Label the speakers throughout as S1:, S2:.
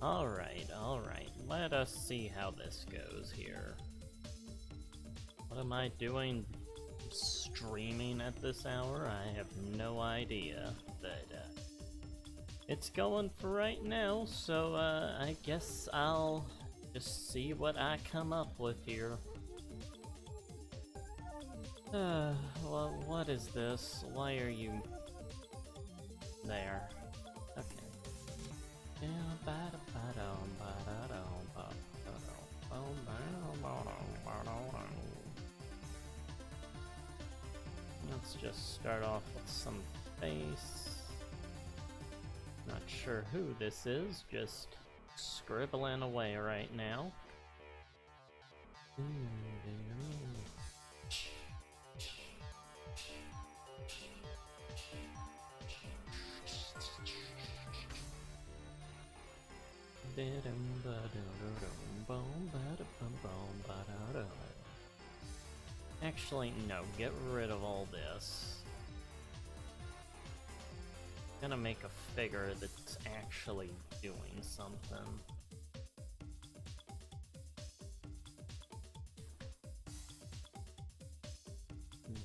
S1: Alright. Let us see how this goes here. What am I doing streaming at this hour? I have no idea, but it's going for right now, so I guess I'll just see what I come up with here. Well, what is this? Why are you there? Okay. Let's just start off with some face. Not sure who this is, just scribbling away right now. Actually, no, get rid of all this. I'm gonna make a figure that's actually doing something.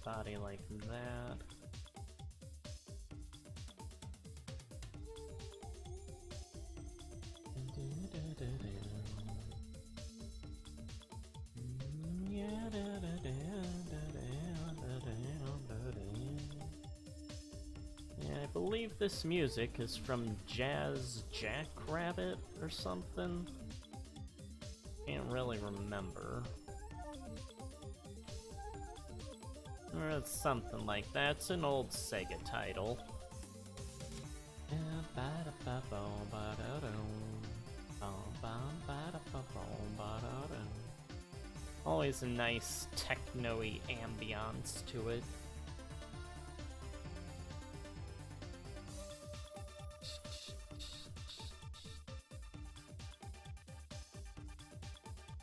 S1: Body like that. Yeah, I believe this music is from Jazz Jackrabbit or something. Can't really remember. Or it's something like that. It's an old Sega title. Always a nice techno-y ambiance to it.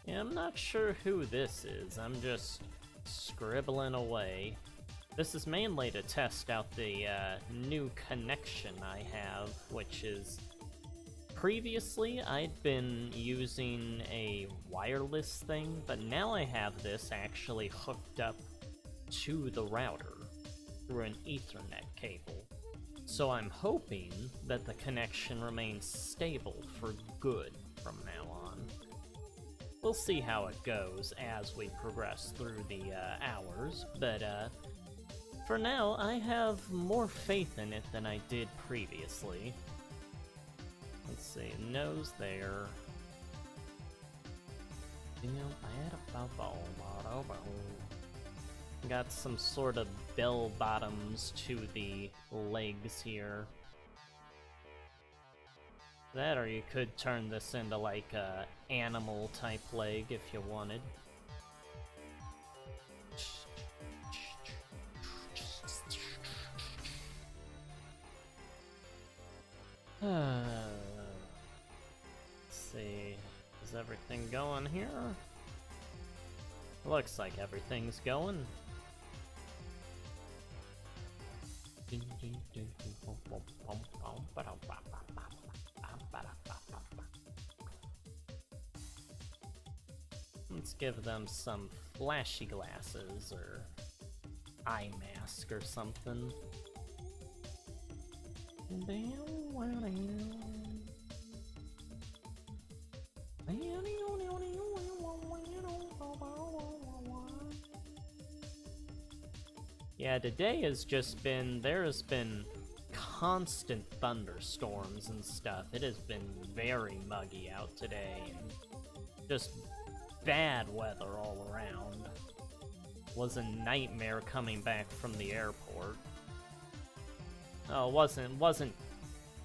S1: Yeah, I'm not sure who this is. I'm just scribbling away. This is mainly to test out the new connection I have, which is previously I'd been using a wireless thing, but now I have this actually hooked up to the router through an Ethernet cable. So I'm hoping that the connection remains stable for good from now on. We'll see how it goes as we progress through the hours, but for now I have more faith in it than I did previously. Let's see, nose there. Got some sort of bell bottoms to the legs here. That, or you could turn this into like a animal type leg if you wanted. Let's see, is everything going here? Looks like everything's going. Let's give them some flashy glasses or eye mask or something. Yeah, today has just been, there has been constant thunderstorms and stuff. It has been very muggy out today, and just bad weather all around. Was a nightmare coming back from the airport. Oh, it wasn't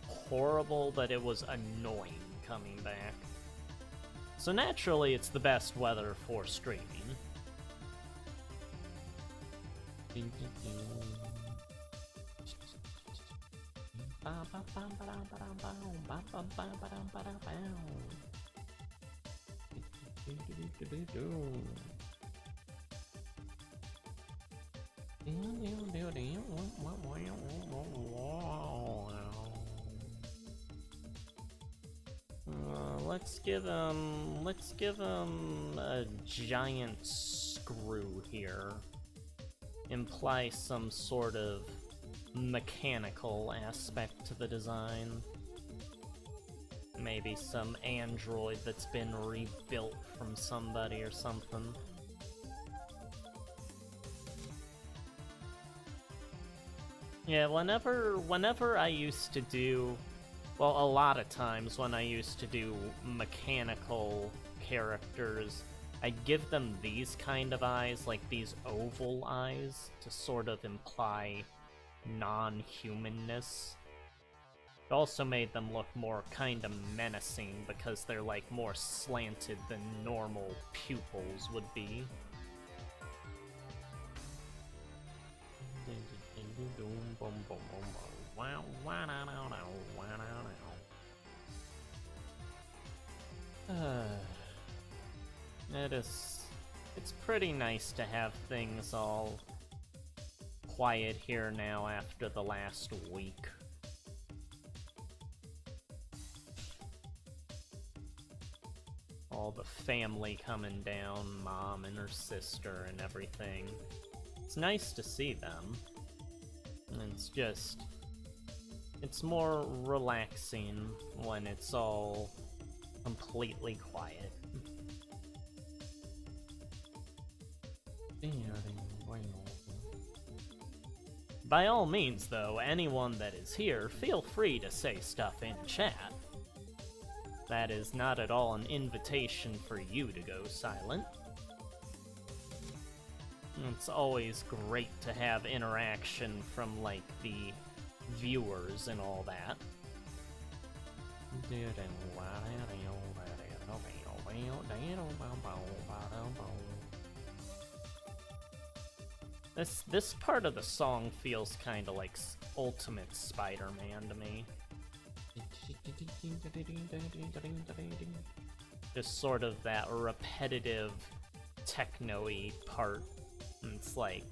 S1: horrible, but it was annoying coming back. So naturally, it's the best weather for streaming. let's give him a giant screw here. Imply some sort of mechanical aspect to the design. Maybe some android that's been rebuilt from somebody or something. Yeah, whenever I used to do, well, a lot of times when I used to do mechanical characters, I'd give them these kind of eyes, like these oval eyes, to sort of imply non-humanness. It also made them look more kind of menacing because they're like more slanted than normal pupils would be. It's pretty nice to have things all quiet here now after the last week. All the family coming down, mom and her sister and everything. It's nice to see them. And it's more relaxing when it's all completely quiet. By all means, though, anyone that is here, feel free to say stuff in chat. That is not at all an invitation for you to go silent. It's always great to have interaction from, like, the viewers and all that. This part of the song feels kinda like Ultimate Spider-Man to me. Just sort of that repetitive techno-y part. It's like,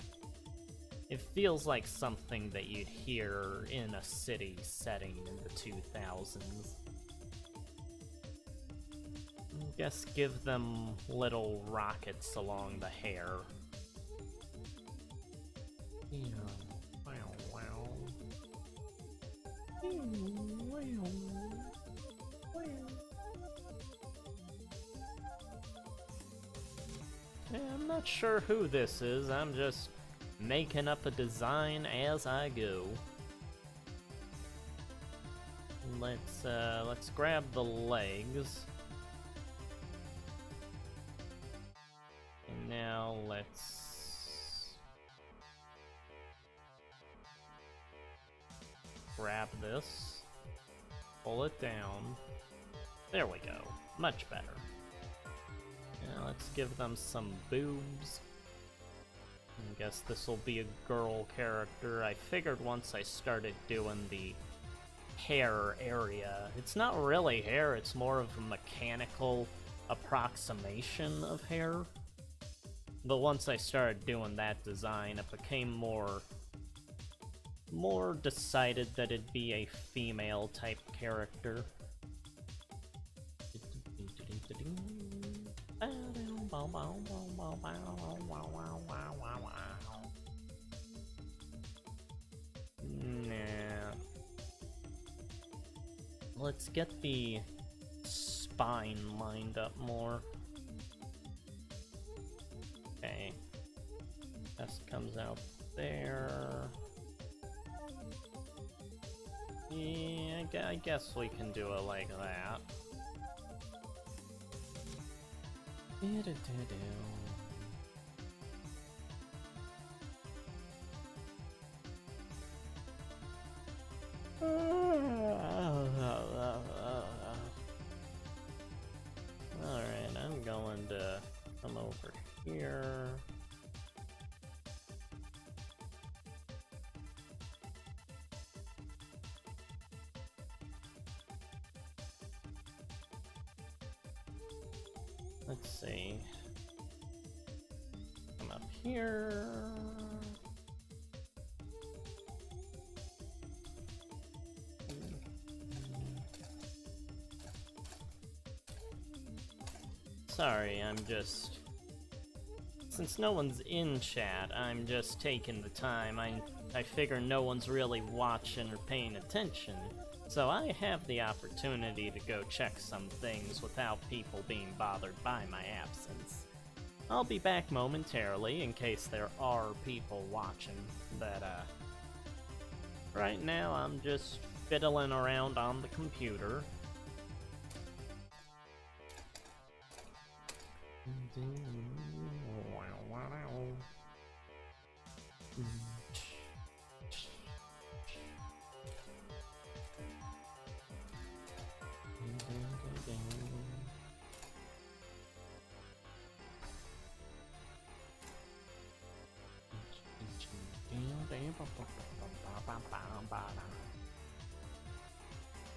S1: it feels like something that you'd hear in a city setting in the 2000s. I guess give them little rockets along the hair. I'm not sure who this is, I'm just making up a design as I go. Let's grab the legs. And now let's grab this, pull it down. There we go, much better. Now let's give them some boobs. I guess this will be a girl character. I figured once I started doing the hair area, it's not really hair, it's more of a mechanical approximation of hair. But once I started doing that design, it became more decided that it'd be a female type character. Nah. Let's get the spine lined up more. Okay. Chest comes out there. Yeah, I guess we can do it like that. Alright, I'm going to come over here. Let's see. Come up here. sorry, I'm just... Since no one's in chat, I'm just taking the time. I figure no one's really watching or paying attention, so I have the opportunity to go check some things without people being bothered by my absence. I'll be back momentarily in case there are people watching, but right now I'm just fiddling around on the computer.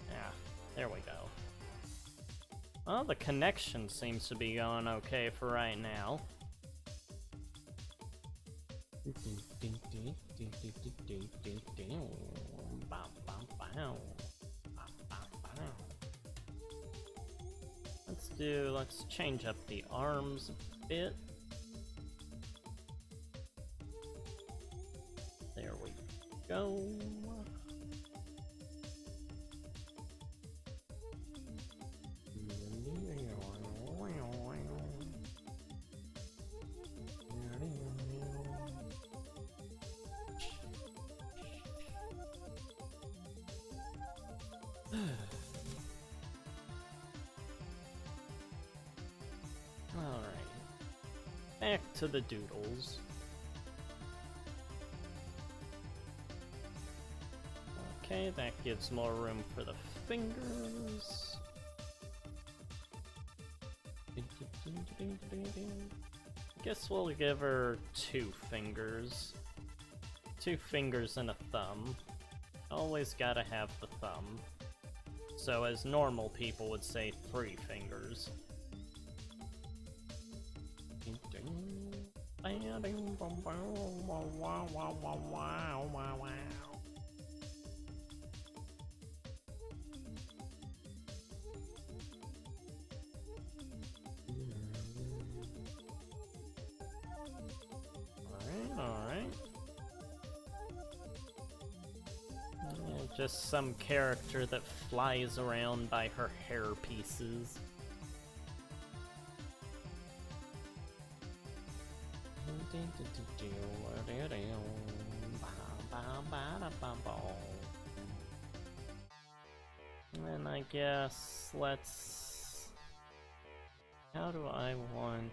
S1: Yeah, there we go. Well, the connection seems to be going okay for right now. Let's change up the arms a bit. There we go. Alright, back to the doodles. Okay, that gives more room for the fingers. Guess we'll give her 2 fingers. 2 fingers and a thumb. Always gotta have the thumb. So as normal people would say, 3 fingers. Alright. Just some character that flies around by her hair pieces. And I guess let's... How do I want...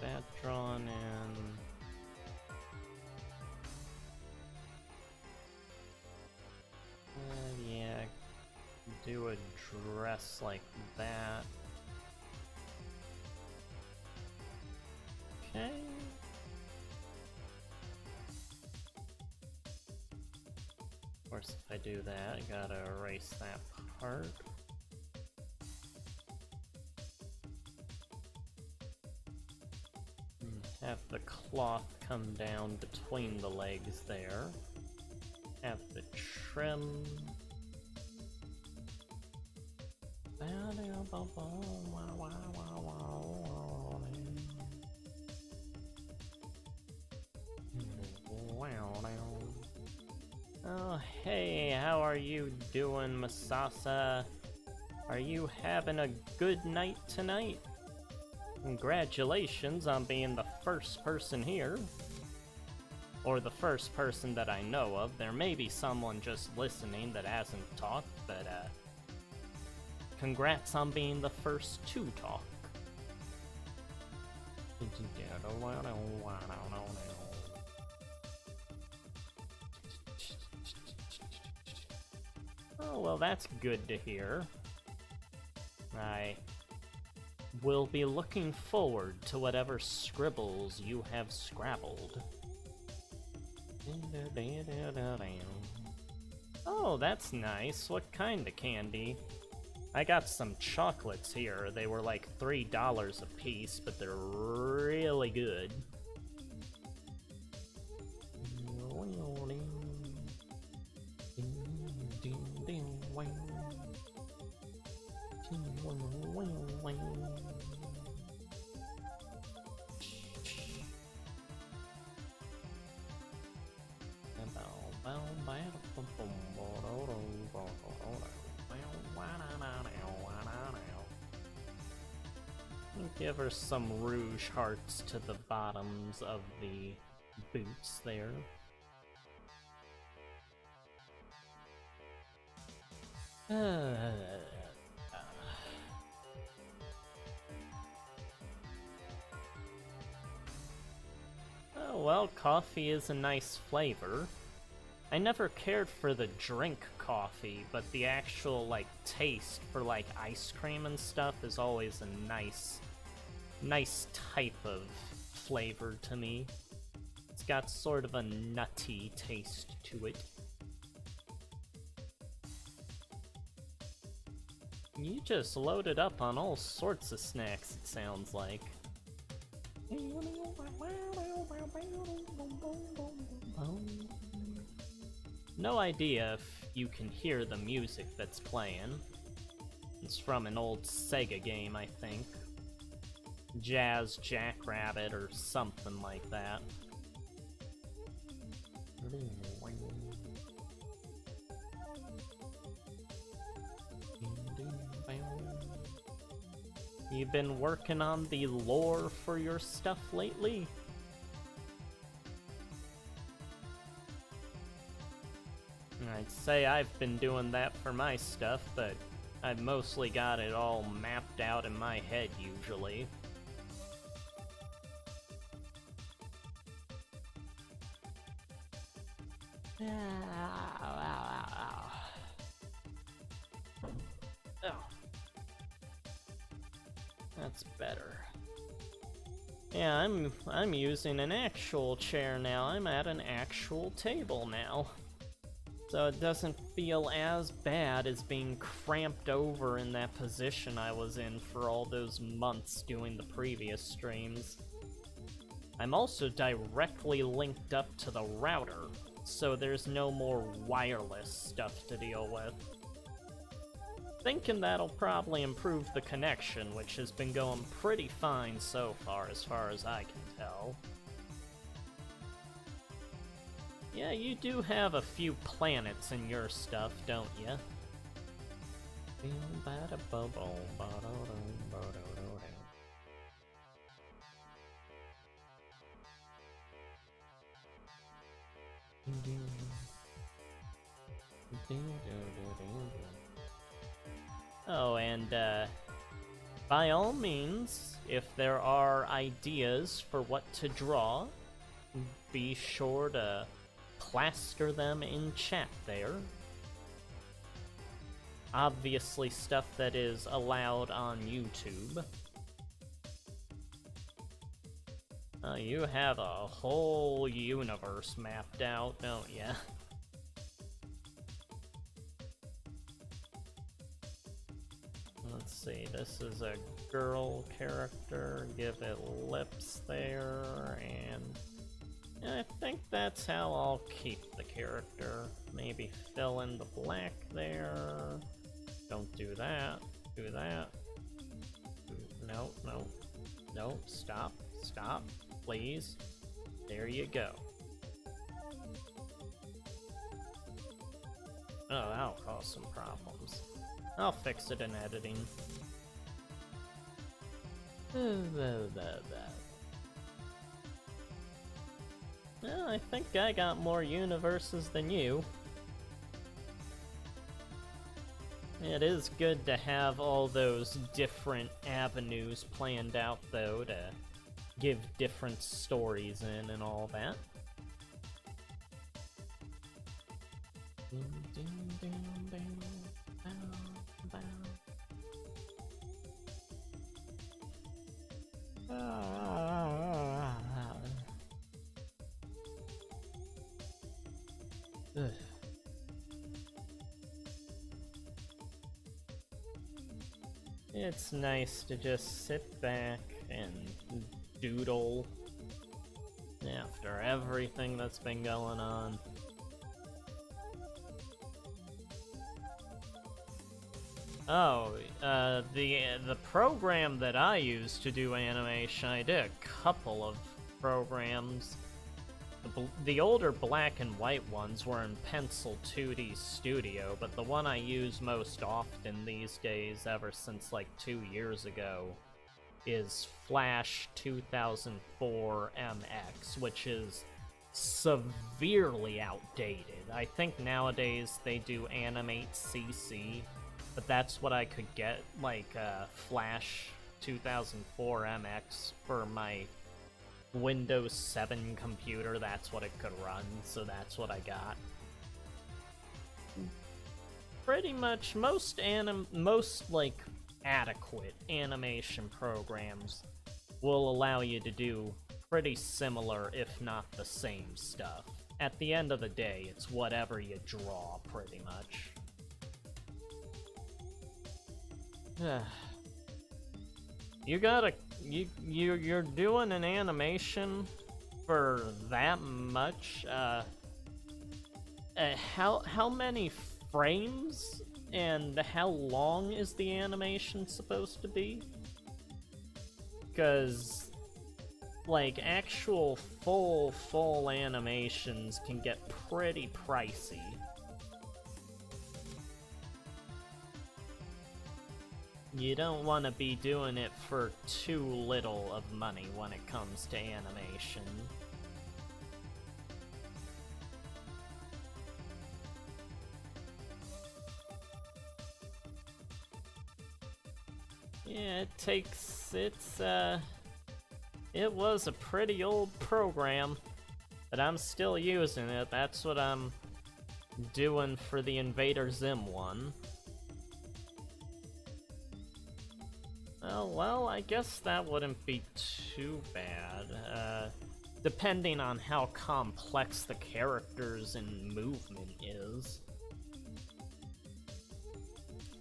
S1: that drawn in... yeah, do a dress like that. Okay. Of course, if I do that, I gotta erase that part. Have the cloth come down between the legs there. Have the trim. Oh, hey, how are you doing, Masasa? Are you having a good night tonight? Congratulations on being the first person here. Or the first person that I know of. There may be someone just listening that hasn't talked, but congrats on being the first to talk. Oh, well, that's good to hear. I will be looking forward to whatever scribbles you have scrabbled. Oh, that's nice. What kind of candy? I got some chocolates here. They were like $3 a piece, but they're really good. Give her some rouge hearts to the bottoms of the boots there. Oh well, coffee is a nice flavor. I never cared for the drink coffee, but the actual, like, taste for, like, ice cream and stuff is always a nice type of flavor to me. It's got sort of a nutty taste to it. You just loaded up on all sorts of snacks, it sounds like. No idea if you can hear the music that's playing. It's from an old Sega game, I think. Jazz Jackrabbit or something like that. You've been working on the lore for your stuff lately? I'd say I've been doing that for my stuff, but I've mostly got it all mapped out in my head usually. Oh. That's better. Yeah, I'm using an actual chair now. I'm at an actual table now. So it doesn't feel as bad as being cramped over in that position I was in for all those months doing the previous streams. I'm also directly linked up to the router, so there's no more wireless stuff to deal with. Thinking that'll probably improve the connection, which has been going pretty fine so far as I can tell. Yeah, you do have a few planets in your stuff, don't ya? Oh, and by all means, if there are ideas for what to draw, be sure to plaster them in chat there. Obviously stuff that is allowed on YouTube. You have a whole universe mapped out, don't ya? Let's see, this is a girl character, give it lips there, and I think that's how I'll keep the character. Maybe fill in the black there. Don't do that. Do that. No, no. No, stop. Stop. Please. There you go. Oh, that'll cause some problems. I'll fix it in editing. Well, I think I got more universes than you. It is good to have all those different avenues planned out, though, to give different stories in and all that. It's nice to just sit back and doodle after everything that's been going on. Oh, the program that I use to do animation, I did a couple of programs. The older black and white ones were in Pencil 2D Studio, but the one I use most often these days, ever since like 2 years ago, is Flash 2004 MX, which is severely outdated. I think nowadays they do Animate CC, but that's what I could get, like Flash 2004 MX for my Windows 7 computer. That's what it could run, so that's what I got. Pretty much most like adequate animation programs will allow you to do pretty similar, if not the same stuff. At the end of the day, it's whatever you draw, pretty much. You're doing an animation for that much, how many frames and how long is the animation supposed to be? Because, like, actual full animations can get pretty pricey. You don't want to be doing it for too little of money when it comes to animation. Yeah, it was a pretty old program, but I'm still using it. That's what I'm doing for the Invader Zim one. Well, I guess that wouldn't be too bad, depending on how complex the characters and movement is.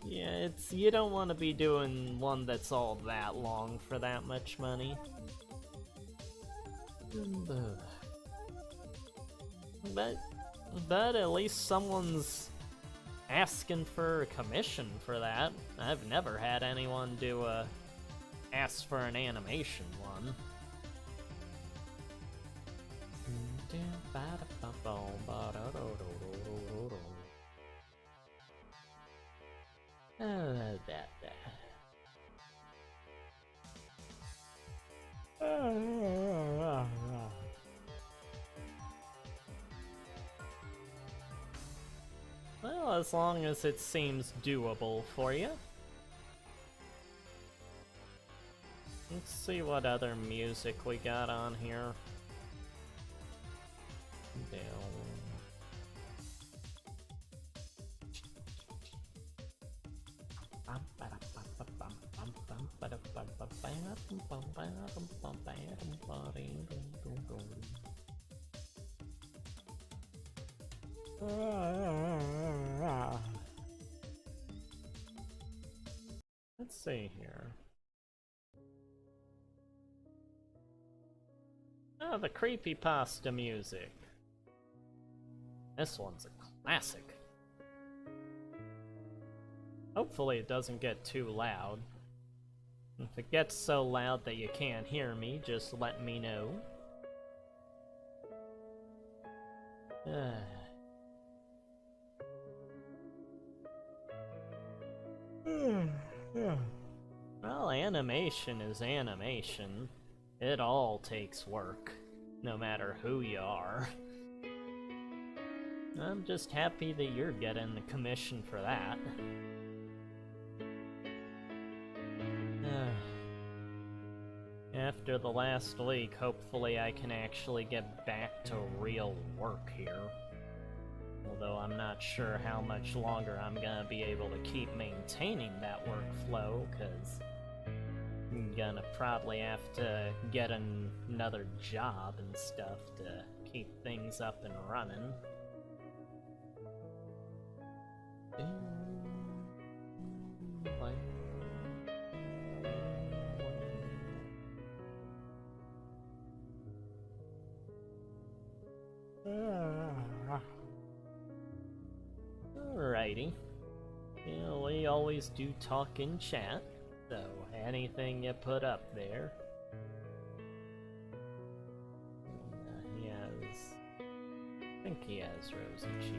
S1: Yeah, you don't want to be doing one that's all that long for that much money. But at least someone's asking for a commission for that. I've never had anyone do ask for an animation one. Well, as long as it seems doable for you. Let's see what other music we got on here. Let's see here. Oh, the creepypasta music. This one's a classic. Hopefully it doesn't get too loud. If it gets so loud that you can't hear me, just let me know. Well, animation is animation. It all takes work, no matter who you are. I'm just happy that you're getting the commission for that. After the last week, hopefully I can actually get back to real work here. Although I'm not sure how much longer I'm gonna be able to keep maintaining that workflow, because I'm gonna probably have to get another job and stuff to keep things up and running. Alrighty. Yeah, we always do talk in chat, so anything you put up there. He has think he has rosy cheeks.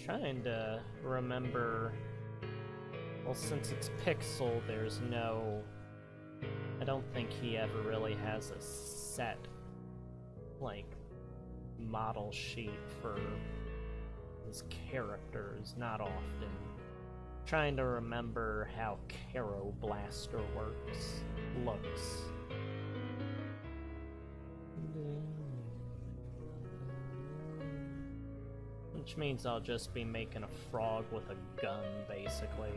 S1: Trying to remember. Well, since it's Pixel, there's no. I don't think he ever really has a set, like, model sheet for his characters, not often. Trying to remember how Caro Blaster looks. Which means I'll just be making a frog with a gun, basically.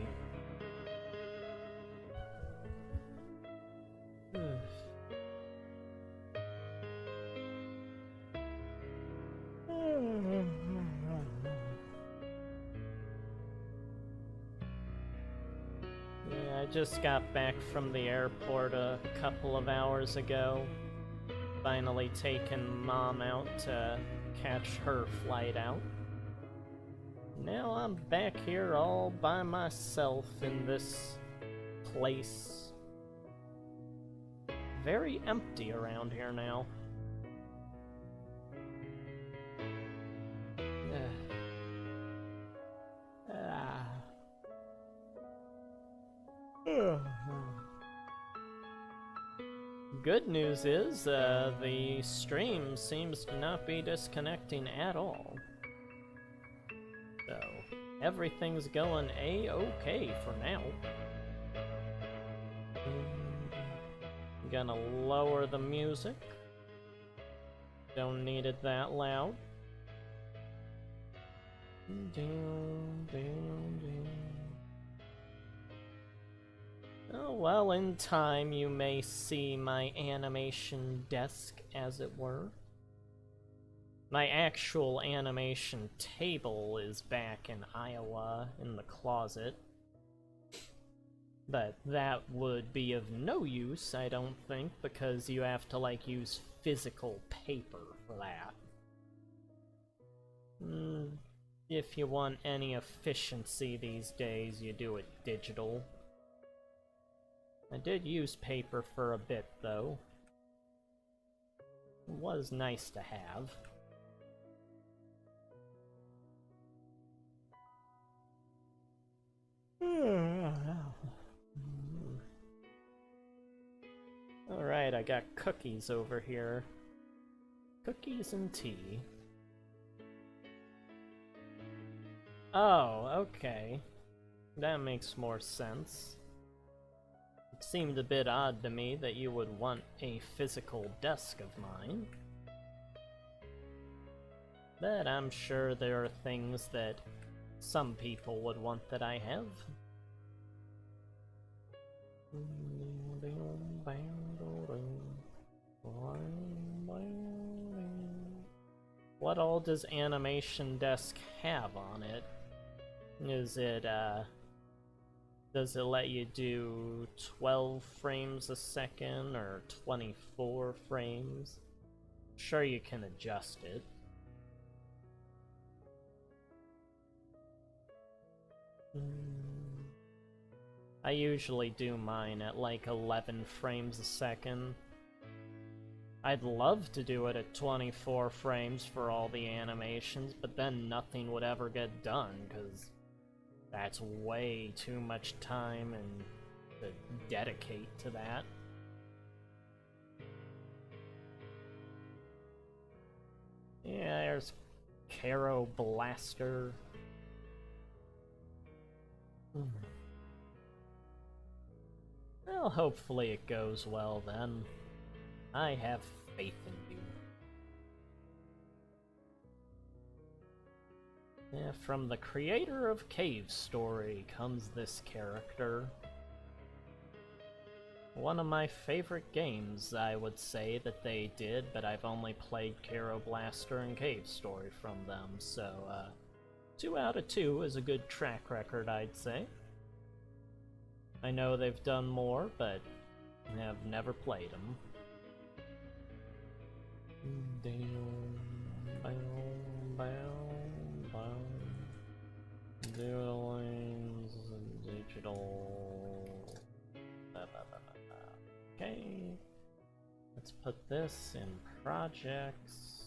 S1: Yeah, I just got back from the airport a couple of hours ago. Finally taken Mom out to catch her flight out. Now I'm back here all by myself in this place. Very empty around here now. Good news is, the stream seems to not be disconnecting at all. So, everything's going A-okay for now. I'm gonna lower the music. Don't need it that loud. Oh, well, in time you may see my animation desk, as it were. My actual animation table is back in Iowa in the closet. But that would be of no use, I don't think, because you have to, like, use physical paper for that. If you want any efficiency these days, you do it digital. I did use paper for a bit, though. It was nice to have. Alright, I got cookies over here. Cookies and tea. Oh, okay. That makes more sense. It seemed a bit odd to me that you would want a physical desk of mine. But I'm sure there are things that some people would want that I have. What all does Animation Desk have on it? Is it, does it let you do 12 frames a second or 24 frames? Sure, you can adjust it. I usually do mine at like 11 frames a second. I'd love to do it at 24 frames for all the animations, but then nothing would ever get done, because that's way too much time and to dedicate to that. Yeah, there's Caro Blaster. Well, hopefully it goes well then. I have faith in you. Yeah, from the creator of Cave Story comes this character. One of my favorite games, I would say, that they did, but I've only played Caro Blaster and Cave Story from them, so 2 out of 2 is a good track record, I'd say. I know they've done more, but I've never played them. Doodling digital. Let's put this in projects.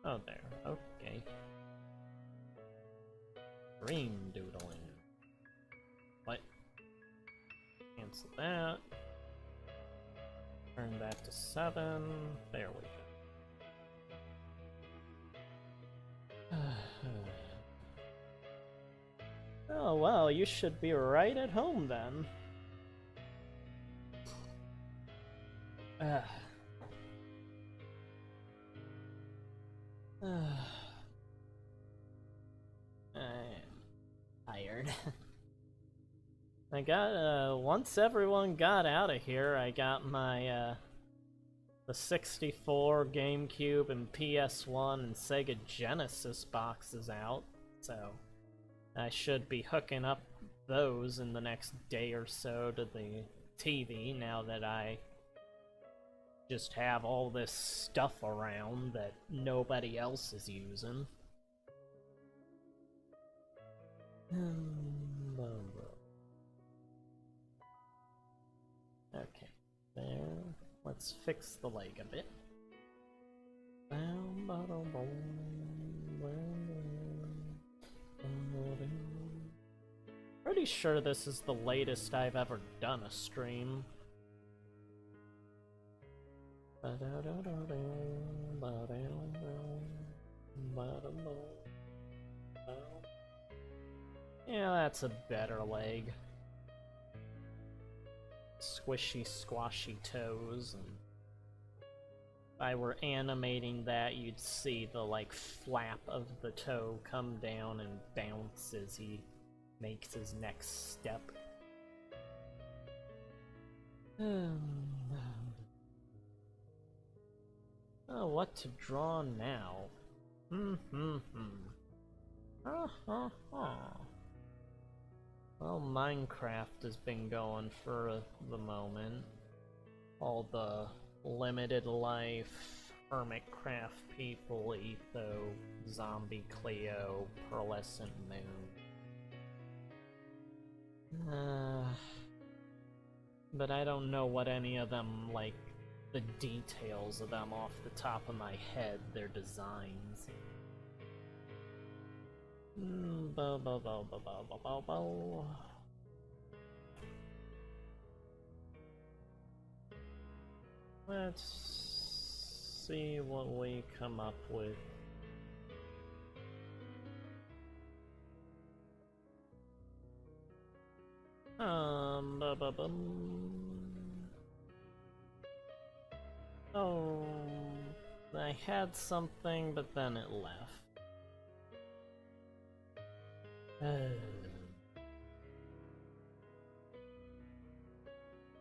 S1: Oh, there. Okay. Dream doodling. What? Cancel that. Turn that to 7. There we go. Oh, well, you should be right at home then. I'm tired. I got, once everyone got out of here, I got my, the 64, GameCube, and PS1, and Sega Genesis boxes out, so I should be hooking up those in the next day or so to the TV, now that I just have all this stuff around that nobody else is using. Okay, there. Let's fix the leg a bit. Pretty sure this is the latest I've ever done a stream. Yeah, that's a better leg. Squishy, squashy toes, and if I were animating that, you'd see the, like, flap of the toe come down and bounce as he makes his next step. Oh, what to draw now? Well, Minecraft has been going for the moment. All the limited life, Hermitcraft people, Etho, Zombie Cleo, Pearlescent Moon. But I don't know what any of them, like, the details of them off the top of my head, their designs. Let's see what we come up with. Oh, I had something, but then it left.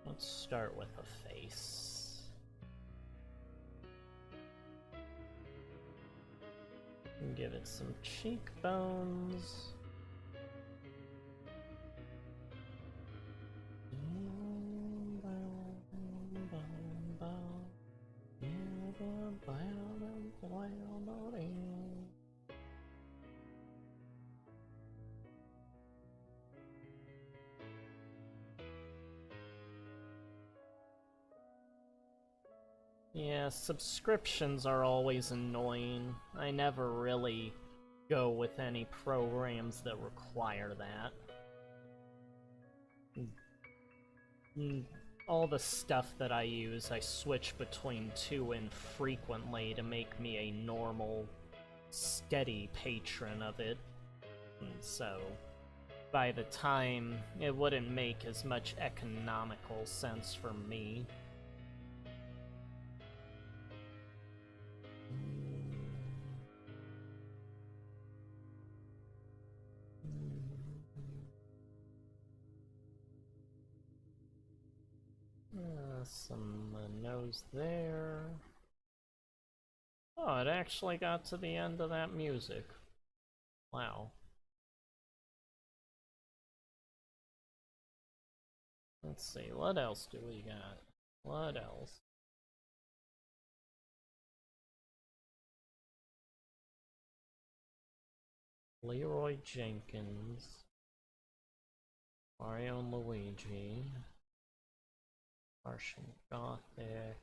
S1: Let's start with a face. Give it some cheekbones. Yeah, subscriptions are always annoying. I never really go with any programs that require that. All the stuff that I use, I switch between too infrequently to make me a normal, steady patron of it. And so, by the time, it wouldn't make as much economical sense for me. Some nose there. Oh, it actually got to the end of that music. Wow. Let's see, what else do we got? What else? Leroy Jenkins, Mario and Luigi, Martian Gothic,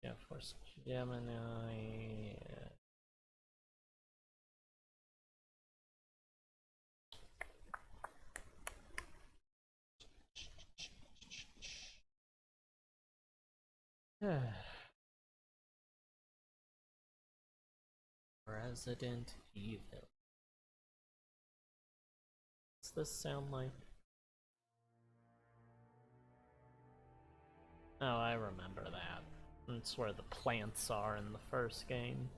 S1: Air Force Gemini. Resident Evil. What's this sound like? Oh, I remember that. That's where the plants are in the first game.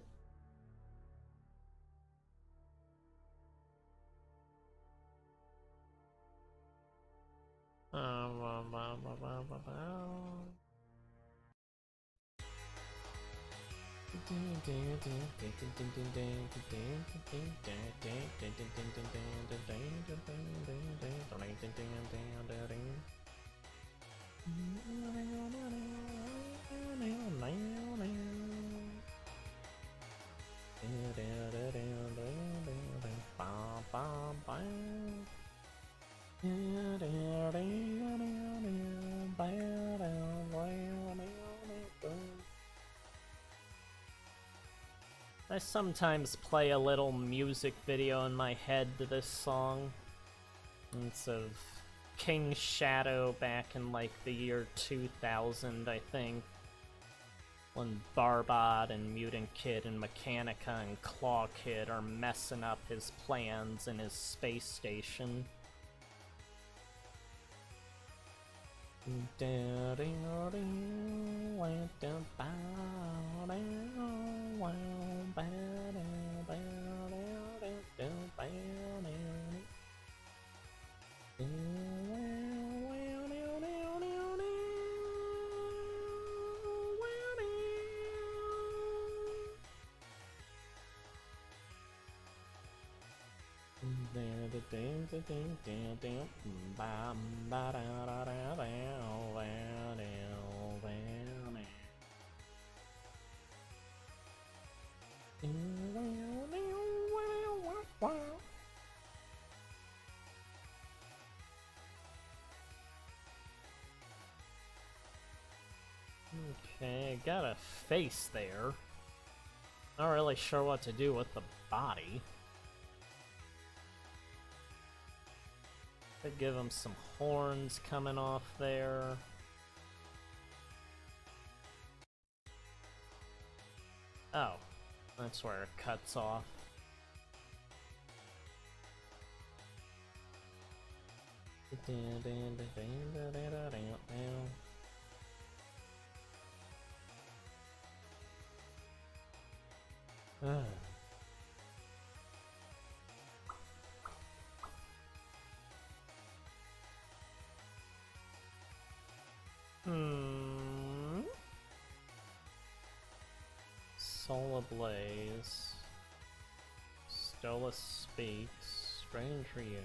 S1: I sometimes play a little music video in my head to this song. It's of King Shadow back in like the year 2000, I think. When Barbot and Mutant Kid and Mechanica and Claw Kid are messing up his plans in his space station. Okay, got a face there. Not really sure what to do with the body. Could give him some horns coming off there. Oh, that's where it cuts off. Soul Ablaze. Stola Speaks. Strange Reunion.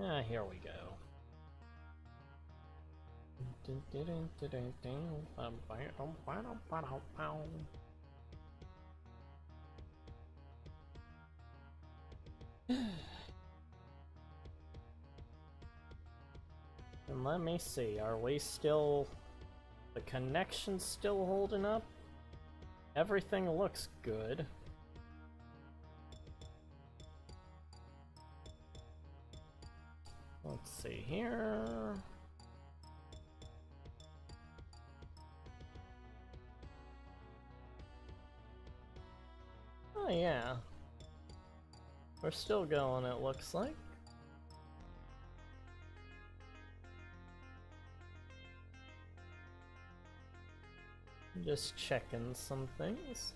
S1: Ah, here we go. And let me see, are we still... the connection's still holding up? Everything looks good. Let's see here. Oh yeah. We're still going, it looks like. Just checking some things.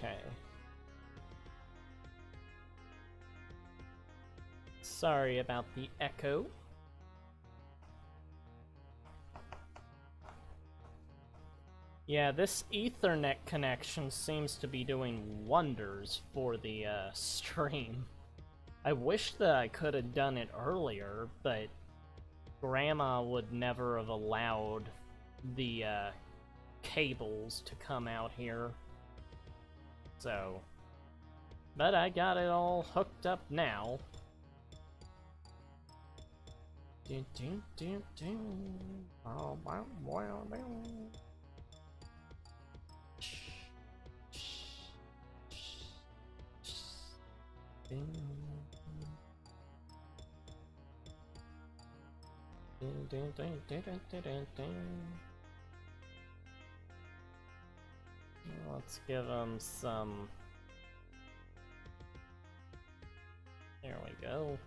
S1: Okay. Sorry about the echo. Yeah, this Ethernet connection seems to be doing wonders for the stream. I wish that I could have done it earlier, but Grandma would never have allowed the cables to come out here. So, but I got it all hooked up now. Let's give him some. There we go.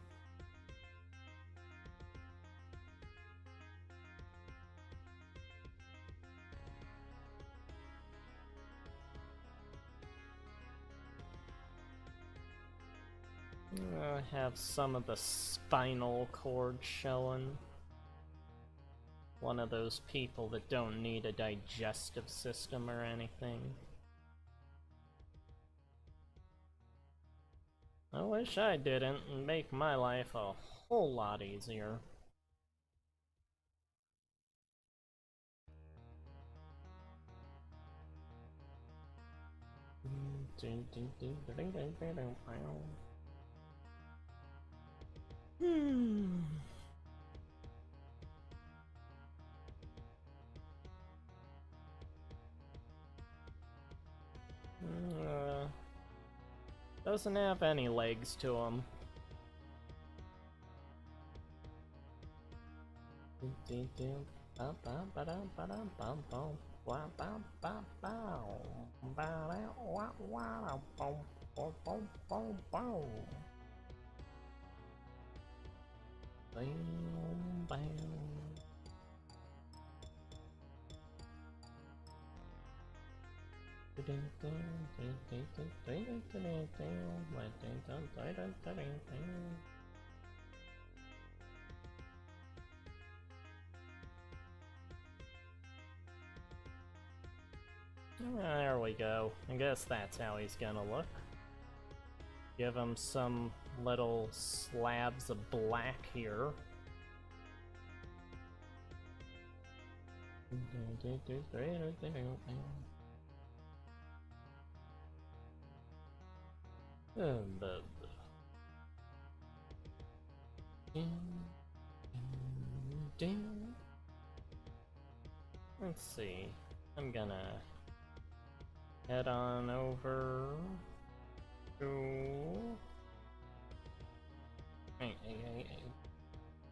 S1: I have some of the spinal cord showing. One of those people that don't need a digestive system or anything. I wish I didn't and make my life a whole lot easier. Doesn't have any legs to him. There we go. I guess that's how he's gonna look. Give him some little slabs of black here. Let's see. I'm gonna head on over to...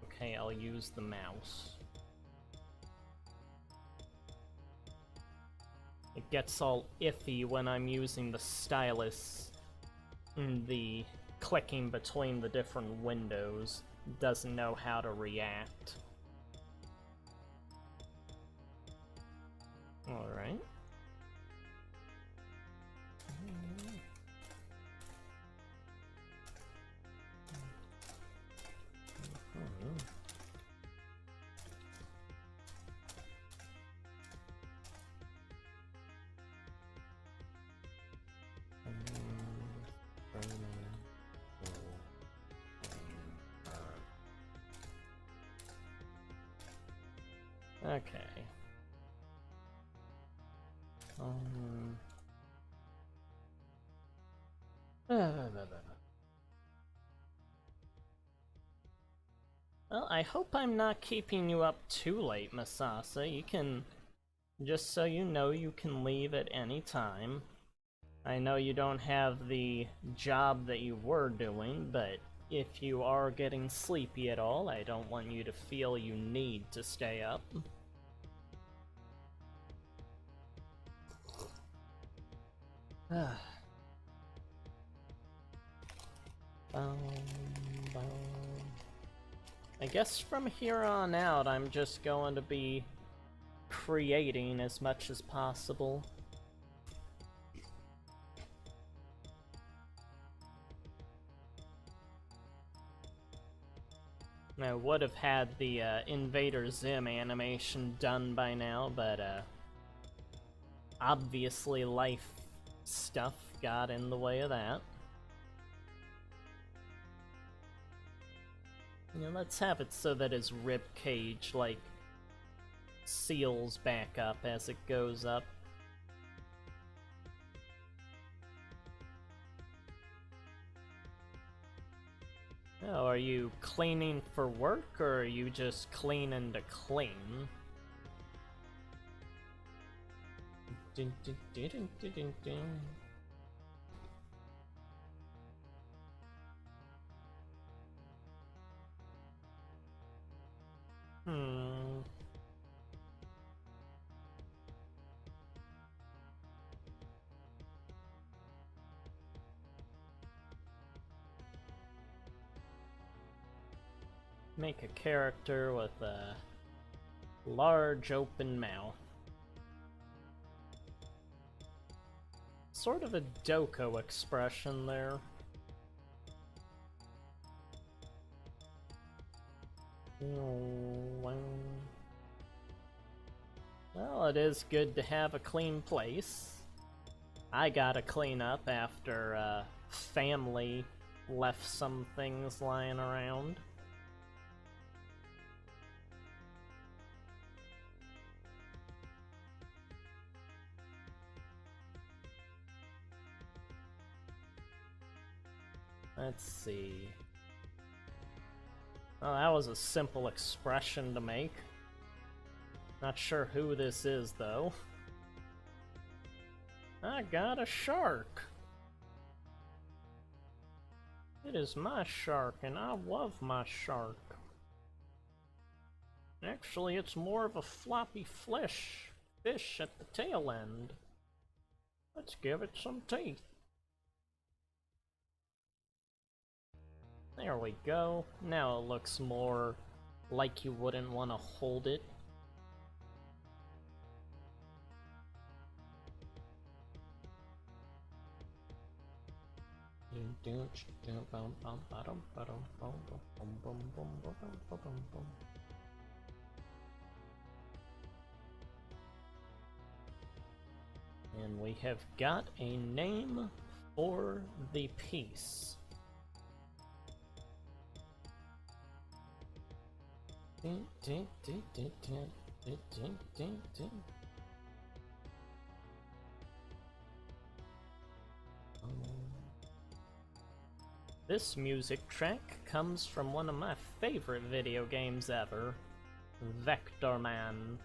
S1: Okay, I'll use the mouse. It gets all iffy when I'm using the stylus. The clicking between the different windows doesn't know how to react. Alright. Okay. Well, I hope I'm not keeping you up too late, Masasa. You can, just so you know, you can leave at any time. I know you don't have the job that you were doing, but if you are getting sleepy at all, I don't want you to feel you need to stay up. I guess from here on out, I'm just going to be creating as much as possible. I would have had the Invader Zim animation done by now, but obviously life stuff got in the way of that. You know, let's have it so that his rib cage, like, seals back up as it goes up. Oh, are you cleaning for work, or are you just cleaning to clean? Make a character with a large open mouth. Sort of a Doko expression there. Well, it is good to have a clean place. I gotta clean up after family left some things lying around. Let's see. Oh, that was a simple expression to make. Not sure who this is, though. I got a shark! It is my shark, and I love my shark. Actually, it's more of a floppy fish at the tail end. Let's give it some teeth. There we go. Now it looks more like you wouldn't want to hold it. And we have got a name for the piece. This music track comes from one of my favorite video games ever, Vector Man.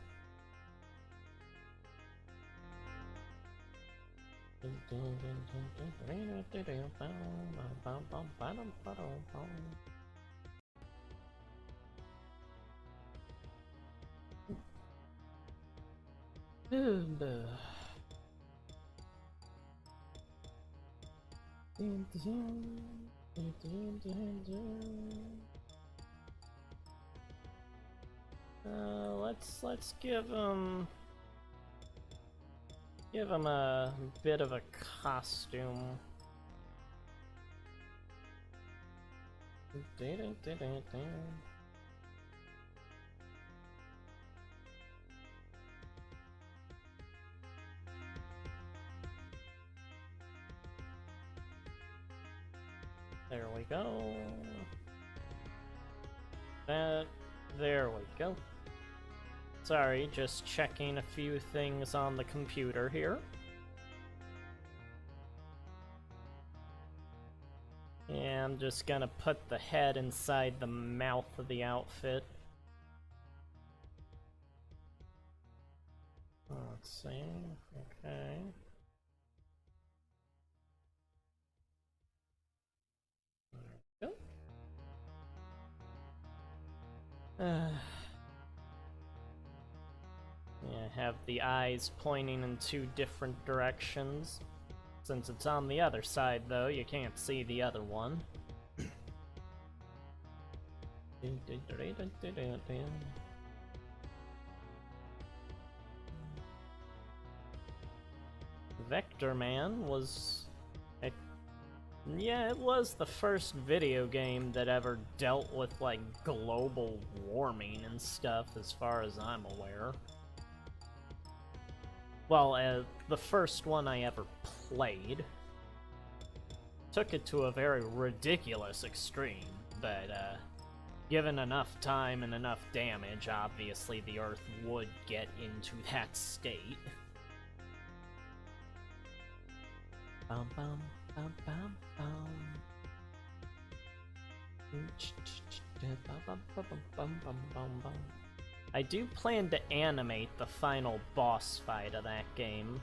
S1: Let's give him a bit of a costume. There we go. There we go. Sorry, just checking a few things on the computer here. And I'm just gonna put the head inside the mouth of the outfit. Let's see. Okay. There we go. Yeah, have the eyes pointing in two different directions. Since it's on the other side, though, you can't see the other one. Vector Man was Yeah, it was the first video game that ever dealt with, like, global warming and stuff, as far as I'm aware. Well, the first one I ever played. Took it to a very ridiculous extreme, but, given enough time and enough damage, obviously the Earth would get into that state. Bum bum bum bum bum. I do plan to animate the final boss fight of that game.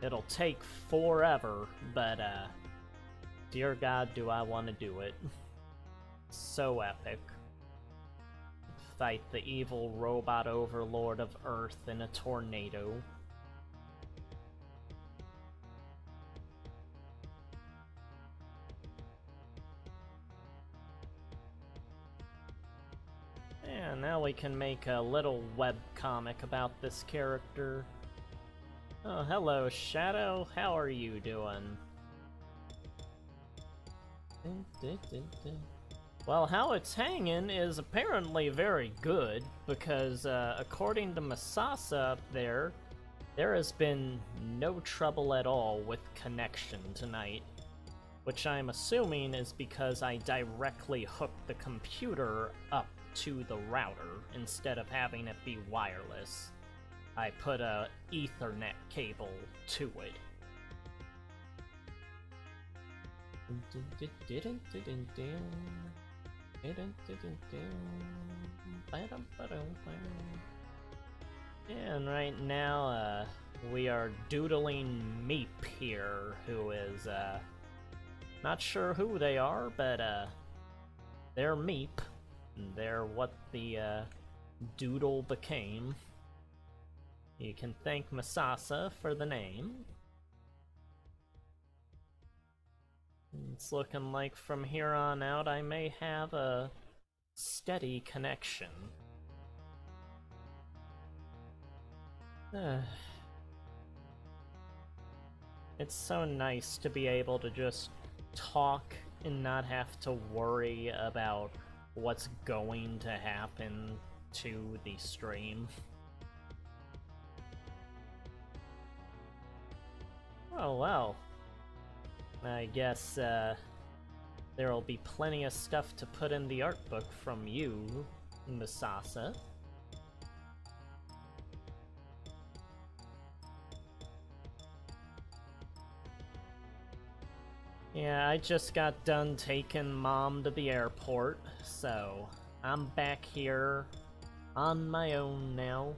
S1: It'll take forever, but, dear God, do I want to do it. So epic. Fight the evil robot overlord of Earth in a tornado. And now we can make a little webcomic about this character. Oh, hello, Shadow. How are you doing? Well, how it's hanging is apparently very good, because according to Masasa up there has been no trouble at all with connection tonight. Which I'm assuming is because I directly hooked the computer up to the router instead of having it be wireless. I put a Ethernet cable to it. And right now, we are doodling Meep here, who is, not sure who they are, but, they're Meep. They're what the, doodle became. You can thank Masasa for the name. It's looking like from here on out I may have a steady connection. It's so nice to be able to just talk and not have to worry about what's going to happen to the stream. Oh well. I guess there'll be plenty of stuff to put in the art book from you, Masasa. Yeah, I just got done taking Mom to the airport, so I'm back here on my own now.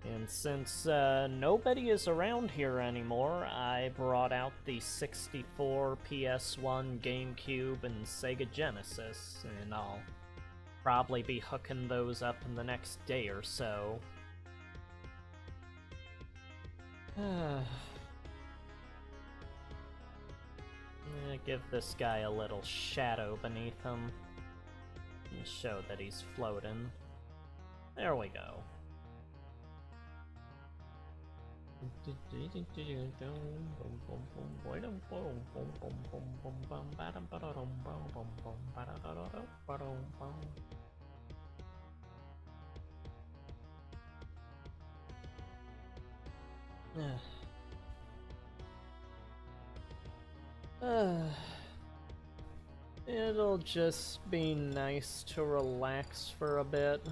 S1: And since nobody is around here anymore, I brought out the 64, PS1, GameCube, and Sega Genesis, and I'll probably be hooking those up in the next day or so. Give this guy a little shadow beneath him and show that he's floating. There we go. It'll just be nice to relax for a bit.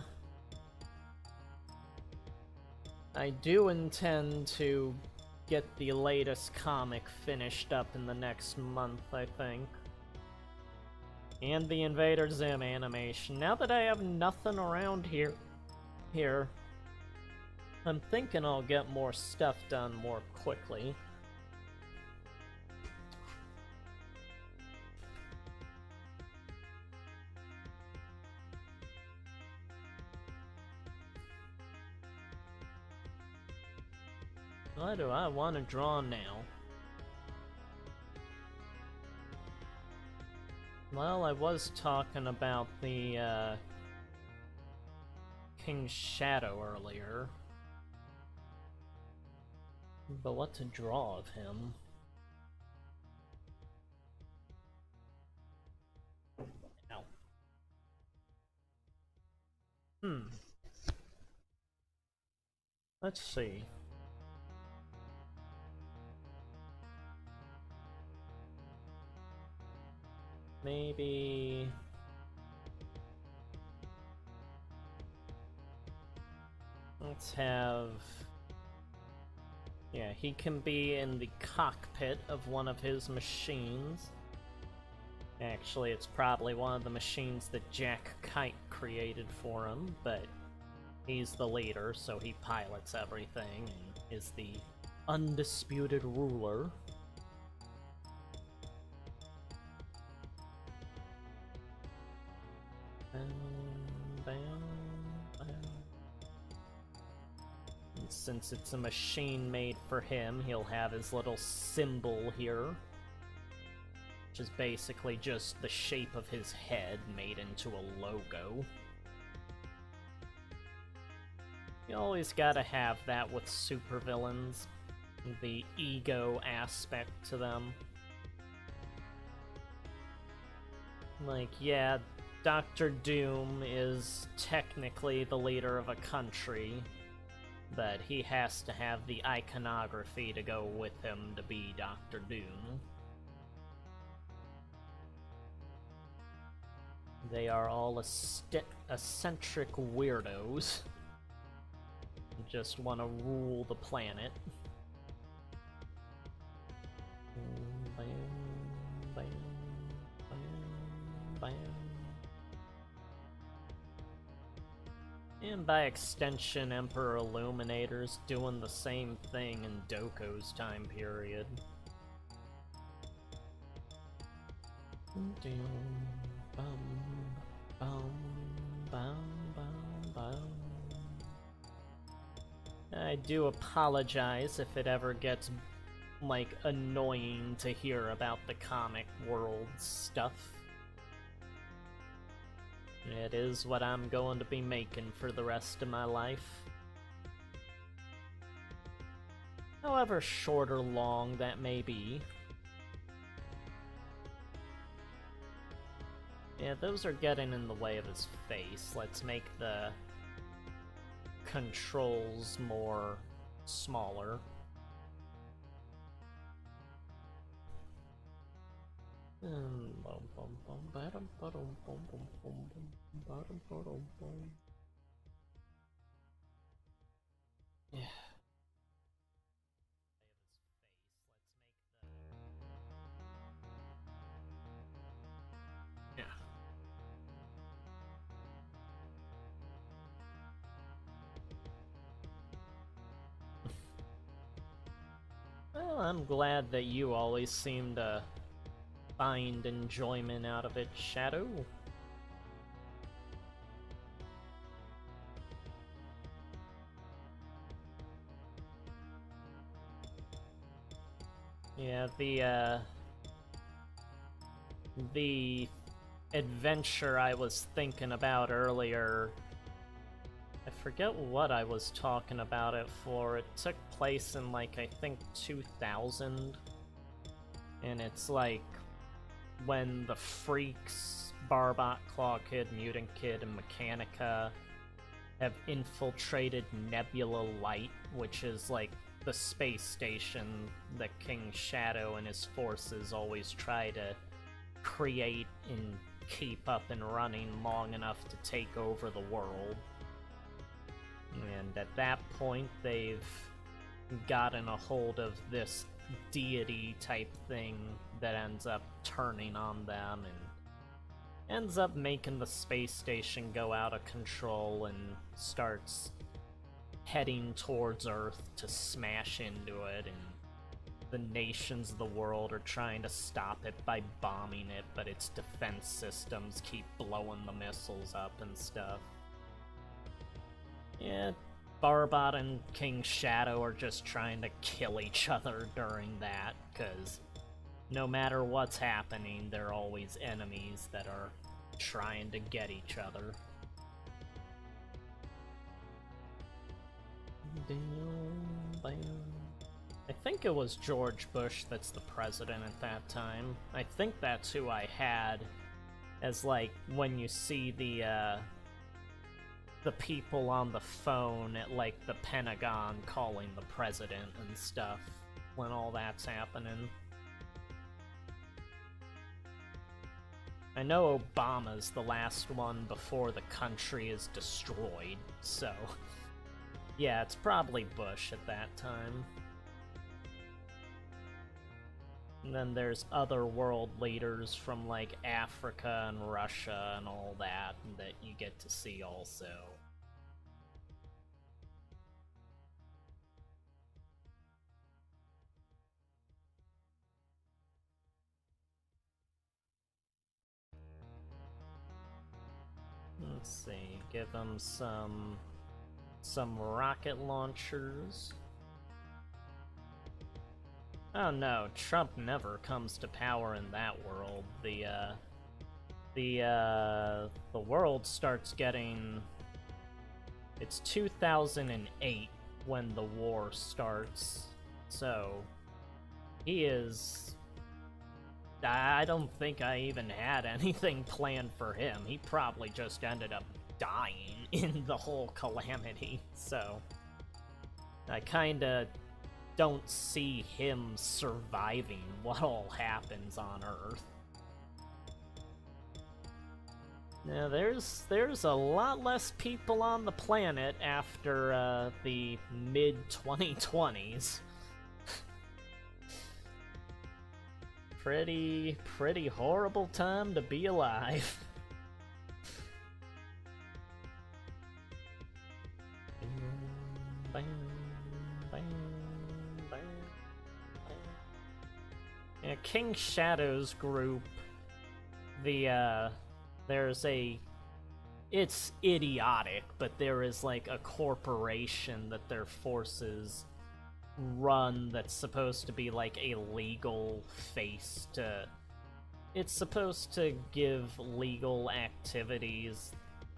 S1: I do intend to get the latest comic finished up in the next month, I think. And the Invader Zim animation. Now that I have nothing around here, I'm thinking I'll get more stuff done more quickly. What do I want to draw now? Well, I was talking about the, King's Shadow earlier. But what to draw of him? Let's see. Maybe... let's have... yeah, he can be in the cockpit of one of his machines. Actually, it's probably one of the machines that Jack Kite created for him, but he's the leader, so he pilots everything and is the undisputed ruler. And since it's a machine made for him, he'll have his little symbol here, which is basically just the shape of his head made into a logo. You always gotta have that with supervillains, the ego aspect to them. Like, yeah, Dr. Doom is technically the leader of a country, but he has to have the iconography to go with him to be Dr. Doom. They are all eccentric weirdos. Just want to rule the planet. Bam, bam, bam, bam. And by extension, Emperor Illuminator's doing the same thing in Doko's time period. I do apologize if it ever gets, like, annoying to hear about the comic world stuff. It is what I'm going to be making for the rest of my life. However short or long that may be. Yeah, those are getting in the way of his face. Let's make the controls more smaller. Yeah. Yeah. Well, I'm glad that you always seem to find enjoyment out of it, Shadow. Yeah, the adventure I was thinking about earlier, I forget what I was talking about it for. It took place in, like, I think 2000, and it's like when the Freaks, Barbot, Claw Kid, Mutant Kid, and Mechanica have infiltrated Nebula Light, which is like the space station that King Shadow and his forces always try to create and keep up and running long enough to take over the world. And at that point, they've gotten a hold of this deity type thing that ends up turning on them and ends up making the space station go out of control and starts heading towards Earth to smash into it, and the nations of the world are trying to stop it by bombing it, but its defense systems keep blowing the missiles up and stuff. Yeah, Barbot and King Shadow are just trying to kill each other during that, because no matter what's happening, they're always enemies that are trying to get each other. I think it was George Bush that's the president at that time. I think that's who I had as, like, when you see the the people on the phone at, like, the Pentagon calling the president and stuff when all that's happening. I know Obama's the last one before the country is destroyed, so... yeah, it's probably Bush at that time. And then there's other world leaders from, like, Africa and Russia and all that you get to see also. Let's see, give them some rocket launchers. Oh no, Trump never comes to power in that world. The world starts getting... It's 2008 when the war starts, so he is... I don't think I even had anything planned for him. He probably just ended up dying in the whole calamity, so... I kinda don't see him surviving what all happens on Earth. Now, there's a lot less people on the planet after the mid-2020s. Pretty horrible time to be alive. Yeah, King Shadow's group, there's a... It's idiotic, but there is, like, a corporation that their forces run that's supposed to be, like, a legal face to... It's supposed to give legal activities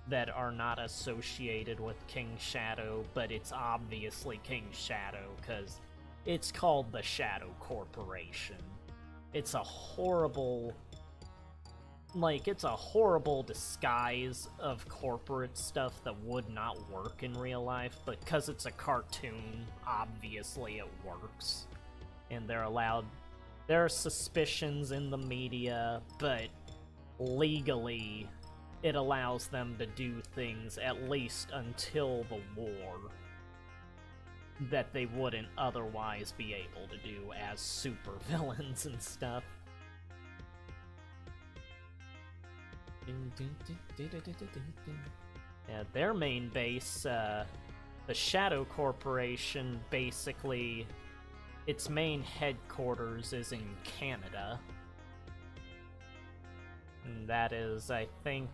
S1: that are not associated with King Shadow, but it's obviously King Shadow, because it's called the Shadow Corporation. It's a horrible... Like, it's a horrible disguise of corporate stuff that would not work in real life, but because it's a cartoon, obviously it works. And they're allowed... There are suspicions in the media, but legally, it allows them to do things, at least until the war, that they wouldn't otherwise be able to do as supervillains and stuff. Yeah, their main base, the Shadow Corporation, basically, its main headquarters is in Canada. And that is, I think,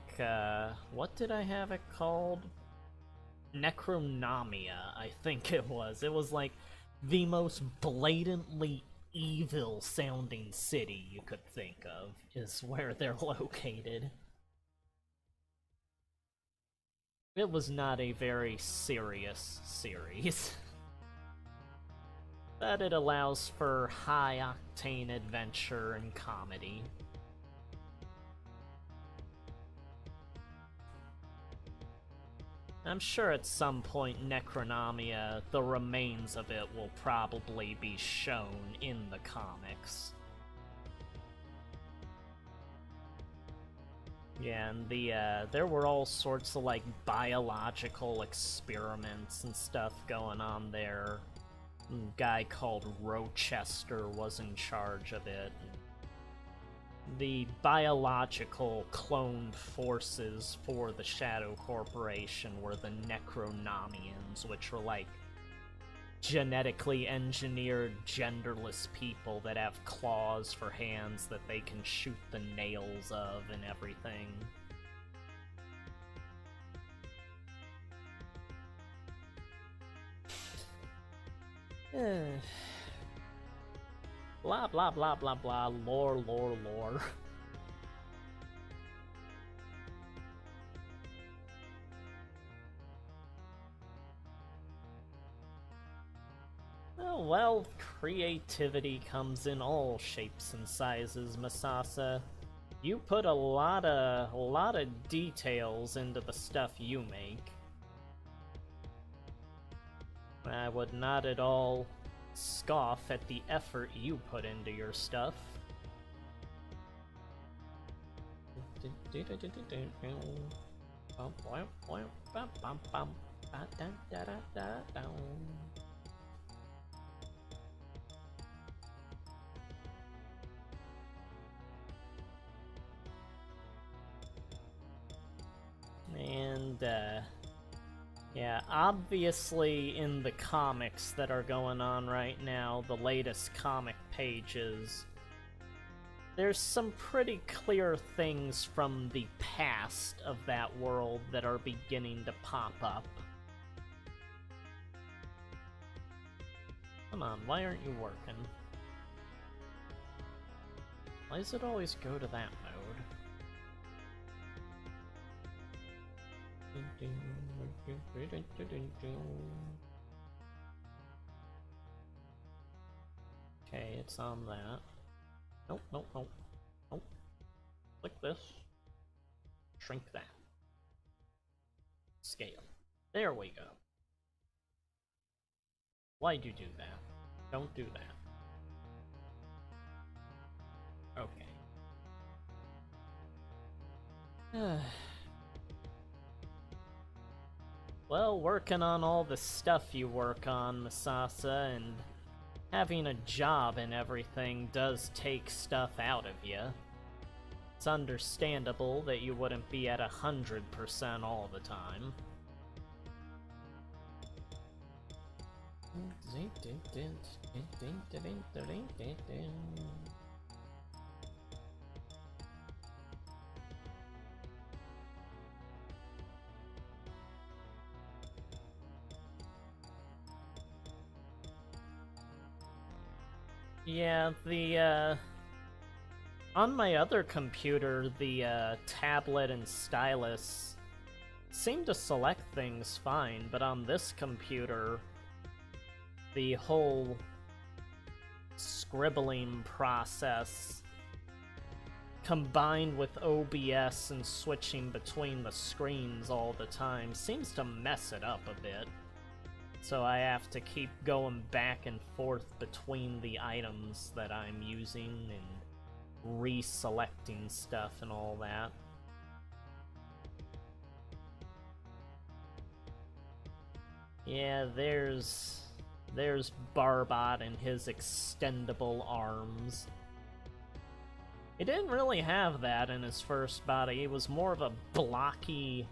S1: what did I have it called? Necronomia, I think it was. It was like the most blatantly evil sounding city you could think of, is where they're located. It was not a very serious series. But it allows for high-octane adventure and comedy. I'm sure at some point Necronomia, the remains of it will probably be shown in the comics. Yeah, and there were all sorts of, like, biological experiments and stuff going on there. A guy called Rochester was in charge of it. The biological cloned forces for the Shadow Corporation were the Necronomians, which were, like, genetically engineered, genderless people that have claws for hands that they can shoot the nails of and everything. Blah blah blah blah blah, lore, lore, lore. Oh, well, creativity comes in all shapes and sizes, Masasa. You put a lot of details into the stuff you make. I would not at all scoff at the effort you put into your stuff. And, yeah, obviously in the comics that are going on right now, the latest comic pages, there's some pretty clear things from the past of that world that are beginning to pop up. Come on, why aren't you working? Why does it always go to that mode? Okay, it's on that. Nope, nope, nope. Nope. Click this. Shrink that. Scale. There we go. Why'd you do that? Don't do that. Okay. Well, working on all the stuff you work on, Masasa, and having a job and everything does take stuff out of you. It's understandable that you wouldn't be at 100% all the time. Yeah, on my other computer, the tablet and stylus seem to select things fine, but on this computer, the whole scribbling process combined with OBS and switching between the screens all the time seems to mess it up a bit. So I have to keep going back and forth between the items that I'm using and reselecting stuff and all that. Yeah, there's Barbot and his extendable arms. He didn't really have that in his first body. It was more of a blocky,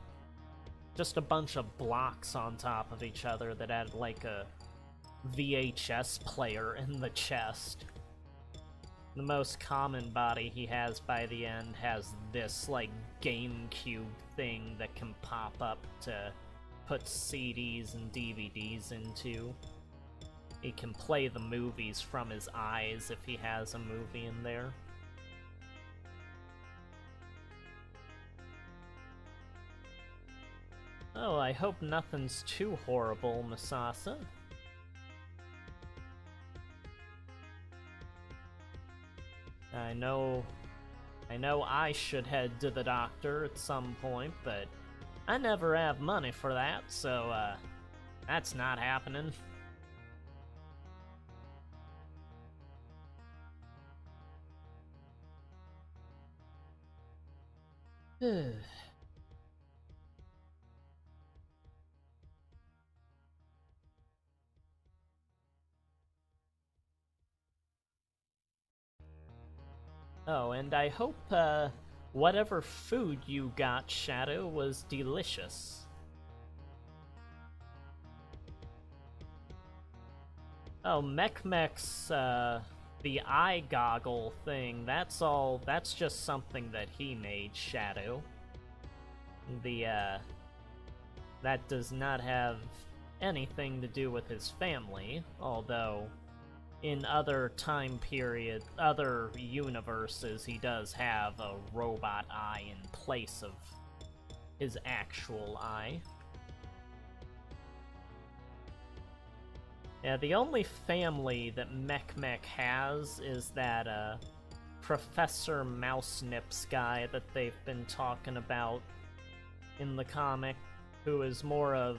S1: just a bunch of blocks on top of each other that had like a VHS player in the chest. The most common body he has by the end has this like GameCube thing that can pop up to put CDs and DVDs into. He can play the movies from his eyes if he has a movie in there. Oh, I hope nothing's too horrible, Masasa. I know I should head to the doctor at some point, but I never have money for that, so, that's not happening. Oh, and I hope, whatever food you got, Shadow, was delicious. Oh, Mechmech's, the eye goggle thing, that's just something that he made, Shadow. That does not have anything to do with his family, although in other other universes, he does have a robot eye in place of his actual eye. Yeah, the only family that Mechmech has is that, Professor Mousenips guy that they've been talking about in the comic, who is more of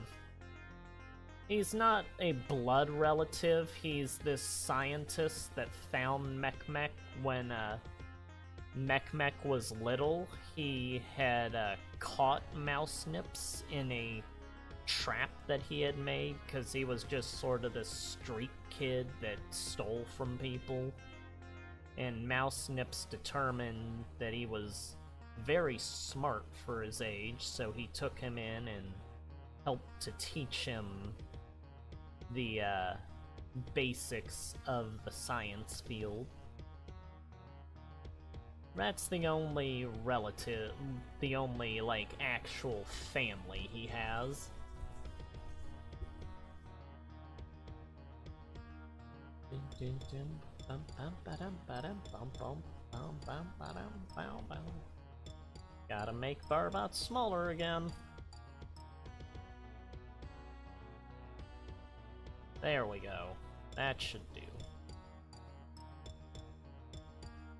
S1: He's not a blood relative, he's this scientist that found Mekmek when Mekmek was little. He had caught mouse nips in a trap that he had made because he was just sort of this street kid that stole from people. And mouse nips determined that he was very smart for his age, so he took him in and helped to teach him the basics of the science field. That's the only relative, the only, like, actual family he has. Gotta make Barbot smaller again. There we go. That should do.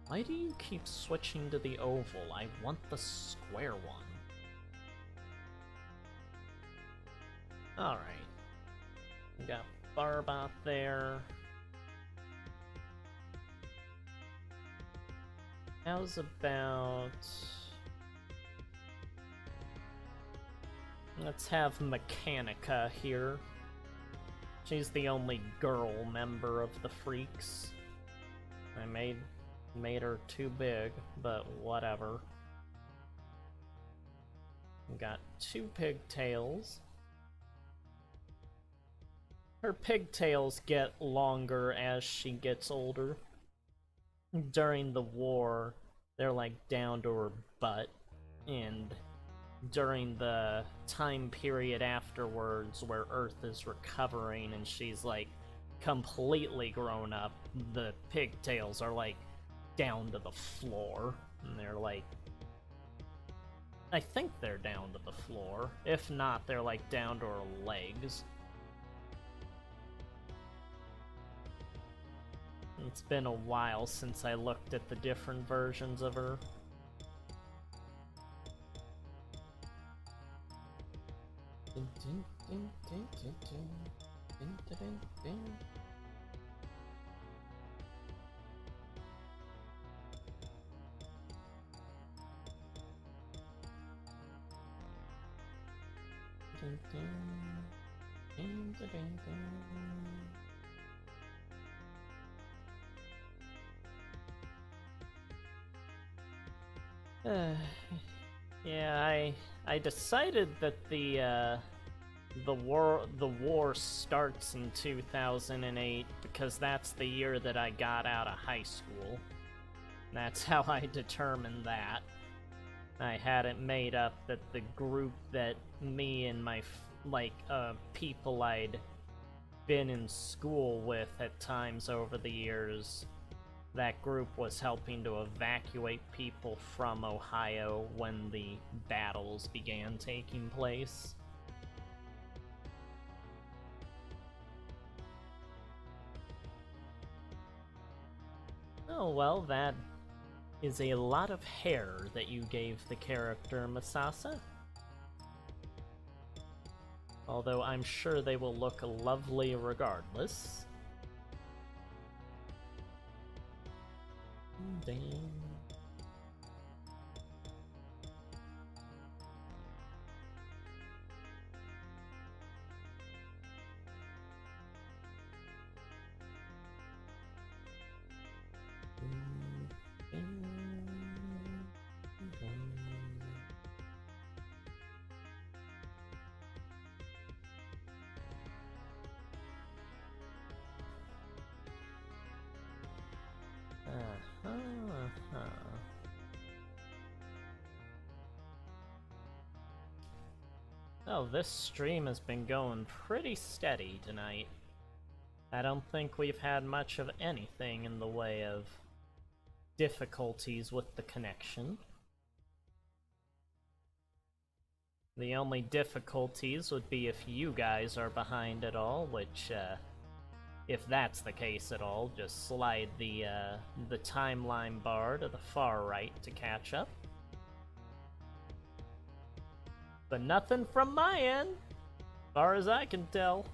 S1: Why do you keep switching to the oval? I want the square one. Alright. We got Barbot there. How's about... Let's have Mechanica here. She's the only girl member of the Freaks. I made her too big, but whatever. We got 2 pigtails. Her pigtails get longer as she gets older. During the war, they're like down to her butt, and during the time period afterwards where Earth is recovering and she's like completely grown up, the pigtails are like down to the floor, and they're like, I think they're down to the floor. If not, they're like down to her legs. It's been a while since I looked at the different versions of her. Yeah, I decided that the war starts in 2008 because that's the year that I got out of high school. That's how I determined that. I had it made up that the group that me and my people I'd been in school with at times over the years, that group was helping to evacuate people from Ohio when the battles began taking place. Oh well, that is a lot of hair that you gave the character, Masasa. Although I'm sure they will look lovely regardless. Dang. Oh, this stream has been going pretty steady tonight. I don't think we've had much of anything in the way of difficulties with the connection. The only difficulties would be if you guys are behind at all, which, if that's the case at all, just slide the timeline bar to the far right to catch up. But nothing from my end, far as I can tell.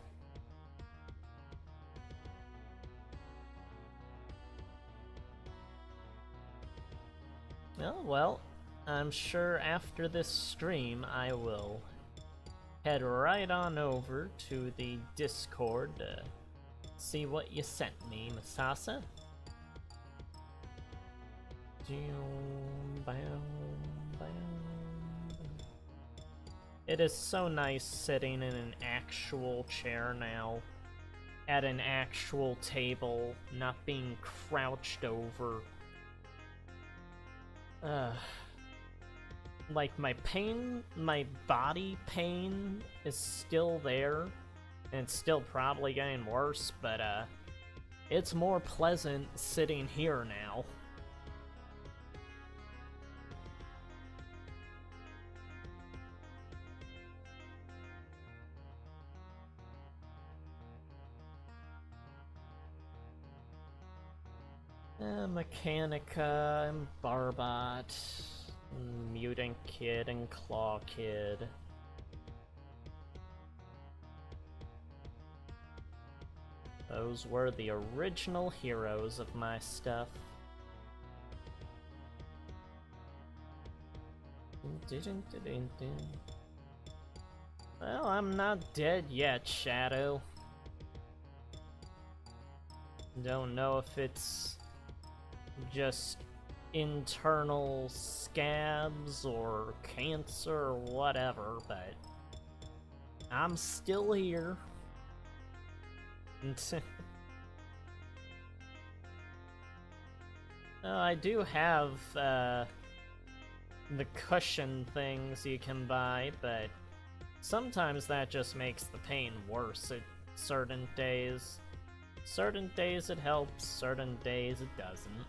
S1: Oh, well, I'm sure after this stream I will head right on over to the Discord to see what you sent me, Masasa. It is so nice sitting in an actual chair now, at an actual table, not being crouched over. Like, my body pain is still there, and it's still probably getting worse, but, it's more pleasant sitting here now. Mechanica, and Barbot, Mutant Kid, and Claw Kid. Those were the original heroes of my stuff. Well, I'm not dead yet, Shadow. Don't know if it's just internal scabs or cancer or whatever, but I'm still here. I do have the cushion things you can buy, but sometimes that just makes the pain worse at certain days. Certain days it helps, certain days it doesn't.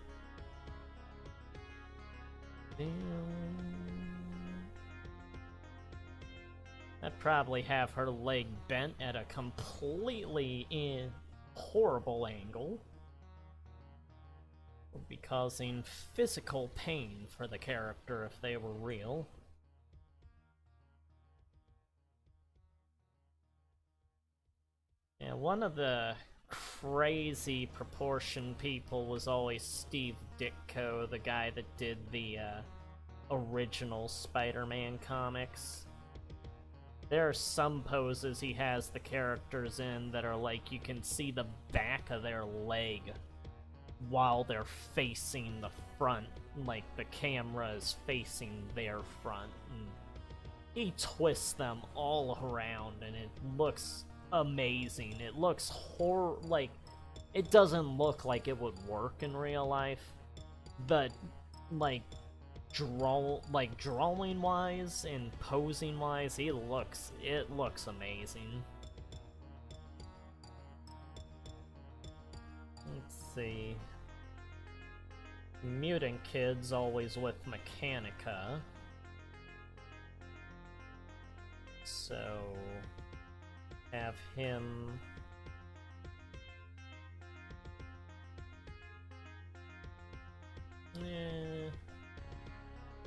S1: I'd probably have her leg bent at a completely horrible angle. Would be causing physical pain for the character if they were real. Yeah, one of the crazy proportion people was always Steve Ditko, the guy that did the original Spider-Man comics. There are some poses he has the characters in that are like you can see the back of their leg while they're facing the front, like the camera is facing their front. And he twists them all around and it looks amazing. It looks like it doesn't look like it would work in real life, but like drawing wise and posing wise, it looks amazing. Let's see. Mutant Kid's always with Mechanica, so have him.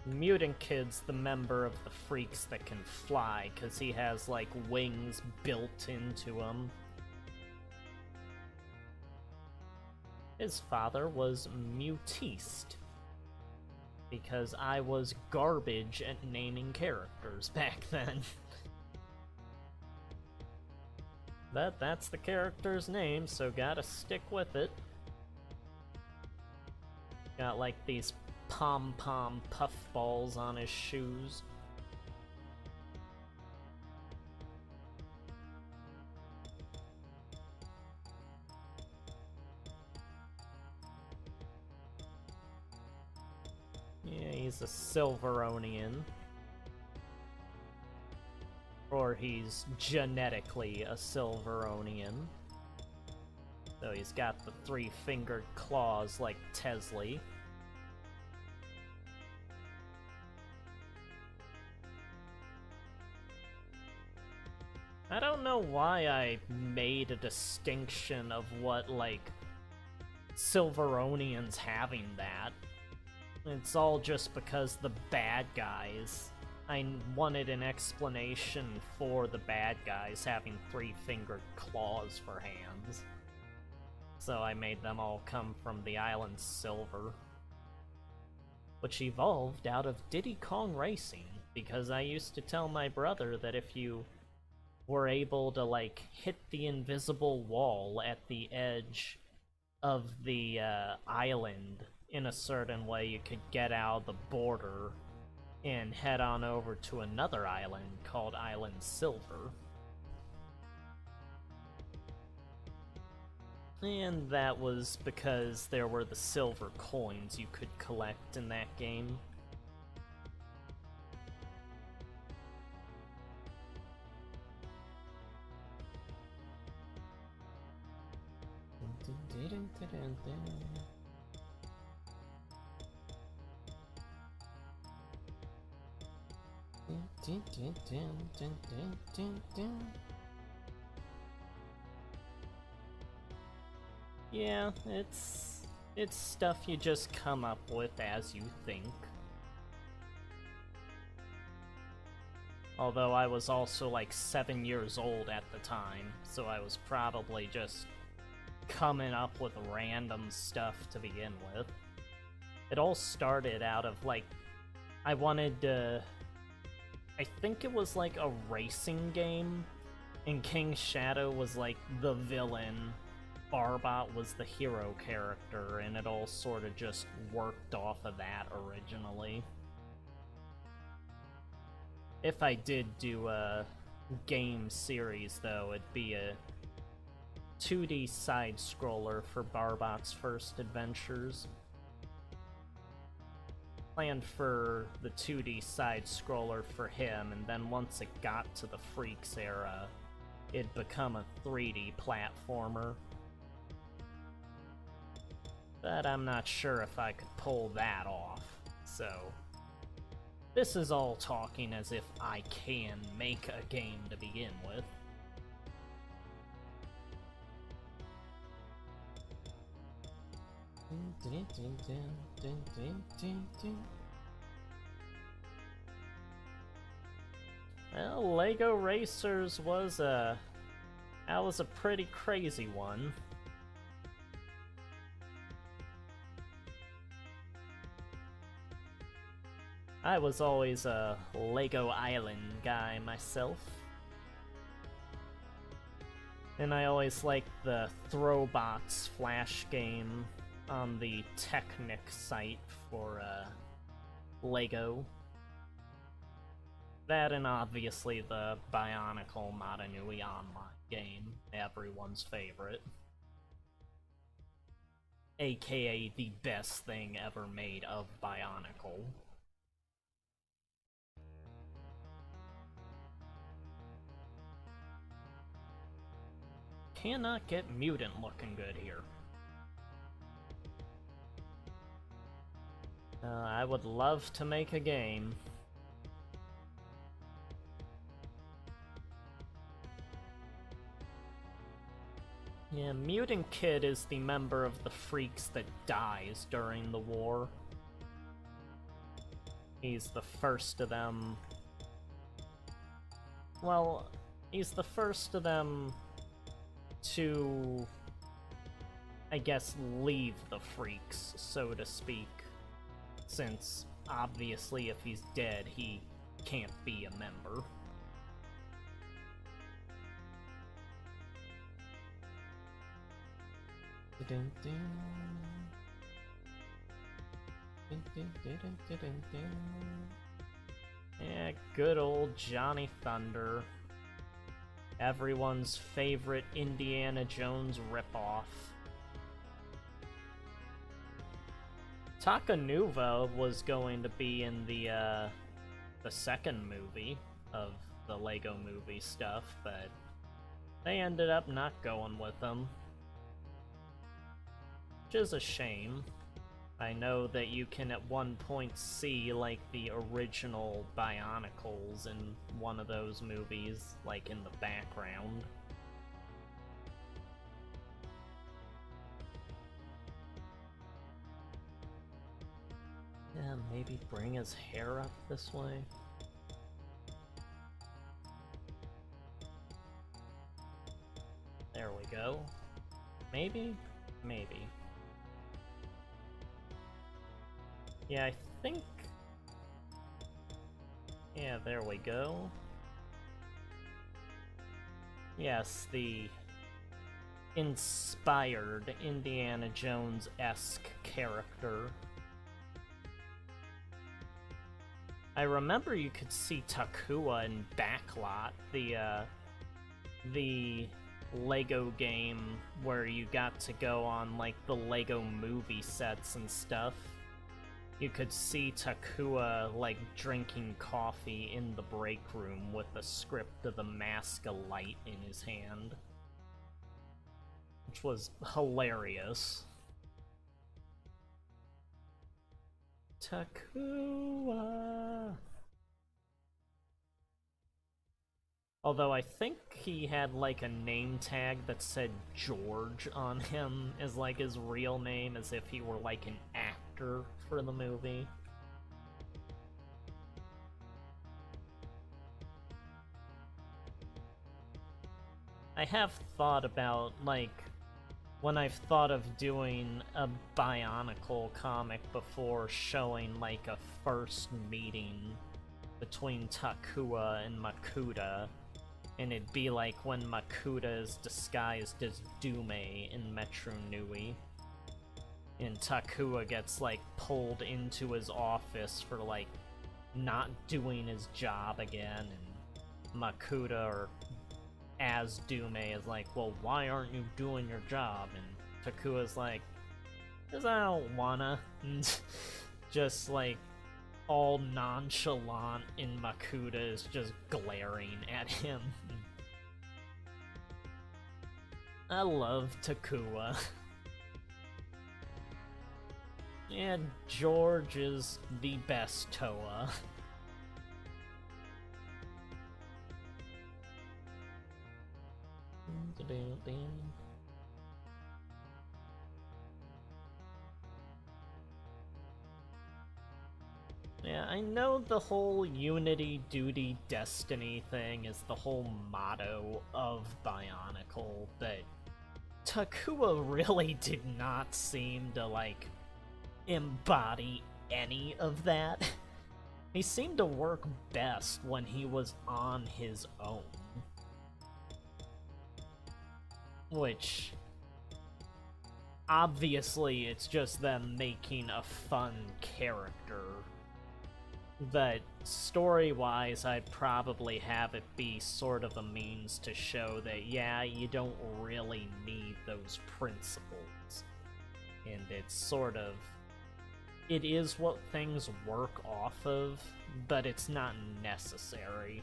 S1: Mutant Kid's the member of the Freaks that can fly, because he has, like, wings built into him. His father was Mutiste, because I was garbage at naming characters back then. But that's the character's name, so gotta stick with it. Got, like, these pom-pom puffballs on his shoes. Yeah, he's a Silveronian. Or he's genetically a Silveronian. So he's got the three-fingered claws like Tesley. I don't know why I made a distinction of what, like, Silveronians having that. It's all just because the bad guys. I wanted an explanation for the bad guys having three-fingered claws for hands. So I made them all come from the island Silver. which evolved out of Diddy Kong Racing, because I used to tell my brother that if you were able to, like, hit the invisible wall at the edge of the island in a certain way, you could get out of the border and head on over to another island called Island Silver. And that was because there were the silver coins you could collect in that game. Yeah, it's stuff you just come up with as you think. Although I was also like 7 years old at the time, so I was probably just coming up with random stuff to begin with. It all started out of, like, I wanted to... I think it was like a racing game, and King Shadow was like the villain, Barbot was the hero character, and it all sort of just worked off of that originally. If I did do a game series, though, it'd be a 2D side-scroller for Barbot's first adventures. Planned for the 2D side-scroller for him, and then once it got to the Freaks era, it'd become a 3D platformer. But I'm not sure if I could pull that off, so... This is all talking as if I can make a game to begin with. Well, Lego Racers was that was a pretty crazy one. I was always a Lego Island guy myself. And I always liked the Throwbots Flash game on the Technic site for Lego. That and obviously the Bionicle Motonui online game, everyone's favorite. AKA the best thing ever made of Bionicle. Cannot get Mutant looking good here. I would love to make a game. Yeah, Mutant Kid is the member of the Freaks that dies during the war. He's the first of them... Well, he's the first of them to, I guess, leave the Freaks, so to speak. Since, obviously, if he's dead, he can't be a member. Yeah, good old Johnny Thunder. Everyone's favorite Indiana Jones ripoff. Takanuva was going to be in the second movie of the Lego Movie stuff, but they ended up not going with them. Which is a shame. I know that you can at one point see, like, the original Bionicles in one of those movies, like, in the background. Yeah, maybe bring his hair up this way. There we go. Maybe? Maybe. Yeah, I think... Yeah, there we go. Yes, the inspired Indiana Jones-esque character. I remember you could see Takua in Backlot, the Lego game where you got to go on, like, the Lego movie sets and stuff. You could see Takua, like, drinking coffee in the break room with the script of the Mask of Light in his hand. Which was hilarious. Takua! Although I think he had, like, a name tag that said George on him as, like, his real name, as if he were, like, an actor for the movie. I have thought about, like, when I've thought of doing a Bionicle comic before, showing, like, a first meeting between Takua and Makuta, and it'd be like when Makuta is disguised as Dume in Metro Nui, and Takua gets, like, pulled into his office for, like, not doing his job again, and Makuta, or as Dume, is like, well, why aren't you doing your job? And Takua's like, 'cause I don't wanna. And just, like, all nonchalant, and Makuta is just glaring at him. I love Takua. And George is the best Toa. Yeah, I know the whole unity, duty, destiny thing is the whole motto of Bionicle, but Takua really did not seem to, like, embody any of that. He seemed to work best when he was on his own. Which, obviously, it's just them making a fun character. But story-wise, I'd probably have it be sort of a means to show that, yeah, you don't really need those principles. And it's sort of... It is what things work off of, but it's not necessary.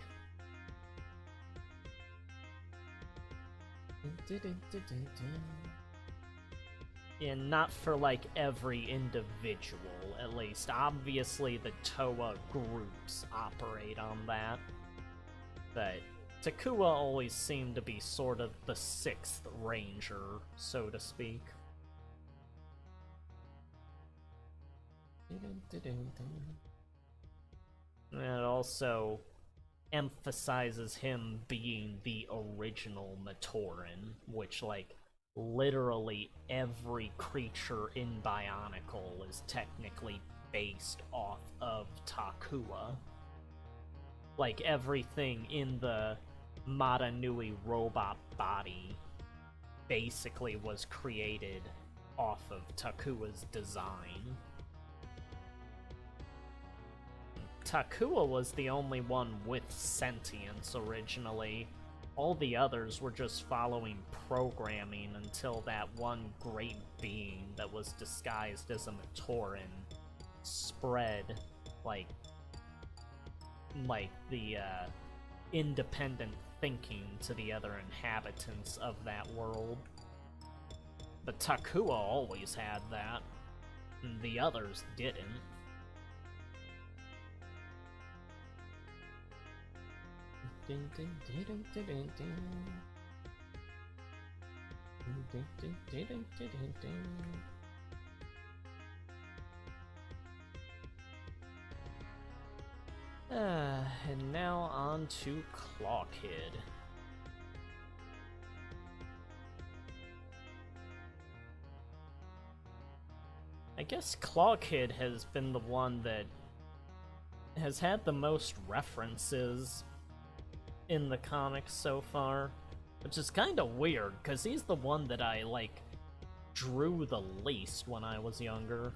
S1: And not for, like, every individual, at least. Obviously, the Toa groups operate on that. But Takua always seemed to be sort of the 6th Ranger, so to speak. And it also emphasizes him being the original Matoran, which, like, literally every creature in Bionicle is technically based off of Takua. Like, everything in the Mata Nui robot body basically was created off of Takua's design. Takua was the only one with sentience originally. All the others were just following programming until that one great being that was disguised as a Matoran spread, like the independent thinking to the other inhabitants of that world. But Takua always had that, and the others didn't. And now on to Clawkid. I I guess Claw Kid has been the one that has had the most references in the comics so far, which is kind of weird, because he's the one that I, like, drew the least when I was younger.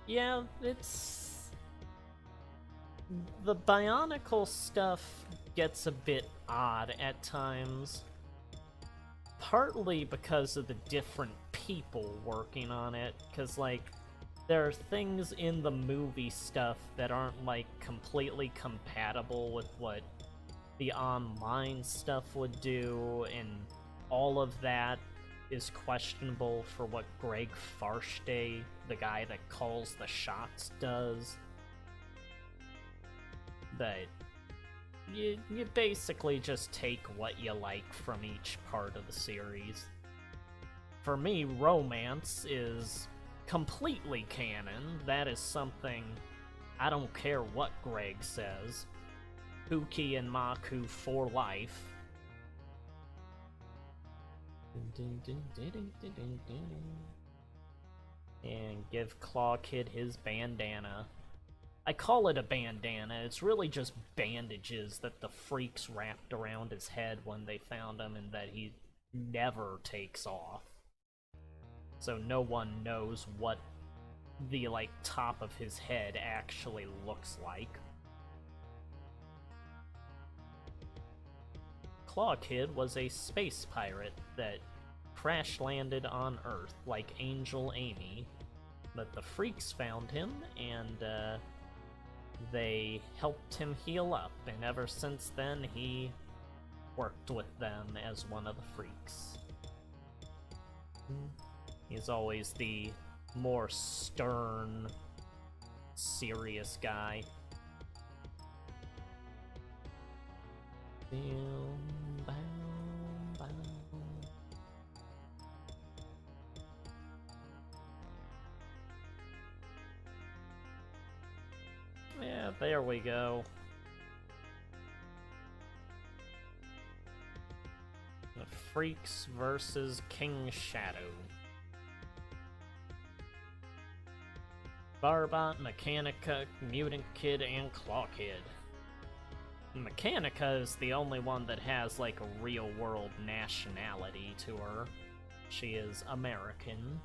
S1: Yeah, it's... the Bionicle stuff gets a bit odd at times, partly because of the different people working on it, because, like, there are things in the movie stuff that aren't, like, completely compatible with what the online stuff would do, and all of that is questionable for what Greg Farshday, the guy that calls the shots, does. But you basically just take what you like from each part of the series. For me, romance is completely canon. That is something I don't care what Greg says. Pookie and Maku for life. And give Claw Kid his bandana. I call it a bandana, it's really just bandages that the freaks wrapped around his head when they found him and that he never takes off. So no one knows what the, like, top of his head actually looks like. Claw Kid was a space pirate that crash-landed on Earth like Angel Amy, but the freaks found him and they helped him heal up, and ever since then he worked with them as one of the freaks. He's always the more stern, serious guy. Yeah, there we go. The Freaks versus King Shadow. Barbot, Mechanica, Mutant Kid, and Claw Kid. Mechanica is the only one that has, like, a real-world nationality to her. She is American.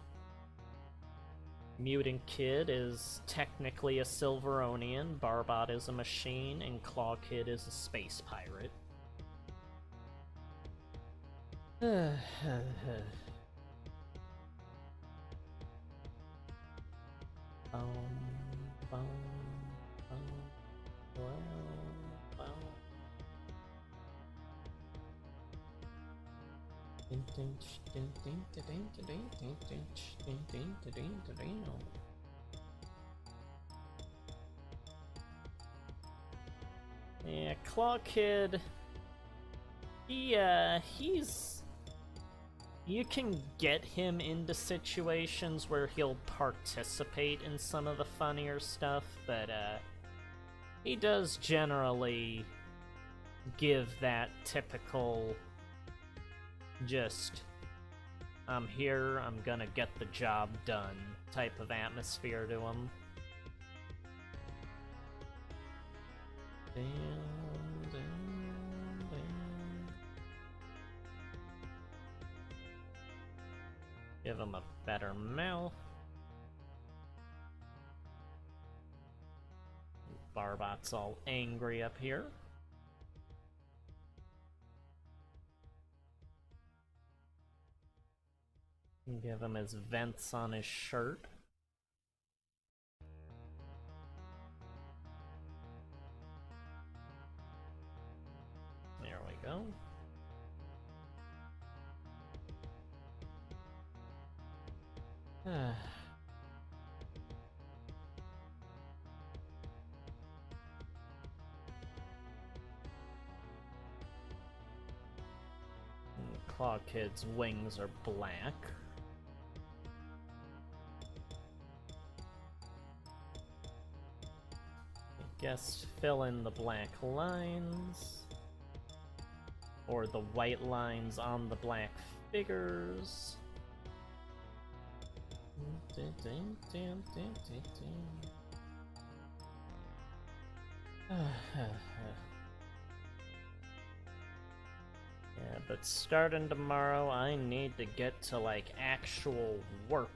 S1: Mutant Kid is technically a Silveronian, Barbot is a machine, and Claw Kid is a space pirate. Yeah, Claw Kid, he's... you can get him into situations where he'll participate in some of the funnier stuff, but, he does generally give that typical, just, I'm here, I'm gonna get the job done type of atmosphere to him. Give him a better mouth. Barbot's all angry up here. Give him his vents on his shirt. There we go. Claw Kid's wings are black. I guess fill in the black lines. Or the white lines on the black figures. Yeah, but starting tomorrow, I need to get to, like, actual work.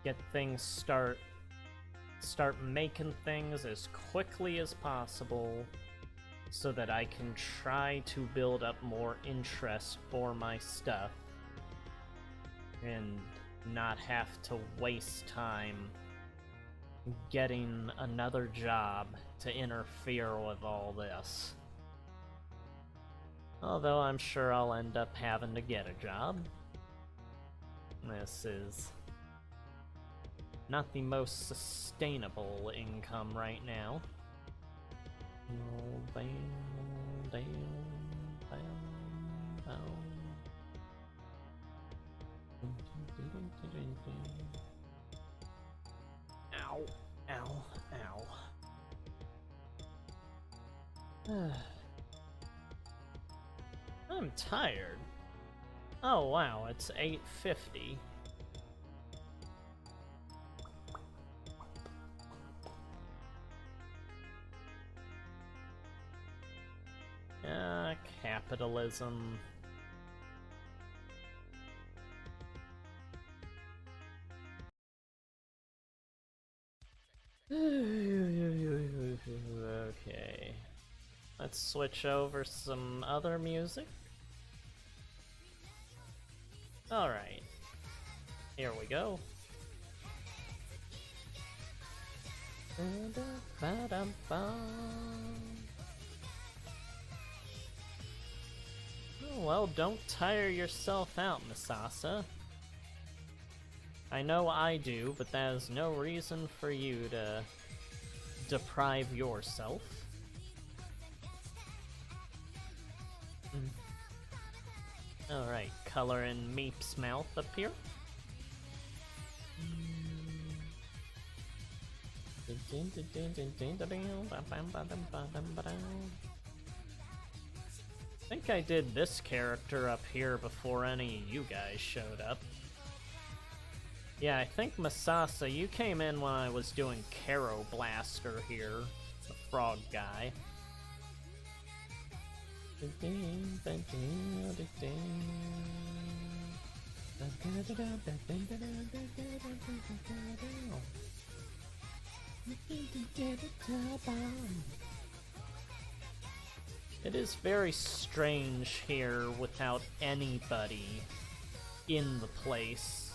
S1: Get things start making things as quickly as possible so that I can try to build up more interest for my stuff and not have to waste time getting another job to interfere with all this. Although I'm sure I'll end up having to get a job. This is not the most sustainable income right now. Ow, ow, ow. I'm tired. Oh wow, it's 8:50. Capitalism. Okay. Let's switch over some other music. Alright. Here we go. Oh, well, don't tire yourself out, Misasa. I know I do, but that is no reason for you to deprive yourself. Alright, color in Meep's mouth up here. I think I did this character up here before any of you guys showed up. Yeah, I think Misasa, you came in when I was doing Caro Blaster here, the frog guy. It is very strange here without anybody in the place.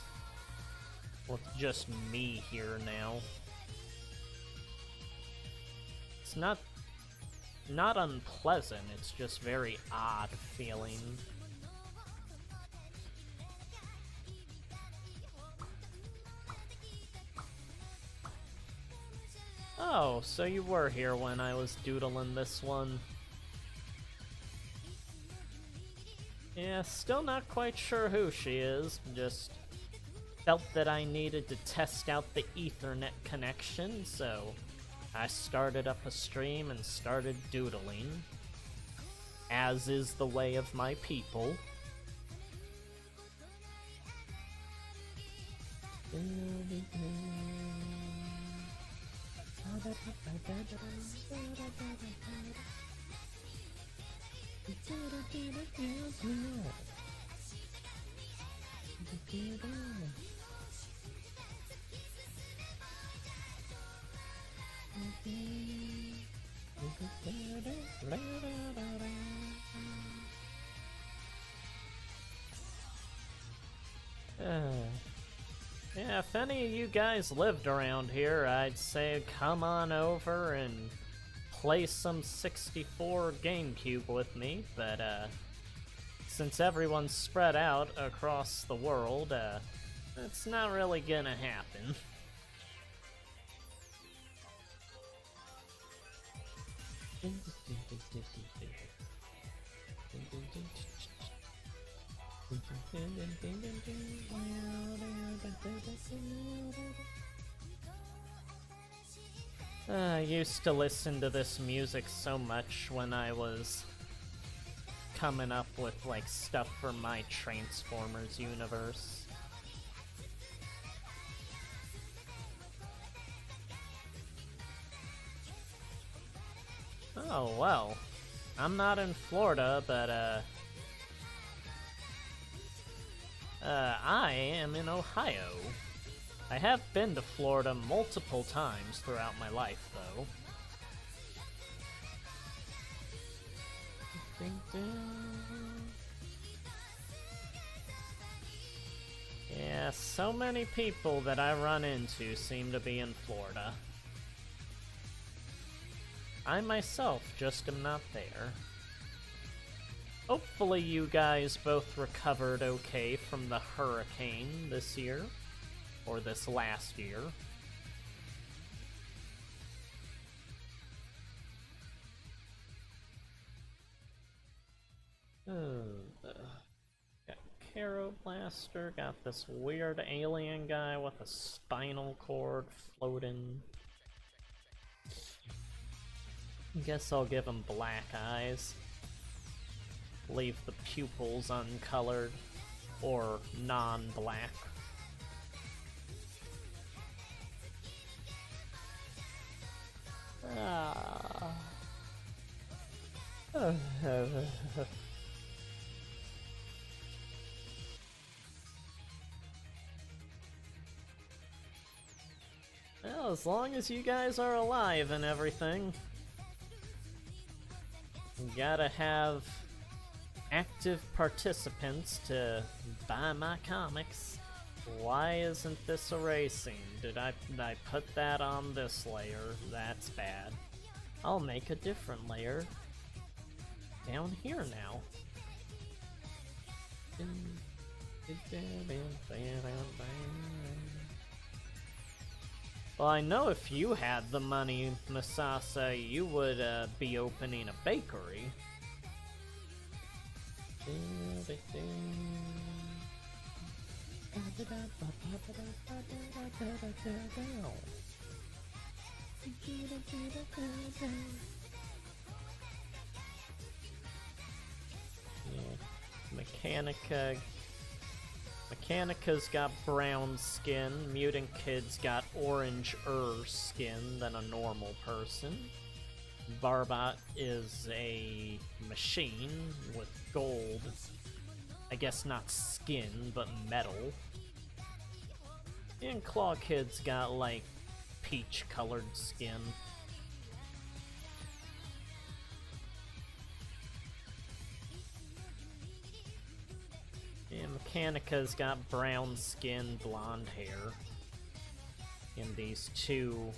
S1: With just me here now. It's not unpleasant, it's just very odd feeling. Oh, so you were here when I was doodling this one. Yeah, still not quite sure who she is, just felt that I needed to test out the Ethernet connection, so I started up a stream and started doodling, as is the way of my people. Yeah, if any of you guys lived around here, I'd say come on over and play some 64 GameCube with me, but since everyone's spread out across the world, that's not really gonna happen. I used to listen to this music so much when I was coming up with, like, stuff for my Transformers universe. Oh, well. I'm not in Florida, but, I am in Ohio. I have been to Florida multiple times throughout my life, though. Yeah, so many people that I run into seem to be in Florida. I myself just am not there. Hopefully you guys both recovered okay from the hurricane this year, or this last year. Got Caro Blaster, got this weird alien guy with a spinal cord floating. Guess I'll give him black eyes. Leave the pupils uncolored, or non-black. Well, as long as you guys are alive and everything. You gotta have active participants to buy my comics. Why isn't this erasing? Did I put that on this layer? That's bad. I'll make a different layer down here now. Well, I know if you had the money, Masasa, you would be opening a bakery. Yeah. Mechanica's got brown skin, Mutant Kid's got orange-er skin than a normal person. Barbot is a machine with gold. I guess not skin, but metal. And Claw Kid's got, like, peach-colored skin. And Mechanica's got brown skin, blonde hair. And these two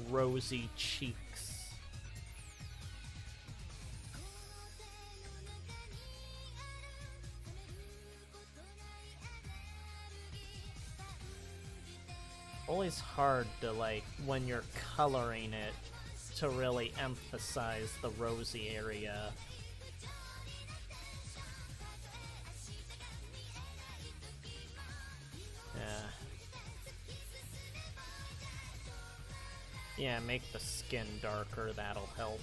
S1: rosy cheeks. Always hard to, like, when you're coloring it, to really emphasize the rosy area. Yeah, make the skin darker, that'll help.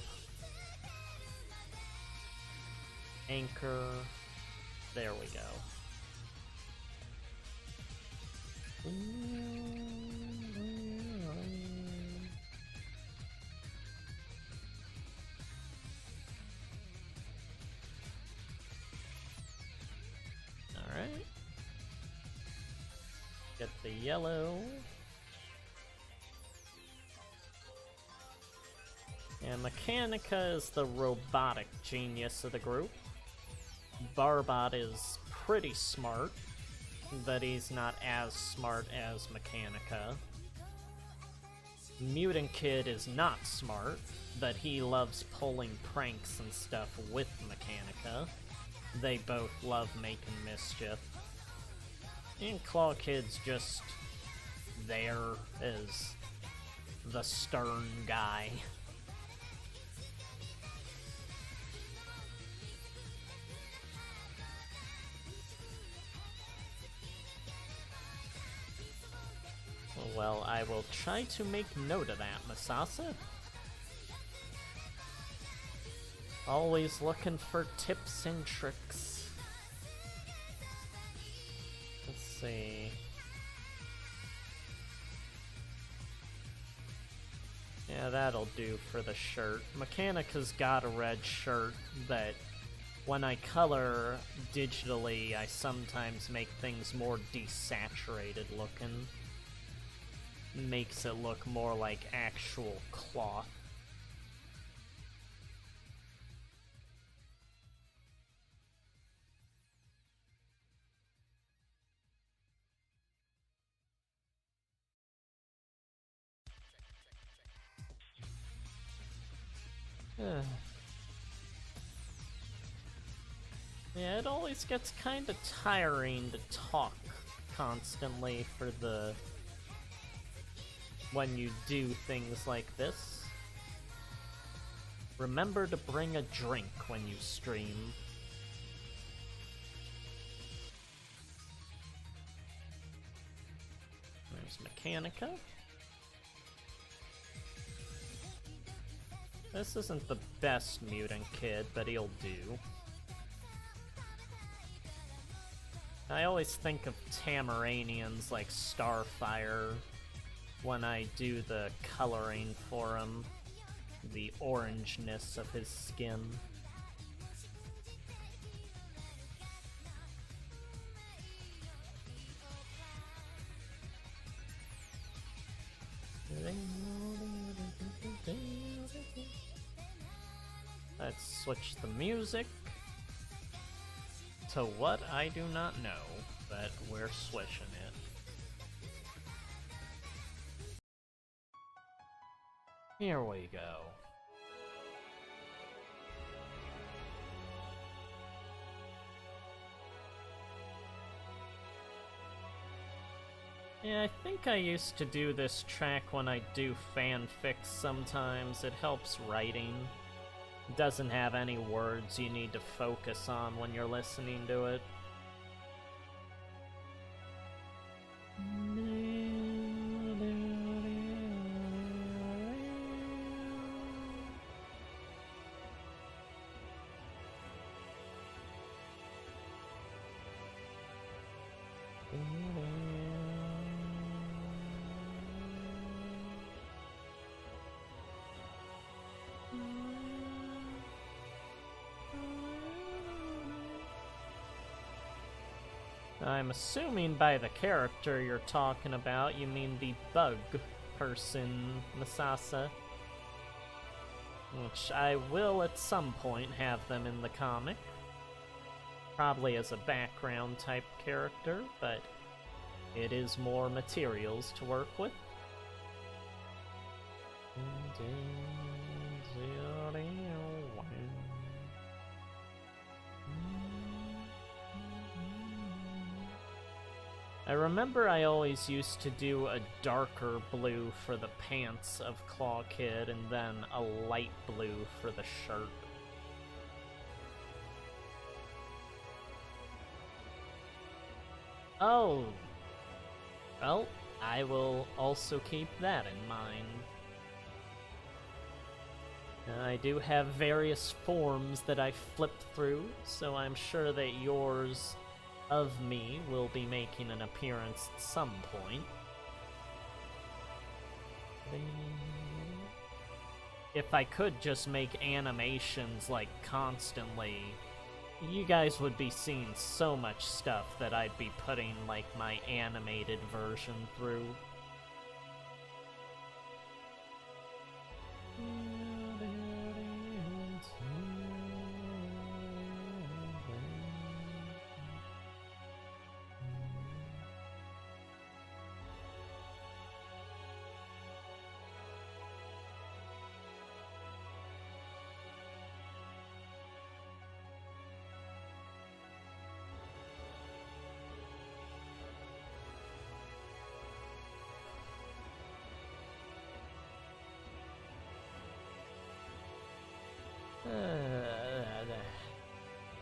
S1: Anchor. There we go. Alright. Get the yellow. And Mechanica is the robotic genius of the group. Barbot is pretty smart, but he's not as smart as Mechanica. Mutant Kid is not smart, but he loves pulling pranks and stuff with Mechanica. They both love making mischief. And Claw Kid's just there as the stern guy. Well, I will try to make note of that, Masasa. Always looking for tips and tricks. Let's see. Yeah, that'll do for the shirt. Mechanica's got a red shirt, but when I color digitally, I sometimes make things more desaturated looking. Makes it look more like actual cloth. Yeah, it always gets kinda tiring to talk constantly for the... when you do things like this. Remember to bring a drink when you stream. There's Mechanica. This isn't the best mutant kid, but he'll do. I always think of Tamaranians like Starfire when I do the coloring for him. The orangeness of his skin. Let's switch the music to what I do not know, but we're switching it. Here we go. Yeah, I think I used to do this track when I do fanfics sometimes. It helps writing. It doesn't have any words you need to focus on when you're listening to it. I'm assuming by the character you're talking about, you mean the bug person, Masasa. Which I will at some point have them in the comic. Probably as a background type character, but it is more materials to work with. I remember I always used to do a darker blue for the pants of Claw Kid and then a light blue for the shirt. Oh, well, I will also keep that in mind. I do have various forms that I flip through, so I'm sure that yours of me will be making an appearance at some point. If I could just make animations like constantly, you guys would be seeing so much stuff that I'd be putting like my animated version through.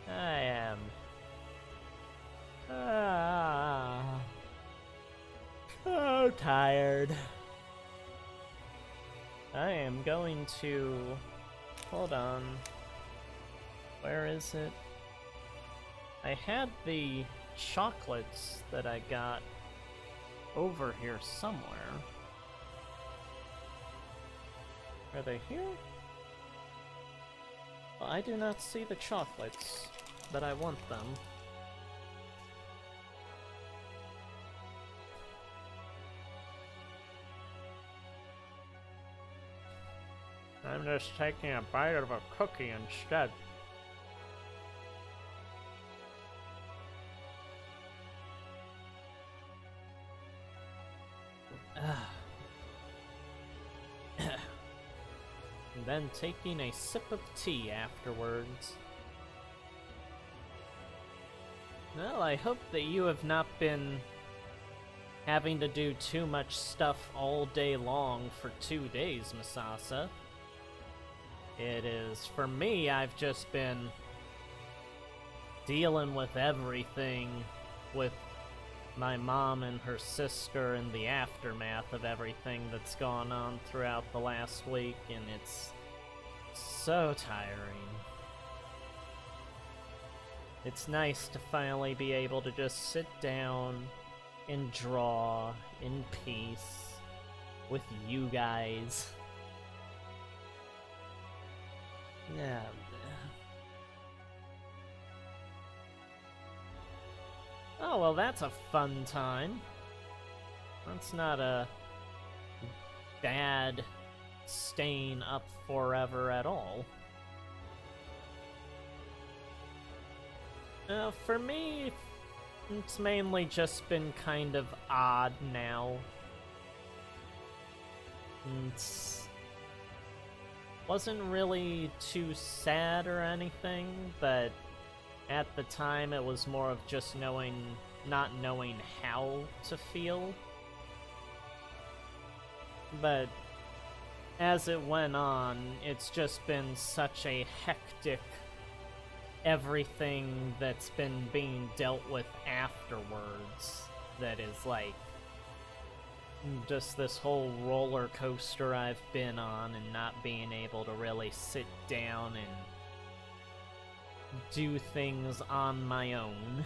S1: I am so tired. I am going to hold on. Where is it? I had the chocolates that I got over here somewhere. Are they here? Well, I do not see the chocolates, but I want them. I'm just taking a bite of a cookie instead. And then taking a sip of tea afterwards. Well, I hope that you have not been having to do too much stuff all day long for 2 days, Masasa. It is, for me, I've just been dealing with everything with my mom and her sister and the aftermath of everything that's gone on throughout the last week, and it's so tiring. It's nice to finally be able to just sit down and draw in peace with you guys. Yeah. Oh, well, that's a fun time. That's not a bad staying up forever at all. For me, it's mainly just been kind of odd now. Wasn't really too sad or anything, but at the time it was more of just not knowing how to feel. But as it went on, it's just been such a hectic everything that's been being dealt with afterwards that is like just this whole roller coaster I've been on, and not being able to really sit down and do things on my own.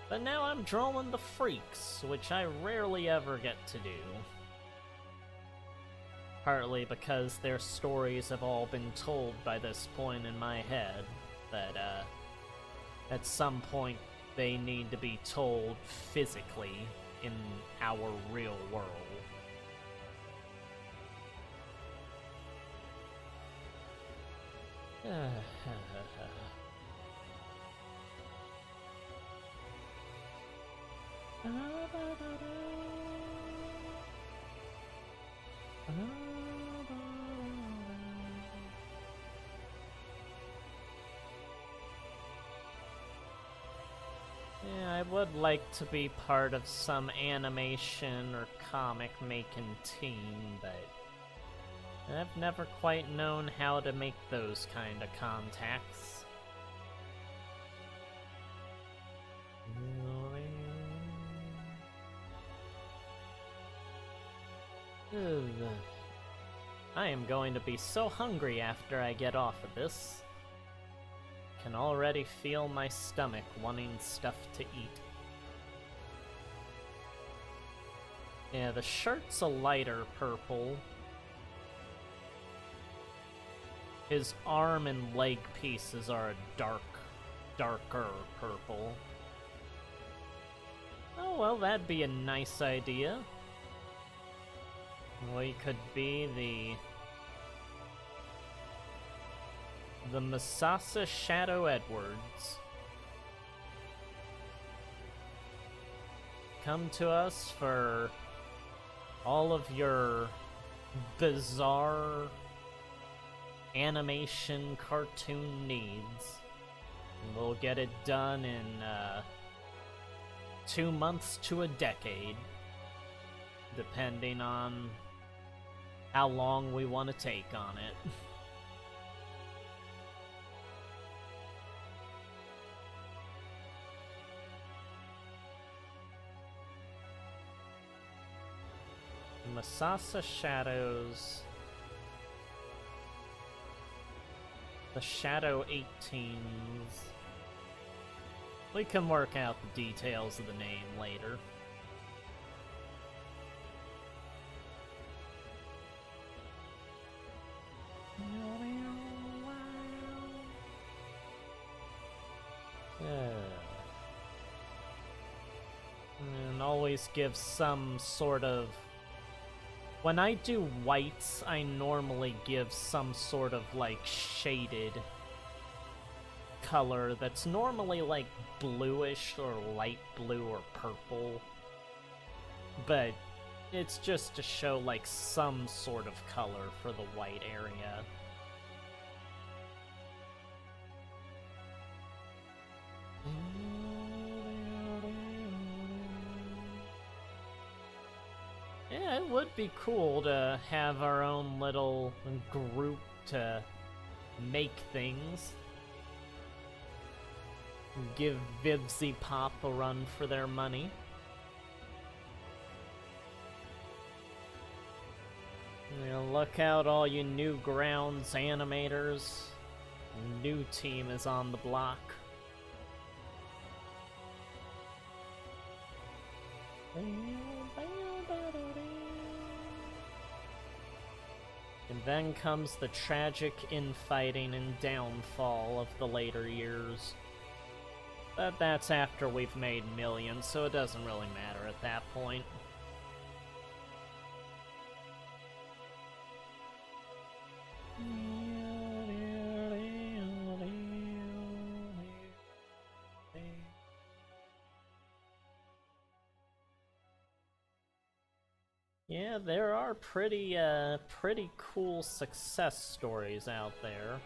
S1: But now I'm drawing the freaks, which I rarely ever get to do. Partly because their stories have all been told by this point in my head, that at some point they need to be told physically in our real world. Yeah, I would like to be part of some animation or comic making team, but I've never quite known how to make those kind of contacts. I am going to be so hungry after I get off of this. Can already feel my stomach wanting stuff to eat. Yeah, the shirt's a lighter purple. His arm and leg pieces are a darker purple. Oh well, that'd be a nice idea. We could be the Masasa Shadow Edwards. Come to us for all of your bizarre animation cartoon needs. And we'll get it done in 2 months to a decade, depending on how long we want to take on it. Misasa shadows. The Shadow 18s. We can work out the details of the name later. And always give some sort of... When I do whites, I normally give some sort of, like, shaded color that's normally, like, bluish or light blue or purple. But it's just to show, like, some sort of color for the white area. Yeah, it would be cool to have our own little group to make things. Give Vivzy Pop a run for their money. Look out, all you Newgrounds animators. New team is on the block. And then comes the tragic infighting and downfall of the later years. But that's after we've made millions, so it doesn't really matter at that point. Yeah, there are pretty cool success stories out there.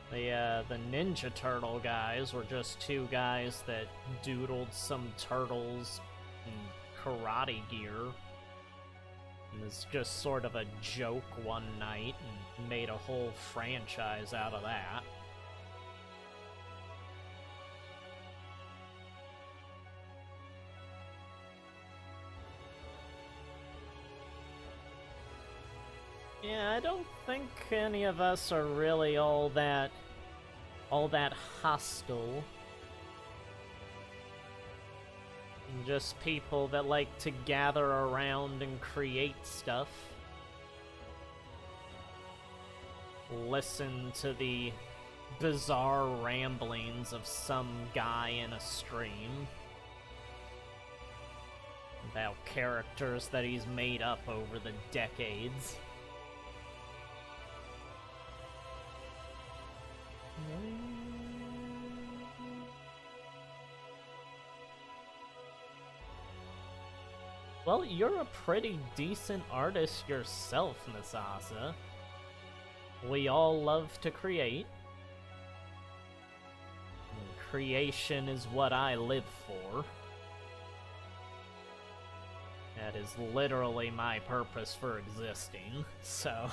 S1: The Ninja Turtle guys were just two guys that doodled some turtles in karate gear. And it's just sort of a joke one night and made a whole franchise out of that. Yeah, I don't think any of us are really all that hostile. Just people that like to gather around and create stuff. Listen to the bizarre ramblings of some guy in a stream about characters that he's made up over the decades. Well, you're a pretty decent artist yourself, Misasa. We all love to create. Creation is what I live for. That is literally my purpose for existing, so...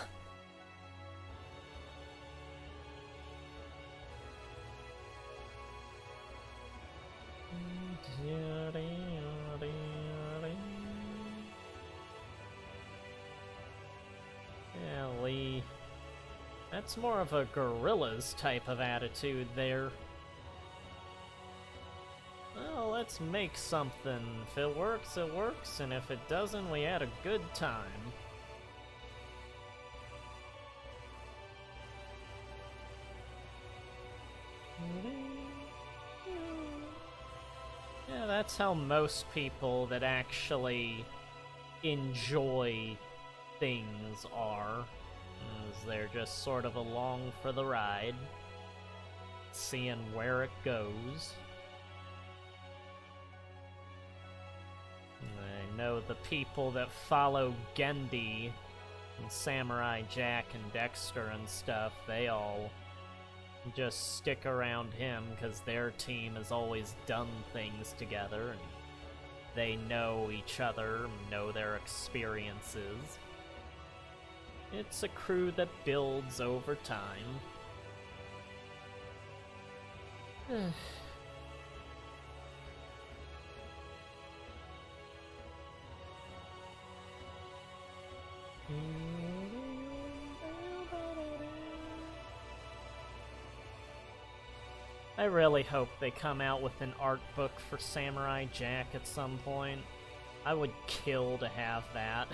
S1: Yeah, Lee. That's more of a gorillas type of attitude there. Well, let's make something. If it works, it works, and if it doesn't, we had a good time. Yeah, that's how most people that actually enjoy things are. Is they're just sort of along for the ride, seeing where it goes. I know the people that follow Gendy and Samurai Jack and Dexter and stuff, they all just stick around him because their team has always done things together and they know each other, know their experiences. It's a crew that builds over time. I really hope they come out with an art book for Samurai Jack at some point. I would kill to have that.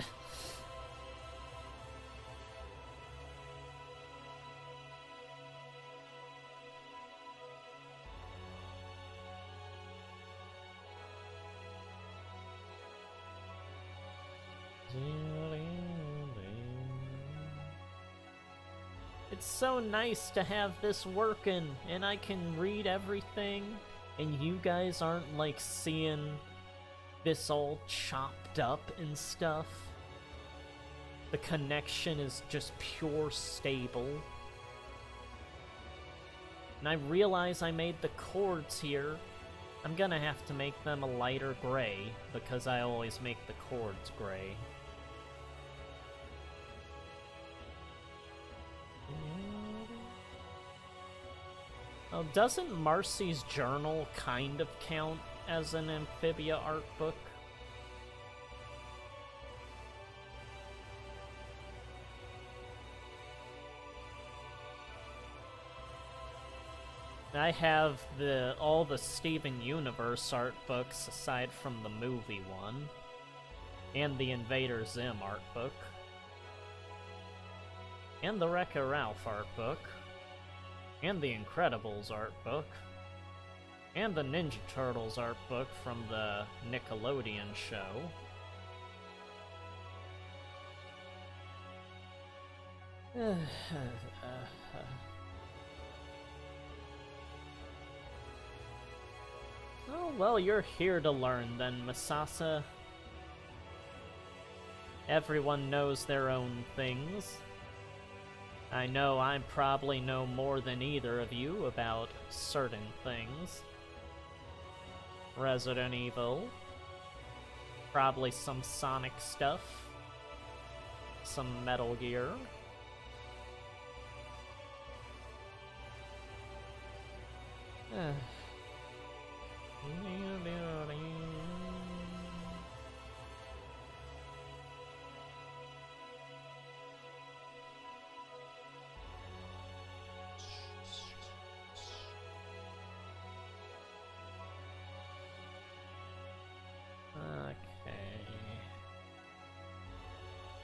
S1: It's so nice to have this working, and I can read everything, and you guys aren't like seeing this all chopped up and stuff. The connection is just pure stable. And I realize I made the chords here. I'm gonna have to make them a lighter gray, because I always make the chords gray. Oh, doesn't Marcy's Journal kind of count as an Amphibia art book? I have all the Steven Universe art books aside from the movie one, and the Invader Zim art book, and the Wreck-It Ralph art book, and the Incredibles art book, and the Ninja Turtles art book from the Nickelodeon show. Oh, well, you're here to learn then, Masasa. Everyone knows their own things. I know I probably know more than either of you about certain things. Resident Evil. Probably some Sonic stuff. Some Metal Gear.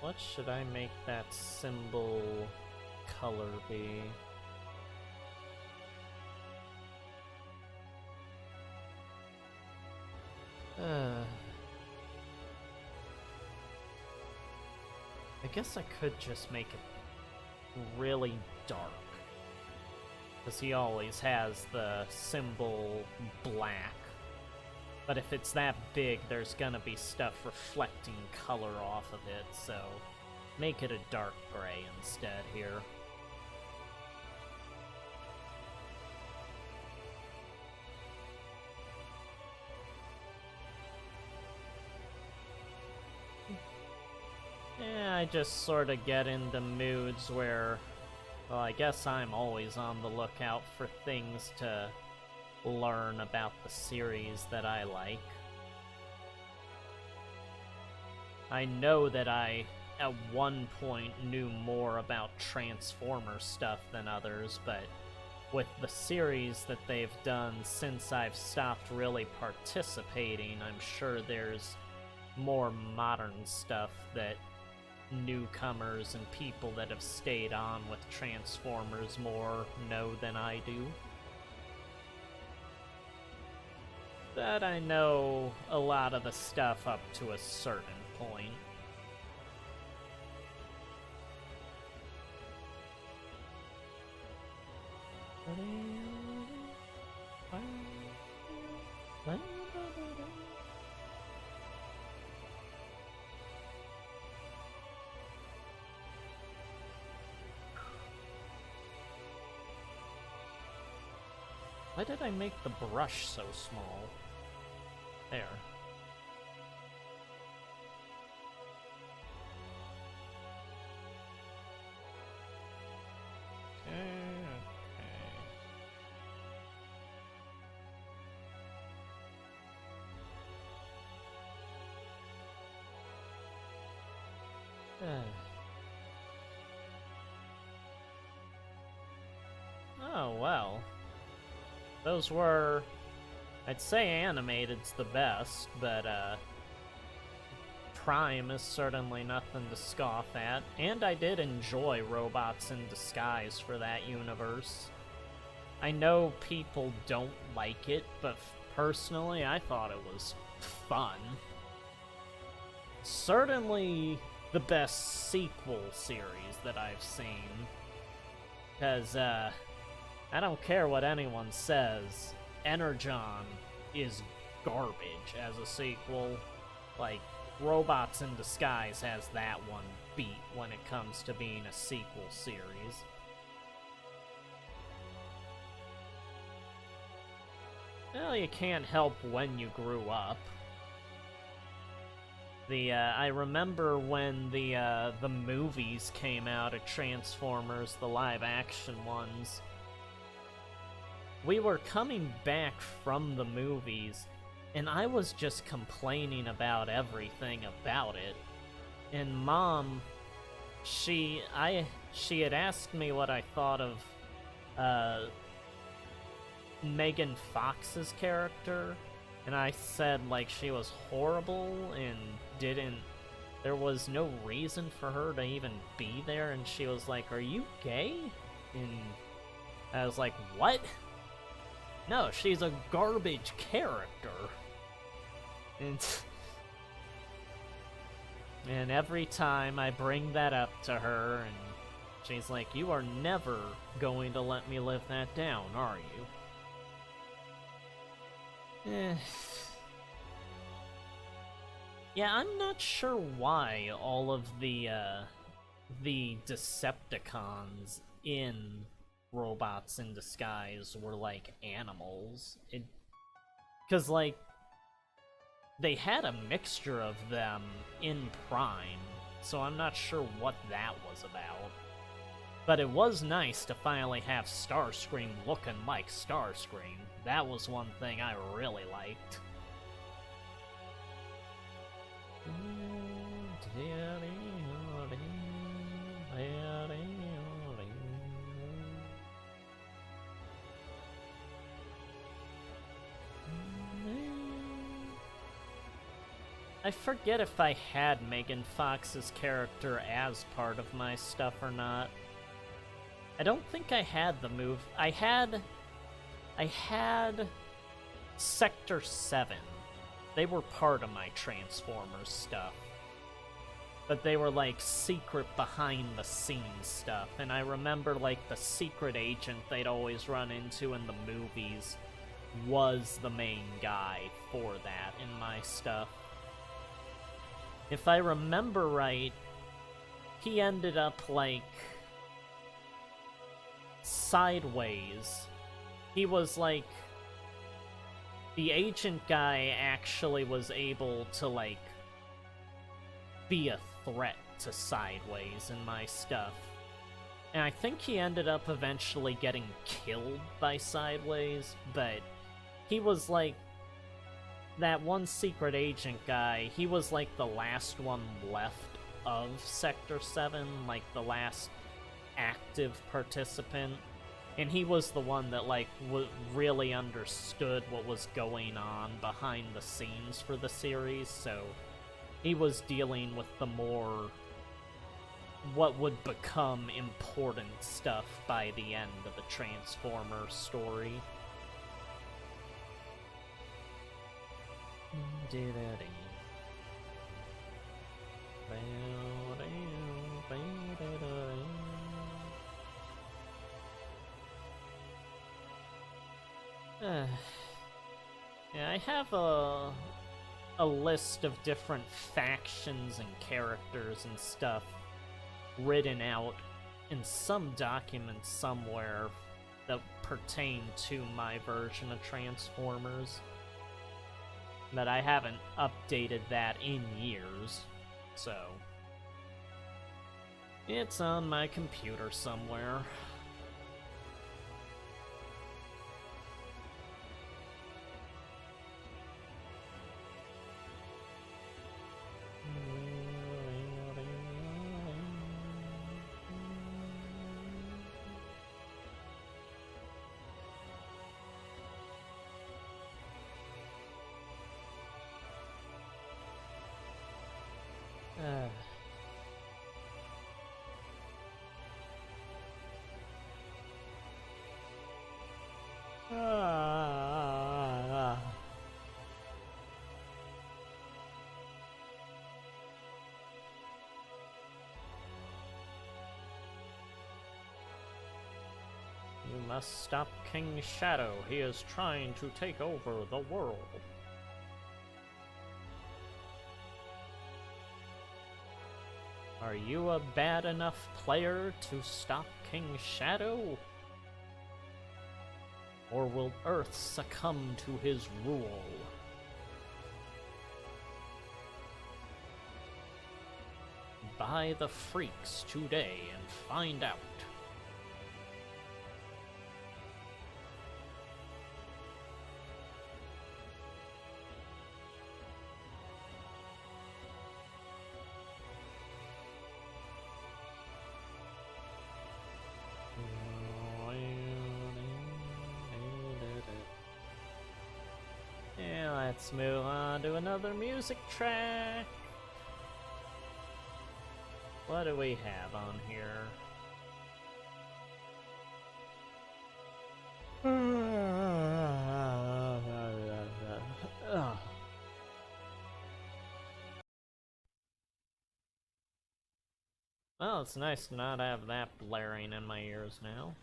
S1: What should I make that symbol color be? I guess I could just make it really dark. Because he always has the symbol black. But if it's that big, there's gonna be stuff reflecting color off of it, so make it a dark gray instead here. Yeah, I just sort of get into moods where, well, I guess I'm always on the lookout for things to learn about the series that I like. I know that I, at one point, knew more about Transformer stuff than others, but with the series that they've done since I've stopped really participating, I'm sure there's more modern stuff that newcomers and people that have stayed on with Transformers more know than I do. But I know a lot of the stuff up to a certain point. Why did I make the brush so small? There. Okay. well. Those were... I'd say animated's the best, but, Prime is certainly nothing to scoff at, and I did enjoy Robots in Disguise for that universe. I know people don't like it, but personally, I thought it was fun. Certainly the best sequel series that I've seen. Because, I don't care what anyone says, Energon is garbage as a sequel. Like, Robots in Disguise has that one beat when it comes to being a sequel series. Well, you can't help when you grew up. I remember when the movies came out of Transformers, the live-action ones. We were coming back from the movies, and I was just complaining about everything about it. And Mom, she had asked me what I thought of, Megan Fox's character, and I said, like, she was horrible and there was no reason for her to even be there, and she was like, "Are you gay?" And I was like, "What?" No, she's a garbage character. And every time I bring that up to her, and she's like, "You are never going to let me live that down, are you?" Yeah, I'm not sure why all of the Decepticons in Robots in Disguise were like animals. Because, like, they had a mixture of them in Prime, so I'm not sure what that was about. But it was nice to finally have Starscream looking like Starscream. That was one thing I really liked. I forget if I had Megan Fox's character as part of my stuff or not. I don't think I had the move. I had Sector 7. They were part of my Transformers stuff. But they were like secret behind the scenes stuff, and I remember like the secret agent they'd always run into in the movies was the main guy for that in my stuff. If I remember right, he ended up like sideways. He was like, the agent guy actually was able to like be a threat to Sideways in my stuff. And I think he ended up eventually getting killed by Sideways, but he was like, that one secret agent guy, he was like the last one left of Sector 7, like the last active participant. And he was the one that like really understood what was going on behind the scenes for the series, so he was dealing with the more, what would become important stuff by the end of the Transformers story. Yeah, I have a list of different factions and characters and stuff written out in some document somewhere that pertain to my version of Transformers. But I haven't updated that in years, so it's on my computer somewhere. You must stop King Shadow. He is trying to take over the world. Are you a bad enough player to stop King Shadow? Or will Earth succumb to his rule? Buy the freaks today and find out. Yeah, let's move on to another music track. What do we have on here? Well, it's nice to not have that blaring in my ears now.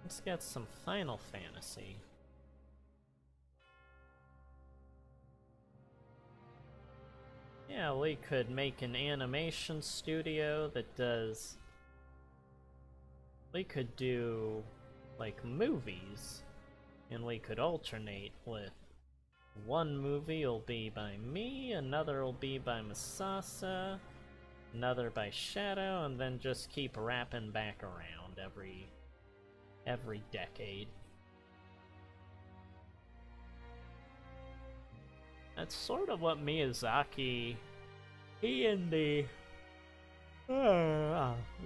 S1: Let's get some Final Fantasy. Yeah, we could make an animation studio that does... We could do, like, movies. And we could alternate with... One movie will be by me, another will be by Masasa, another by Shadow, and then just keep wrapping back around every decade. That's sort of what Miyazaki, he and the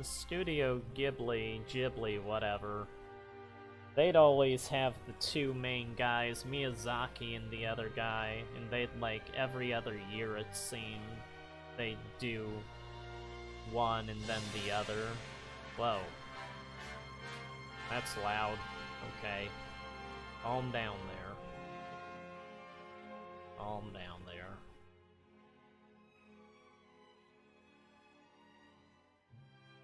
S1: Studio Ghibli, whatever, they'd always have the two main guys, Miyazaki and the other guy, and they'd, like, every other year it seemed, they'd do one and then the other. Whoa. That's loud. Okay. Calm down there. Calm down there.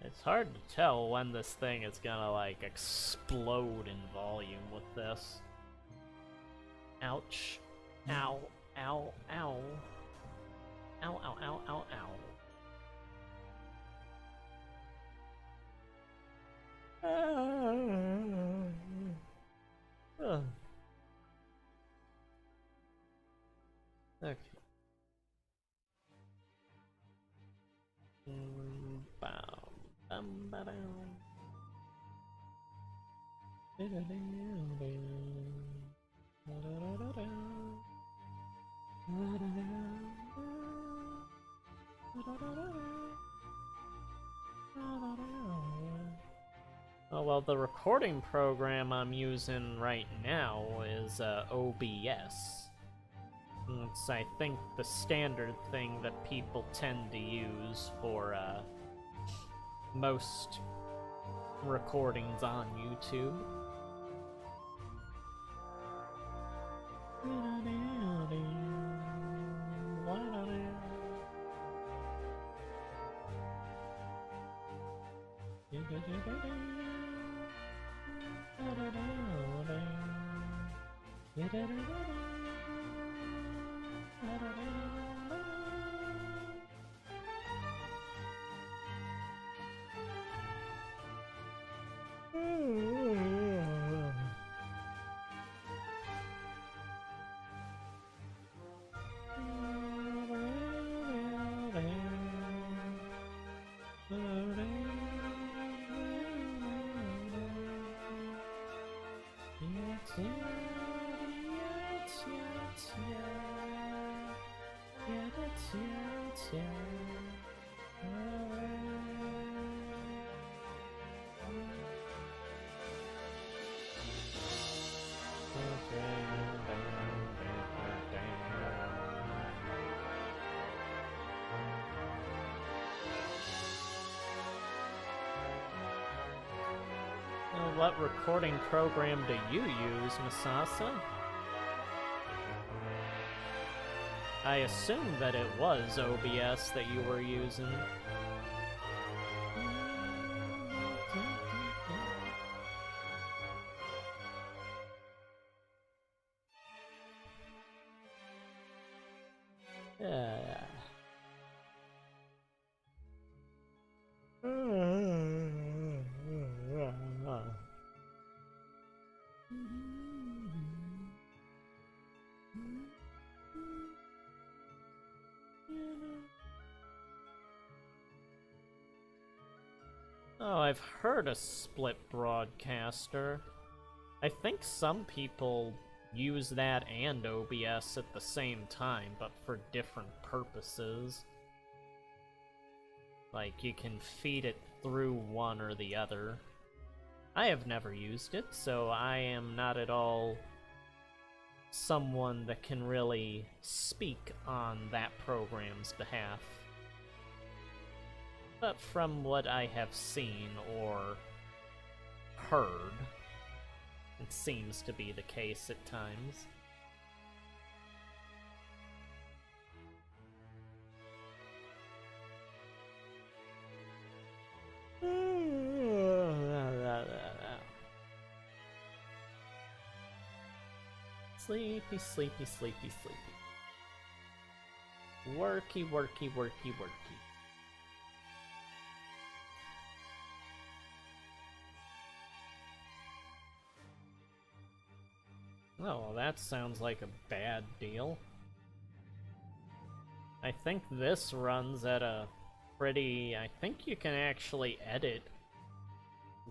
S1: It's hard to tell when this thing is gonna, like, explode in volume with this. Ouch. Ow. Ow. Ow. Ow, ow, ow, ow, ow. Okay. Oh, well, the recording program I'm using right now is OBS. It's, I think, the standard thing that people tend to use for most recordings on YouTube. what recording program do you use, Masasa? I assume that it was OBS that you were using. Oh, I've heard a split broadcaster. I think some people use that and OBS at the same time, but for different purposes. Like, you can feed it through one or the other. I have never used it, so I am not at all someone that can really speak on that program's behalf. But from what I have seen or heard, it seems to be the case at times. Sleepy, sleepy, sleepy, sleepy. Worky, worky, worky, worky. Oh, well, that sounds like a bad deal. I think this runs at a pretty... I think you can actually edit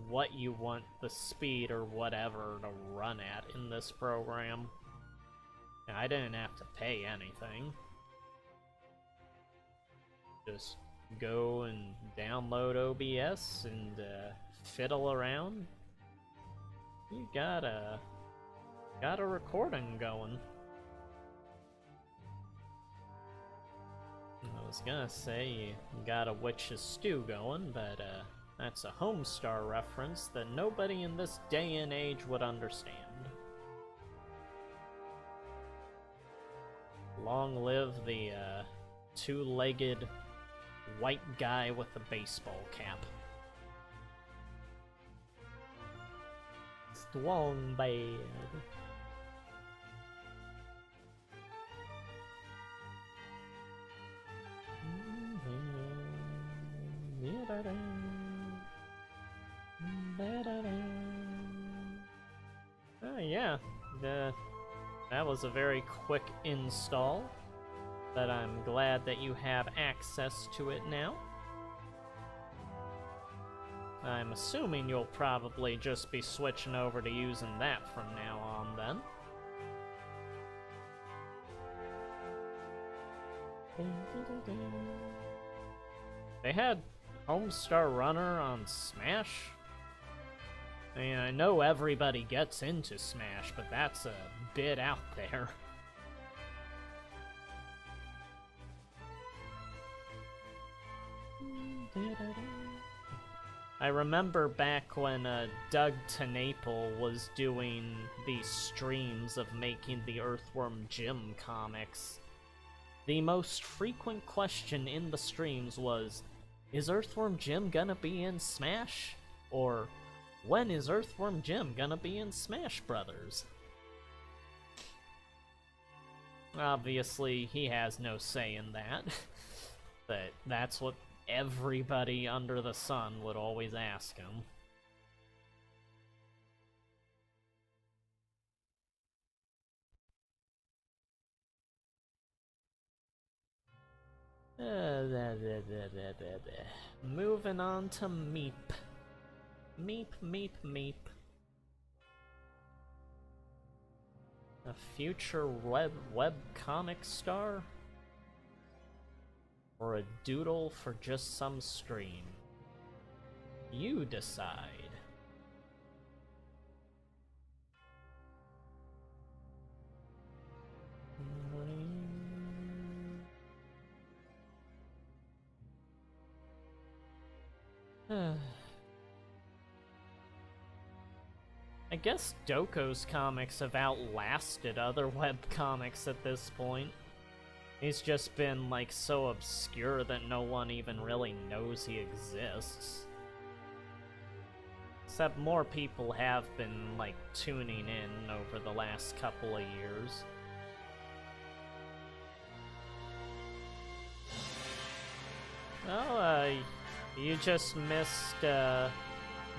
S1: what you want the speed or whatever to run at in this program. I didn't have to pay anything. Just go and download OBS and fiddle around. You got a recording going. I was gonna say you got a witch's stew going, but that's a Homestar reference that nobody in this day and age would understand. Long live the two-legged white guy with a baseball cap. Strong bad. Oh yeah, that was a very quick install, but I'm glad that you have access to it now. I'm assuming you'll probably just be switching over to using that from now on then. They had Homestar Runner on Smash? I mean, I know everybody gets into Smash, but that's a bit out there. I remember back when Doug Tenaple was doing these streams of making the Earthworm Jim comics. The most frequent question in the streams was, is Earthworm Jim gonna be in Smash? Or, when is Earthworm Jim gonna be in Smash Brothers? Obviously, he has no say in that. But that's what everybody under the sun would always ask him. Moving on to Meep. Meep, Meep, Meep. A future web comic star? Or a doodle for just some stream? You decide. I guess Doko's comics have outlasted other webcomics at this point. He's just been, like, so obscure that no one even really knows he exists. Except more people have been, like, tuning in over the last couple of years. Well, you just missed,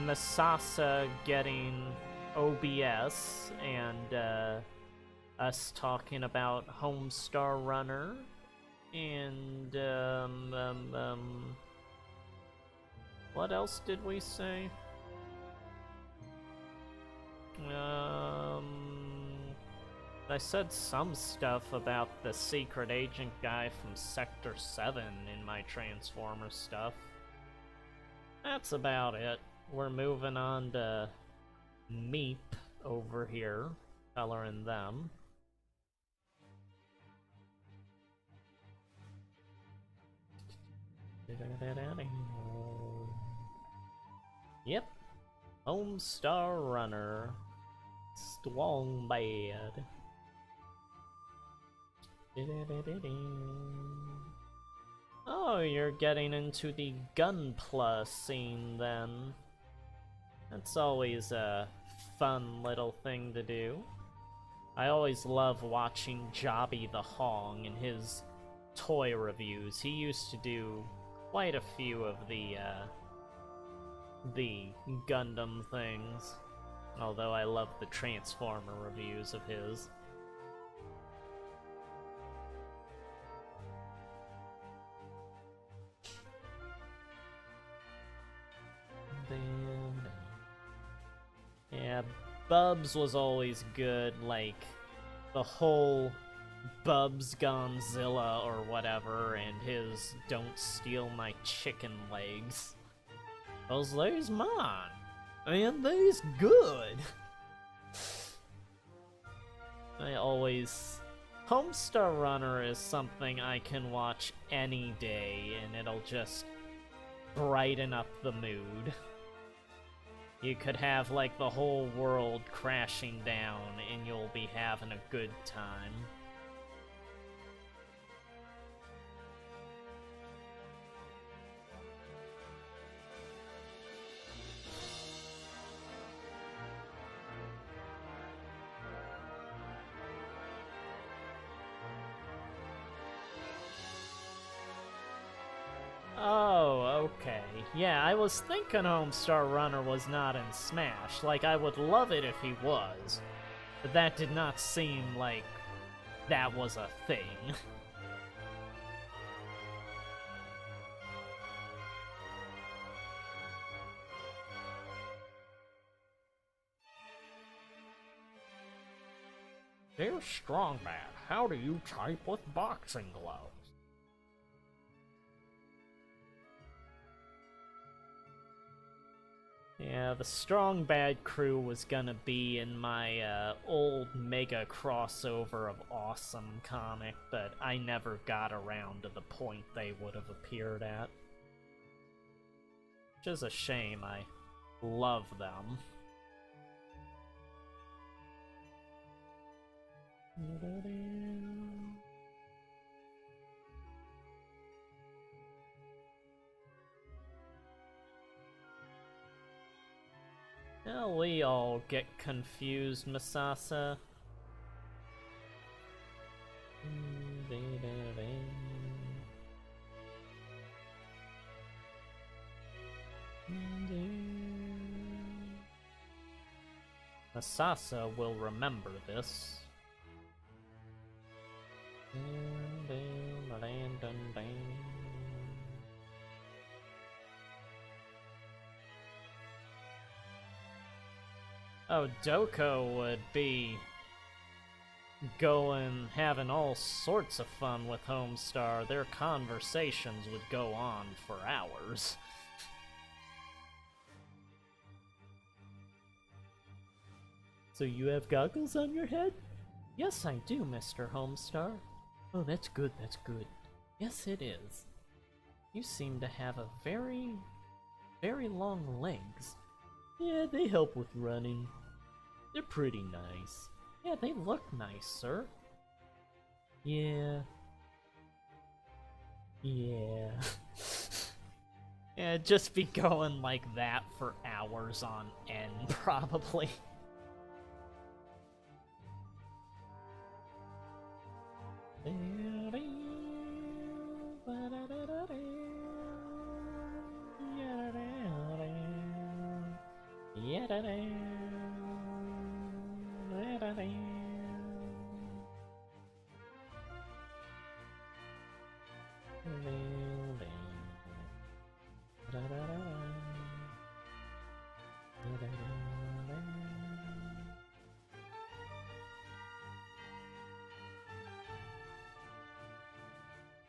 S1: Masasa getting OBS and, us talking about Homestar Runner, and, what else did we say? I said some stuff about the secret agent guy from Sector 7 in my Transformers stuff. That's about it. We're moving on to Meep over here, coloring them. Yep. Homestar Runner. Strong bad. Oh, you're getting into the Gunpla scene then. That's always a fun little thing to do. I always love watching Jobby the Hong and his toy reviews. He used to do quite a few of the Gundam things. Although I love the Transformer reviews of his. Yeah, Bubs was always good, like, the whole Bubs Gonzilla or whatever, and his Don't Steal My Chicken Legs. 'Cause they's mine, and they's good. Homestar Runner is something I can watch any day, and it'll just brighten up the mood. You could have, like, the whole world crashing down, and you'll be having a good time. Oh, okay. Yeah, I was thinking Homestar Runner was not in Smash. Like, I would love it if he was. But that did not seem like that was a thing. Dear Strongman, how do you type with boxing gloves? Yeah, the Strong Bad crew was gonna be in my old Mega crossover of Awesome comic, but I never got around to the point they would have appeared at. Which is a shame, I love them. Well, we all get confused, Masasa. Masasa will remember this. Oh, Doko would be having all sorts of fun with Homestar. Their conversations would go on for hours. So you have goggles on your head? Yes, I do, Mr. Homestar. Oh, that's good, that's good. Yes, it is. You seem to have a very long legs. Yeah, they help with running. They're pretty nice. Yeah, they look nice, sir. Yeah. Yeah. Yeah, just be going like that for hours on end, probably.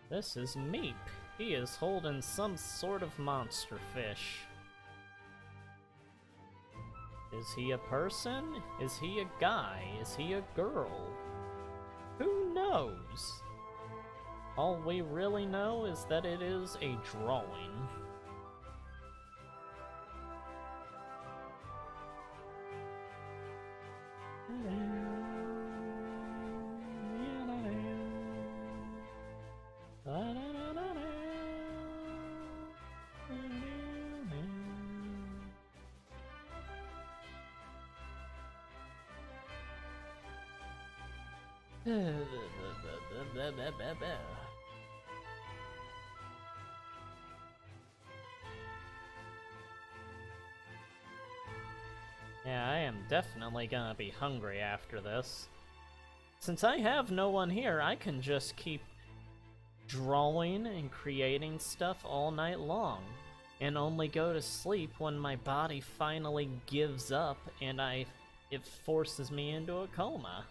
S1: This is Meep. He is holding some sort of monster fish. Is he a person? Is he a guy? Is he a girl? Who knows? All we really know is that it is a drawing. Yeah, I am definitely gonna be hungry after this. Since I have no one here, I can just keep drawing and creating stuff all night long, and only go to sleep when my body finally gives up and it forces me into a coma.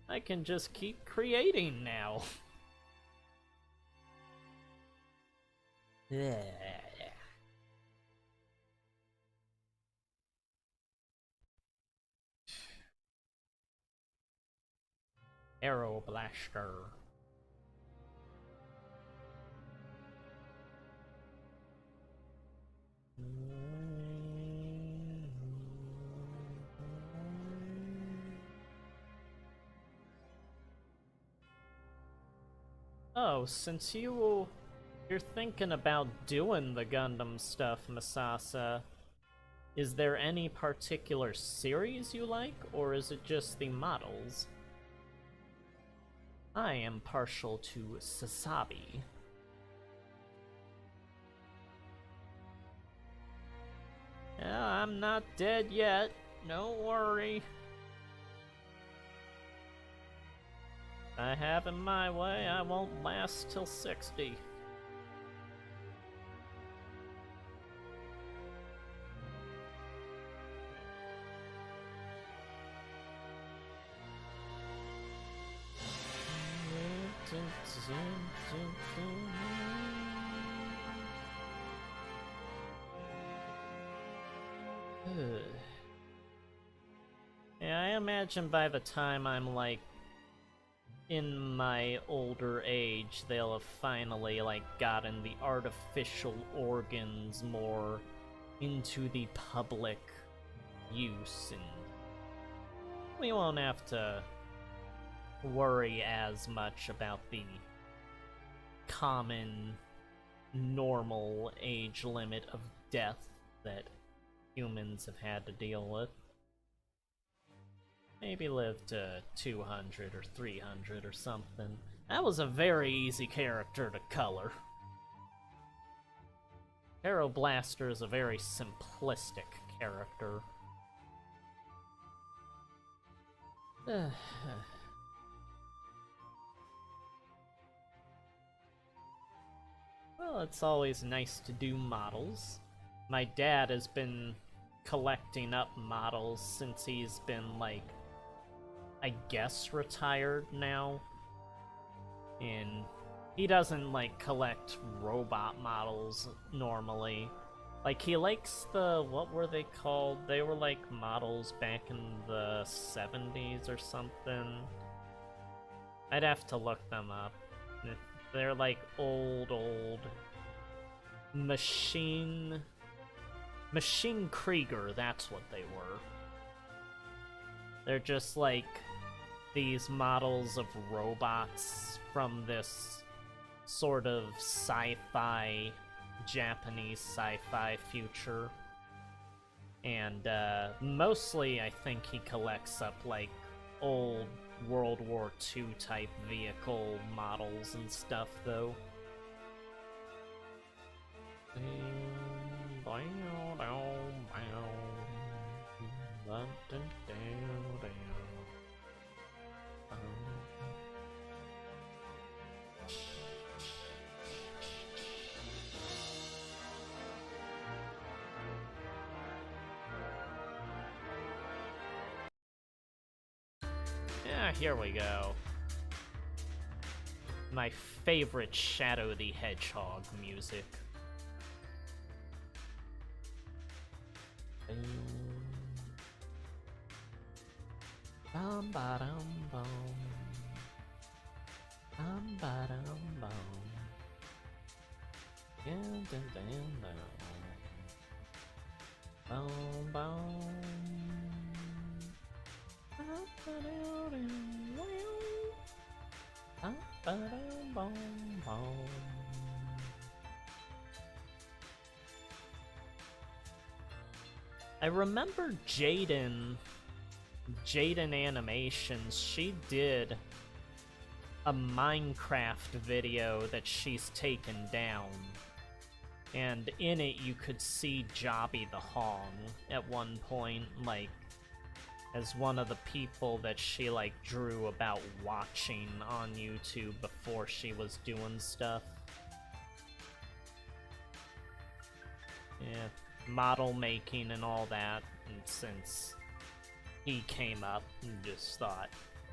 S1: I can just keep creating now. Arrow Blaster. Oh, since you're thinking about doing the Gundam stuff, Masasa, is there any particular series you like, or is it just the models? I am partial to Sasabi. Yeah, I'm not dead yet. Don't worry. If I have it my way, I won't last till 60. Yeah, I imagine by the time I'm like in my older age, they'll have finally like gotten the artificial organs more into the public use, and we won't have to worry as much about the common normal age limit of death that humans have had to deal with. Maybe live to 200 or 300 or something. That was a very easy character to color. Arrow Blaster is a very simplistic character. Well, it's always nice to do models. My dad has been collecting up models since he's been, like, I guess retired now. And he doesn't, like, collect robot models normally. Like, he likes the, what were they called? They were, like, models back in the 70s or something. I'd have to look them up. They're, like, old Machine Krieger, that's what they were. They're just like these models of robots from this sort of sci-fi, Japanese sci-fi future. And mostly I think he collects up like old World War II type vehicle models and stuff though. Yeah, here we go. My favorite Shadow the Hedgehog music. Bum ba dum bum. Bum ba dum bum. Dun dun dun dun. Bum bum. I remember Jaden Animations, she did a Minecraft video that she's taken down. And in it you could see Jobby the Hong at one point, like, as one of the people that she, like, drew about watching on YouTube before she was doing stuff. Yeah, model making and all that, and since he came up and just thought,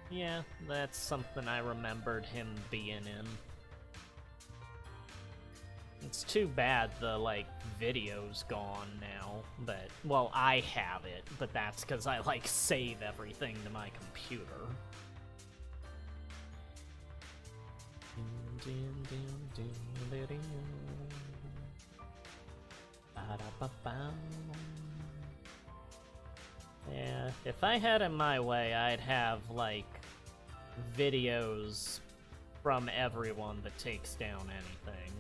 S1: yeah, that's something I remembered him being in. It's too bad the, like, video's gone now, but, well, I have it, but that's because I, like, save everything to my computer. Yeah, if I had it my way, I'd have, like, videos from everyone that takes down anything.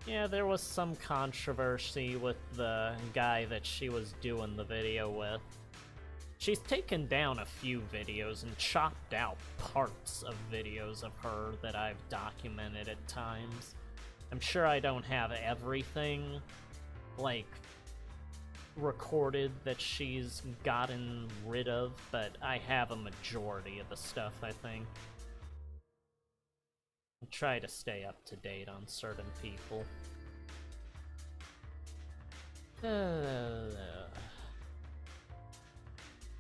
S1: Yeah, there was some controversy with the guy that she was doing the video with. She's taken down a few videos and chopped out parts of videos of her that I've documented at times. I'm sure I don't have everything, like, recorded that she's gotten rid of, but I have a majority of the stuff, I think. I try to stay up to date on certain people.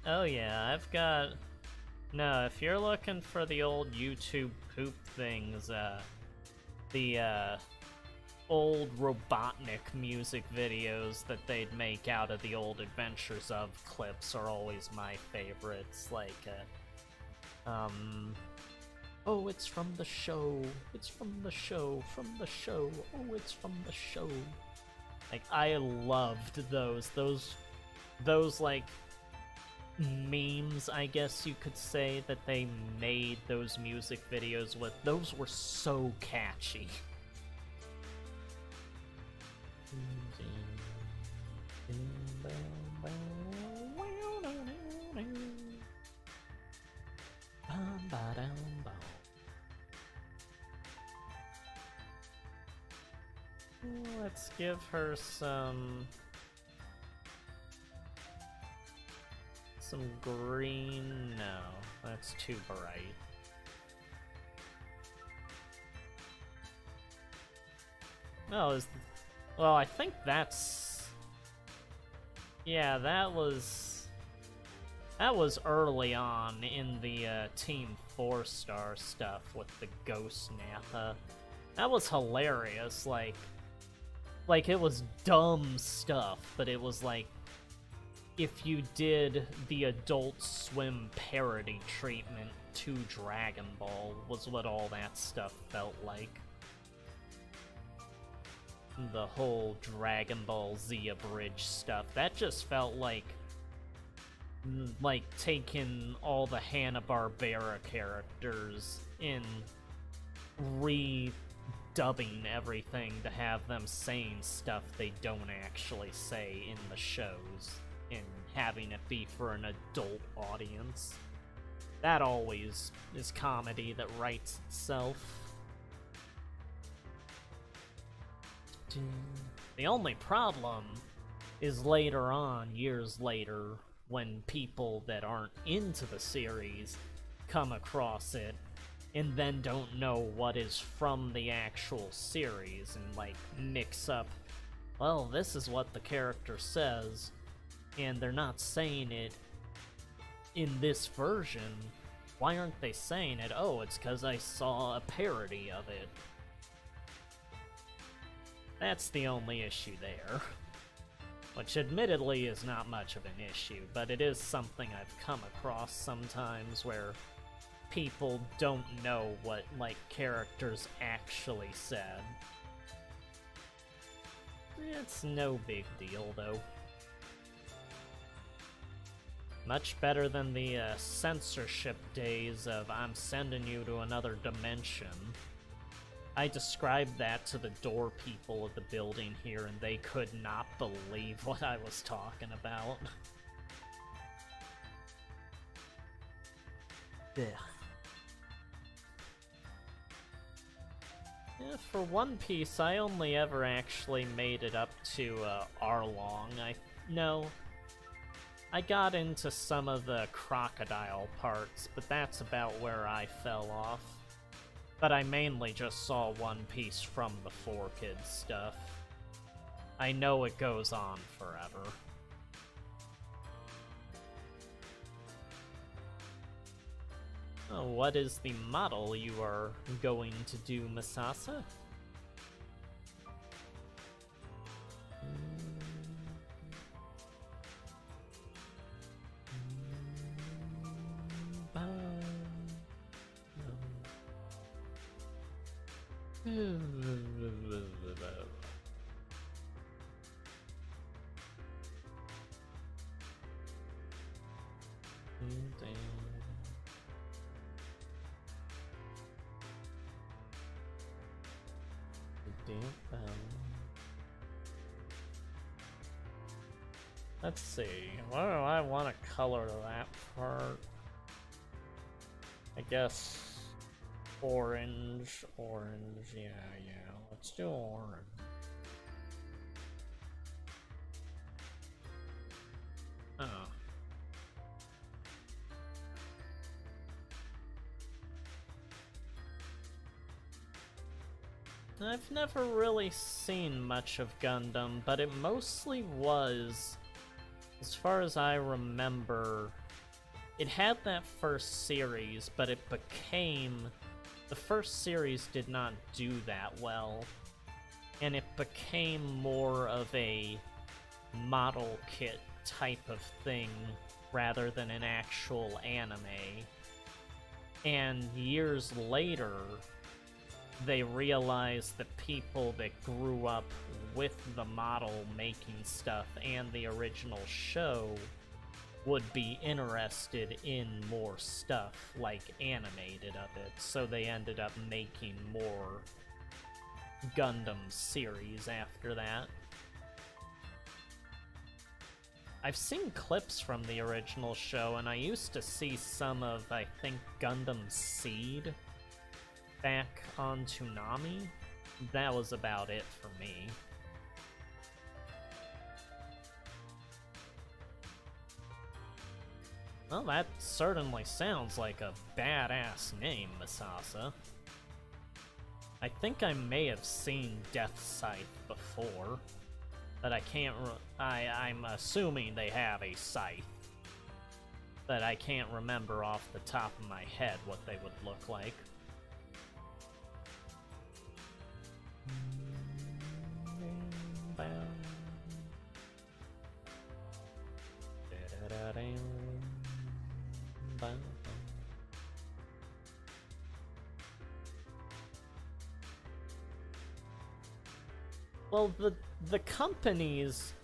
S1: Oh yeah, I've got... No, if you're looking for the old YouTube poop things, the old Robotnik music videos that they'd make out of the old Adventures of clips are always my favorites, like, oh, it's from the show, it's from the show, oh, it's from the show. Like, I loved those, like, memes, I guess you could say, that they made those music videos with. Those were so catchy. Let's give her some green. No, that's too bright. No, well, I think that's... Yeah, that was early on in the Team 4-star stuff with the Ghost Nappa. That was hilarious, like, it was dumb stuff, but it was like, if you did the Adult Swim parody treatment to Dragon Ball, was what all that stuff felt like. The whole Dragon Ball Z abridged stuff, that just felt like like, taking all the Hanna-Barbera characters and redubbing everything to have them saying stuff they don't actually say in the shows, and having it be for an adult audience. That always is comedy that writes itself. The only problem is later on, years later, when people that aren't into the series come across it and then don't know what is from the actual series and, like, mix up, well, this is what the character says, and they're not saying it in this version. Why aren't they saying it? Oh, it's because I saw a parody of it. That's the only issue there. Which admittedly is not much of an issue, but it is something I've come across sometimes where people don't know what, like, characters actually said. It's no big deal, though. Much better than the censorship days of I'm sending you to another dimension. I described that to the door people of the building here, and they could not believe what I was talking about. Ugh. Yeah, for One Piece, I only ever actually made it up to Arlong. I got into some of the crocodile parts, but that's about where I fell off. But I mainly just saw One Piece from the 4Kids stuff. I know it goes on forever. Oh, what is the model you are going to do, Misasa? Let's see, what do I want to color that part? I guess orange, yeah, let's do orange. Oh. I've never really seen much of Gundam, but it mostly was, as far as I remember, it had that first series, but it became... The first series did not do that well, and it became more of a model kit type of thing rather than an actual anime. And years later, they realized that people that grew up with the model making stuff and the original show would be interested in more stuff, like animated of it, so they ended up making more Gundam series after that. I've seen clips from the original show, and I used to see some of, I think, Gundam Seed back on Toonami. That was about it for me. Well, that certainly sounds like a badass name, Misasa. I think I may have seen Death Scythe before, but I can't I'm assuming they have a scythe, but I can't remember off the top of my head what they would look like. Well, the companies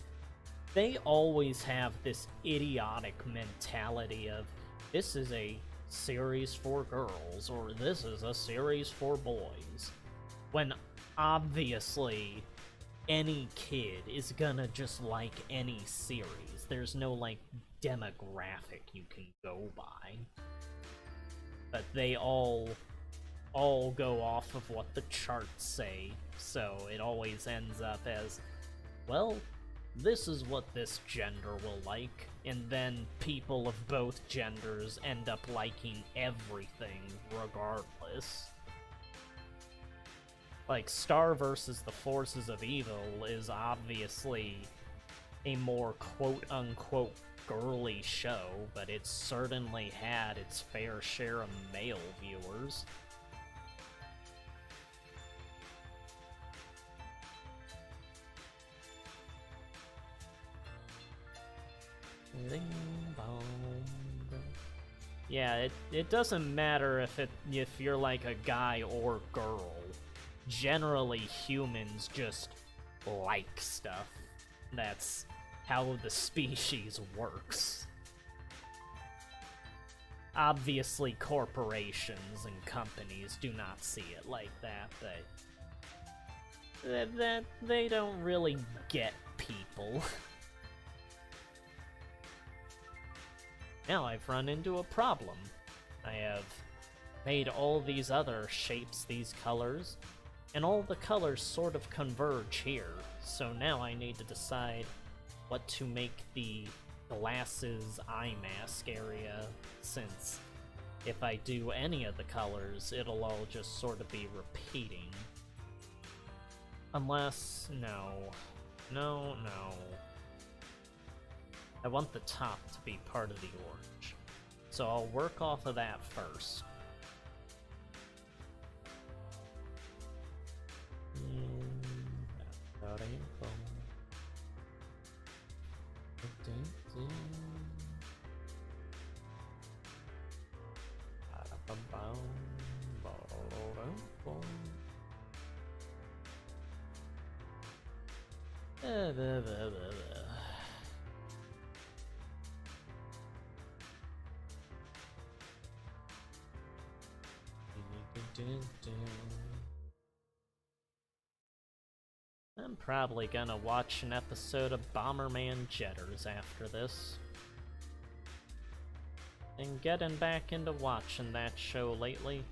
S1: they always have this idiotic mentality of, this is a series for girls, or this is a series for boys. When obviously, any kid is gonna just like any series. There's no, like, demographic you can go by. But they all go off of what the charts say, so it always ends up as, well, this is what this gender will like, and then people of both genders end up liking everything regardless. Like, Star versus the Forces of Evil is obviously a more quote-unquote girly show, but it certainly had its fair share of male viewers. Yeah, it doesn't matter if you're like a guy or girl. Generally, humans just like stuff. That's how the species works. Obviously, corporations and companies do not see it like that, but they don't really get people. Now I've run into a problem. I have made all these other shapes these colors, and all the colors sort of converge here, so now I need to decide what to make the glasses eye mask area, since if I do any of the colors, it'll all just sort of be repeating. Unless, no. I want the top to be part of the orange, so I'll work off of that first. I'm probably gonna watch an episode of Bomberman Jetters after this. Been getting back into watching that show lately.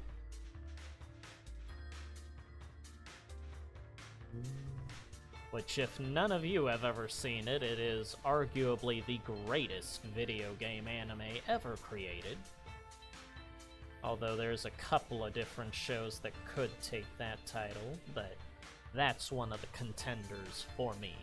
S1: Which, if none of you have ever seen it, it is arguably the greatest video game anime ever created. Although there's a couple of different shows that could take that title, but that's one of the contenders for me.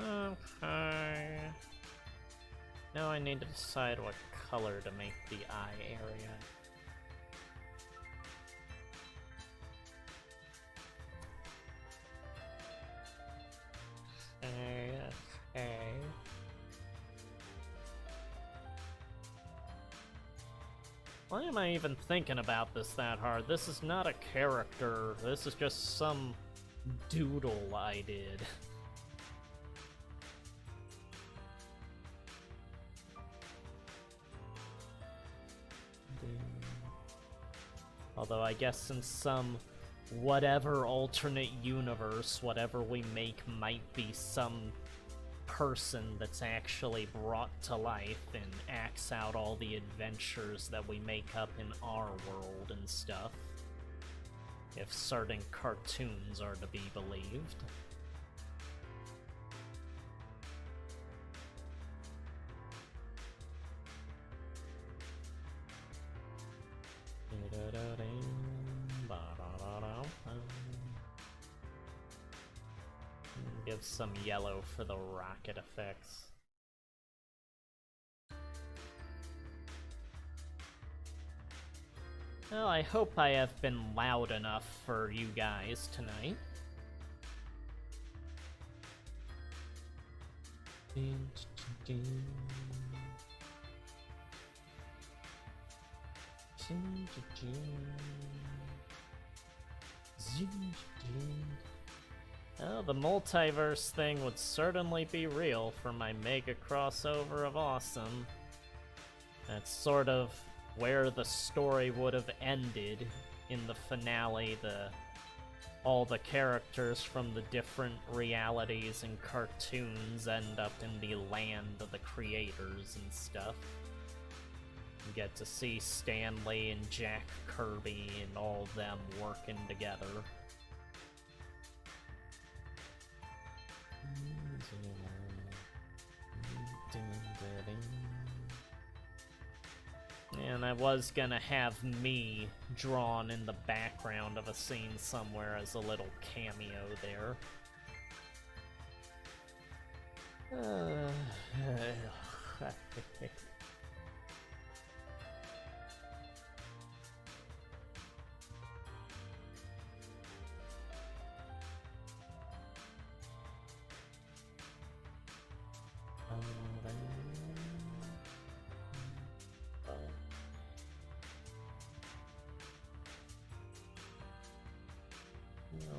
S1: Okay. Now I need to decide what color to make the eye area. Okay. Why am I even thinking about this that hard? This is not a character. This is just some doodle I did. Although I guess in some whatever alternate universe, whatever we make might be some person that's actually brought to life and acts out all the adventures that we make up in our world and stuff. If certain cartoons are to be believed. Give some yellow for the rocket effects. Well, I hope I have been loud enough for you guys tonight. Oh, the multiverse thing would certainly be real for my mega crossover of awesome. That's sort of where the story would have ended in the finale. All the characters from the different realities and cartoons end up in the land of the creators and stuff. You get to see Stan Lee and Jack Kirby and all of them working together. And I was gonna have me drawn in the background of a scene somewhere as a little cameo there.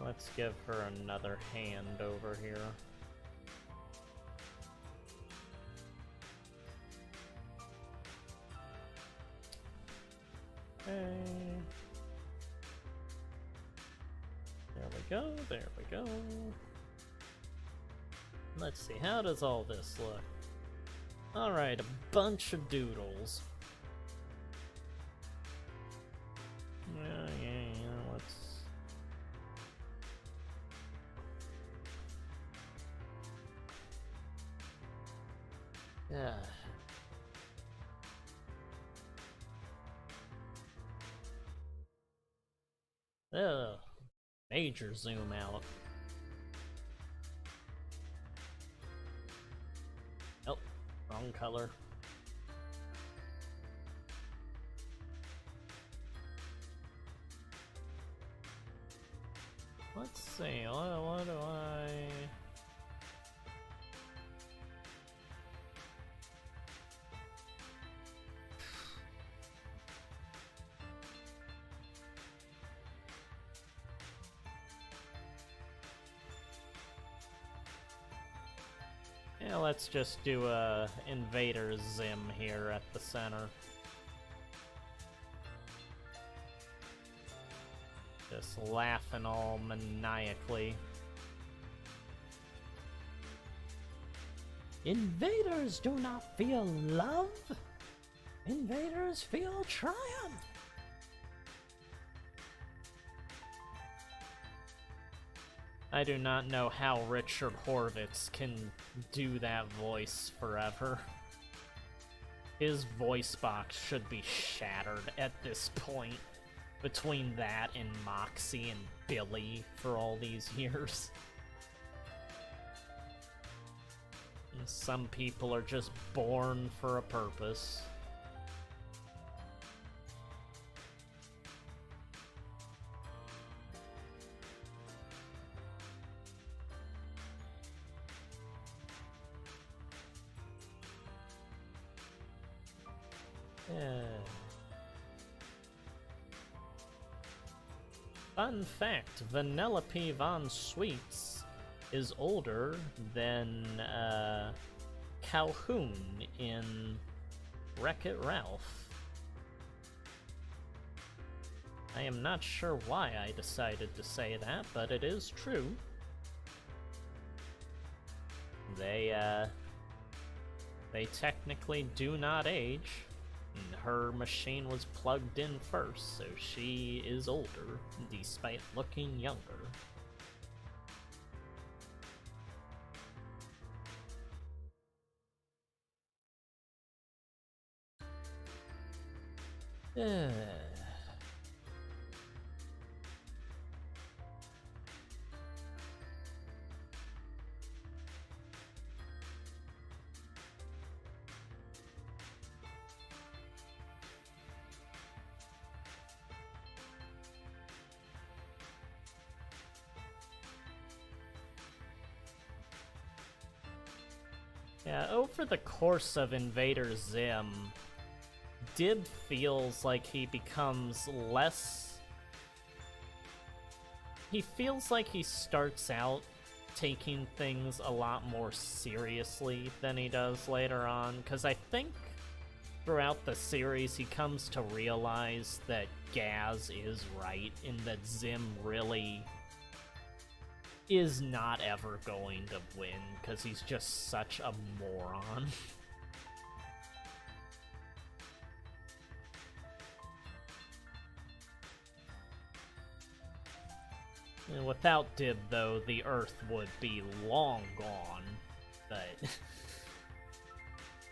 S1: Let's give her another hand over here. Okay. There we go, there we go. Let's see, how does all this look? Alright, a bunch of doodles. Yeah, let's... Yeah. Ugh. Major zoom out. Oh, wrong color. Let's see, what do I... Yeah, let's just do a invader zim here at the center. Just laughing all maniacally. Invaders do not feel love. Invaders feel triumph. I do not know how Richard Horvitz can do that voice forever. His voice box should be shattered at this point, between that and Moxie and Billy for all these years. And some people are just born for a purpose. Fun fact, Vanellope Von Sweets is older than Calhoun in Wreck-It Ralph. I am not sure why I decided to say that, but it is true. They technically do not age. Her machine was plugged in first, so she is older, despite looking younger. Yeah, over the course of Invader Zim, Dib feels like he becomes less... He feels like he starts out taking things a lot more seriously than he does later on, because I think throughout the series he comes to realize that Gaz is right, and that Zim really is not ever going to win, because he's just such a moron. And without Dib, though, the Earth would be long gone, but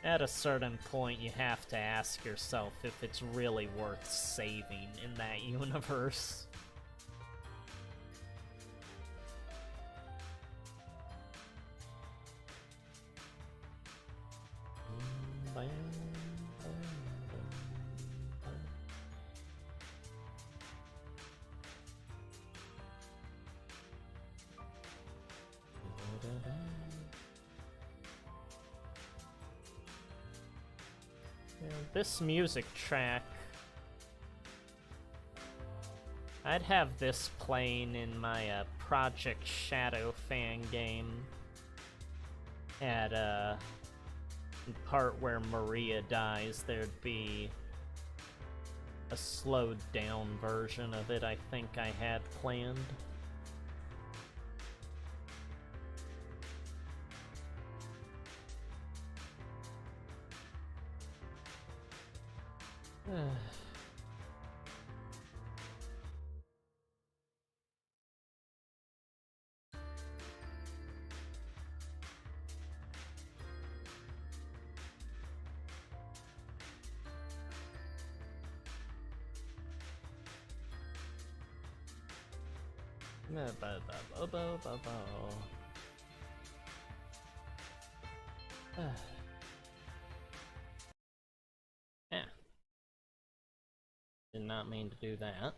S1: at a certain point you have to ask yourself if it's really worth saving in that universe. This music track, I'd have this playing in my Project Shadow fan game at the part where Maria dies. There'd be a slowed down version of it I think I had planned. Yeah. Did not mean to do that.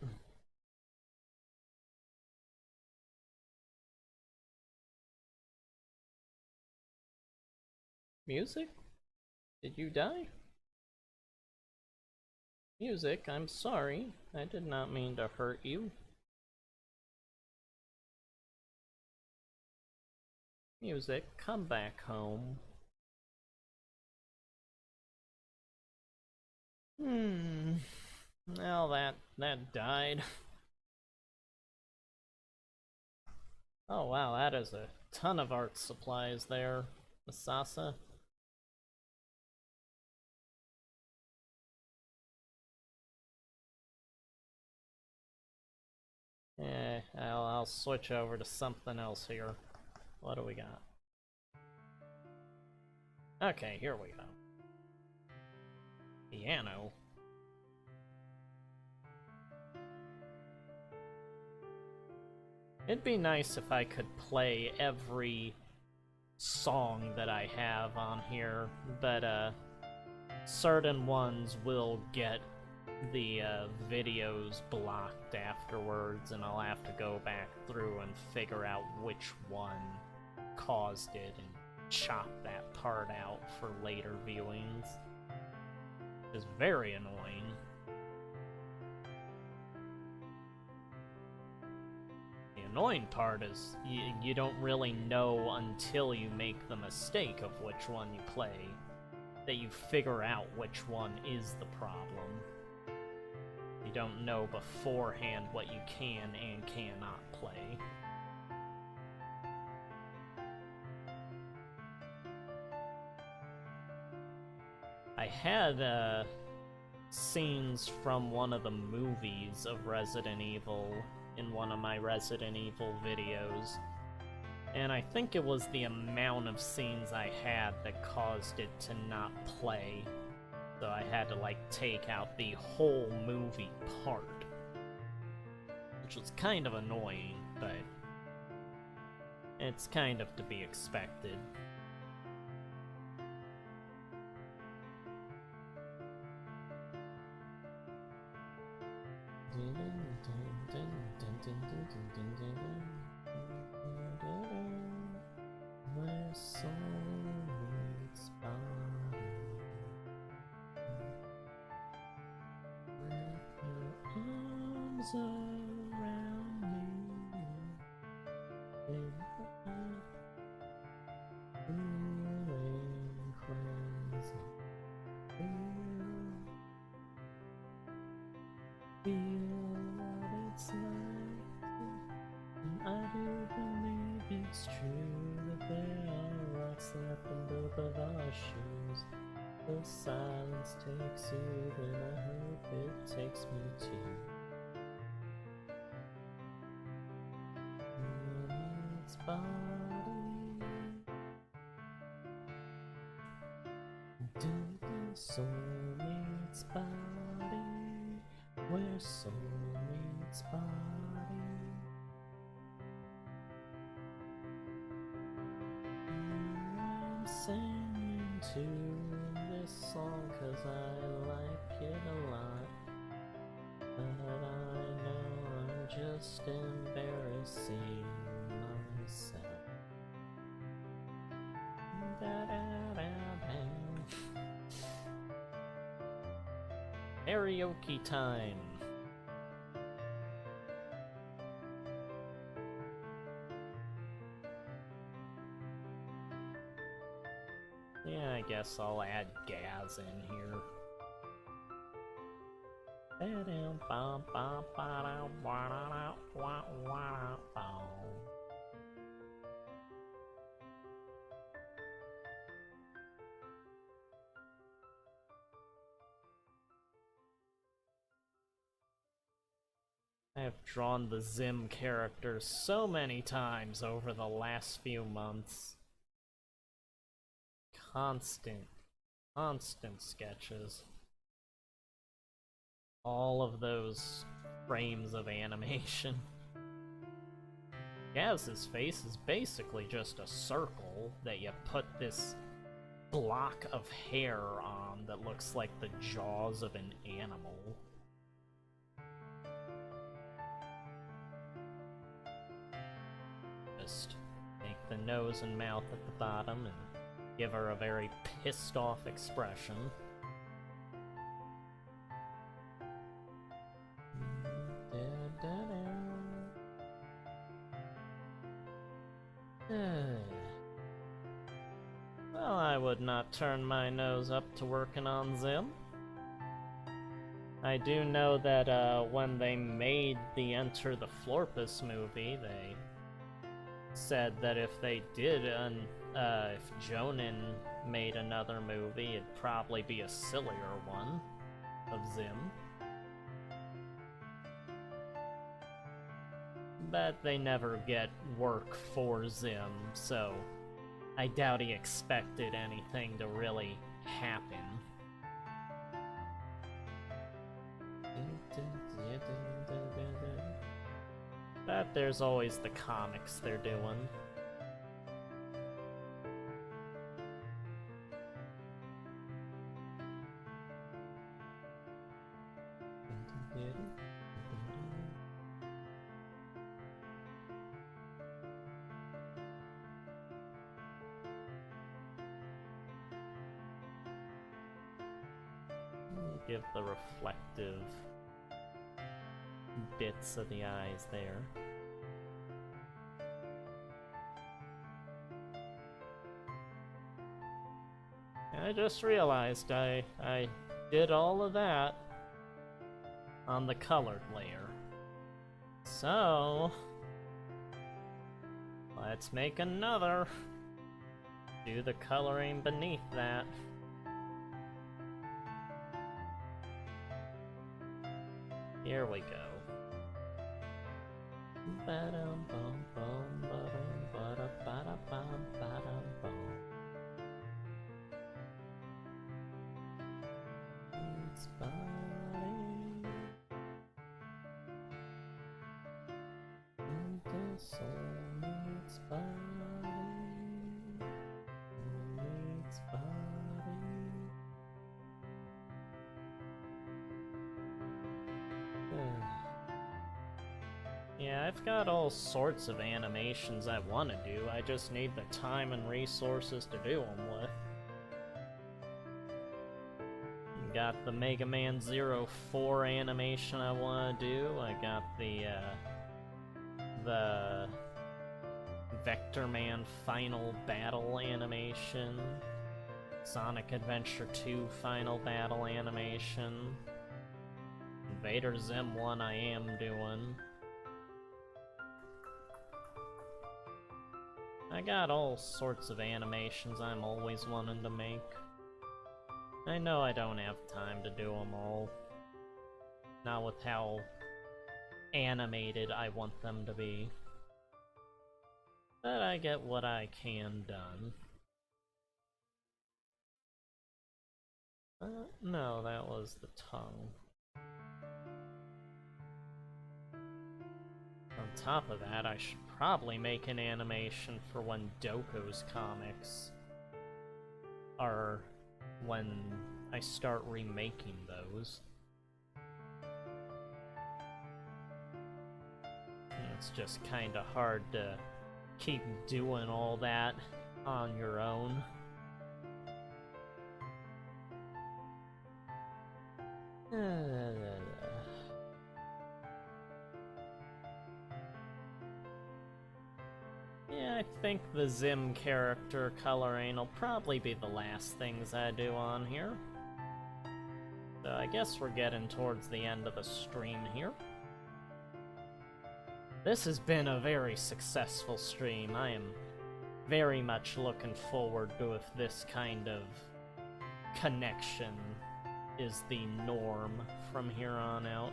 S1: Music? Did you die? Music, I'm sorry. I did not mean to hurt you. Music, come back home. Well, that died. Oh wow, that is a ton of art supplies there, Masasa. Yeah, I'll switch over to something else here. What do we got? Okay, here we go. Piano. It'd be nice if I could play every song that I have on here, but certain ones will get the videos blocked afterwards, and I'll have to go back through and figure out which one caused it and chop that part out for later viewings. It's very annoying. The annoying part is you don't really know until you make the mistake of which one you play that you figure out which one is the problem. You don't know beforehand what you can and cannot play. I had scenes from one of the movies of Resident Evil in one of my Resident Evil videos, and I think it was the amount of scenes I had that caused it to not play. So I had to, like, take out the whole movie part, which was kind of annoying, but it's kind of to be expected. Where soulmates Walls around me. Feeling crazy. Feel what it's like. And I do believe it's true that there are rocks left in both of our shoes. The silence takes you, then I hope it takes me too. It's body. Doodling soulmate's body. Where's soulmate's body? I'm singing to this song 'cause I like it a lot, but I know I'm just embarrassing myself. Karaoke time. Yeah, I guess I'll add Gaz in here. I have drawn the Zim characters so many times over the last few months. Constant sketches. All of those frames of animation. Gaz's face is basically just a circle that you put this block of hair on that looks like the jaws of an animal. Just make the nose and mouth at the bottom and give her a very pissed off expression. Well, I would not turn my nose up to working on Zim. I do know that when they made the Enter the Florpus movie, they said that if they did, if Jonin made another movie, it'd probably be a sillier one of Zim. But they never get work for Zim, so I doubt he expected anything to really happen. But there's always the comics they're doing. Give the reflective bits of the eyes there. I just realized I did all of that on the colored layer. So let's make another. Do the coloring beneath that. Here we go. It's body. The soul needs body. Needs body. Yeah, I've got all sorts of animations I want to do, I just need the time and resources to do them with. Got the Mega Man 04 animation I want to do. I got the Vector Man Final Battle animation. Sonic Adventure 2 Final Battle animation. Invader Zim 1 I am doing. I got all sorts of animations I'm always wanting to make. I know I don't have time to do them all. Not with how animated I want them to be. But I get what I can done. No, that was the tongue. On top of that, I should probably make an animation for when Doko's comics are when I start remaking those. It's just kinda hard to keep doing all that on your own. Yeah, I think the Zim character coloring will probably be the last things I do on here. So I guess we're getting towards the end of the stream here. This has been a very successful stream. I am very much looking forward to if this kind of connection is the norm from here on out.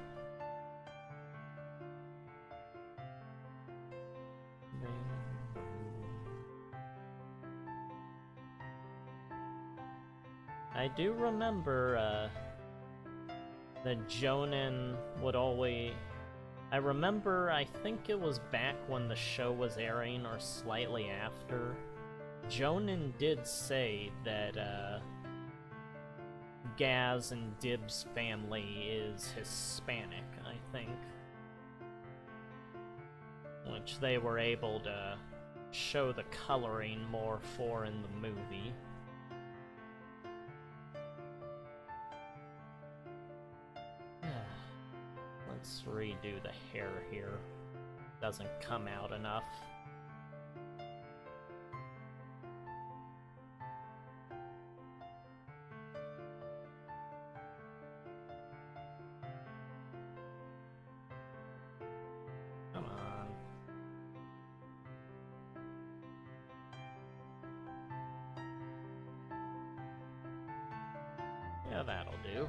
S1: I do remember that Jonin would always... I think it was back when the show was airing or slightly after, Jonin did say that Gaz and Dib's family is Hispanic, I think. Which they were able to show the coloring more for in the movie. Let's redo the hair here. Doesn't come out enough. Come on. Yeah, that'll do.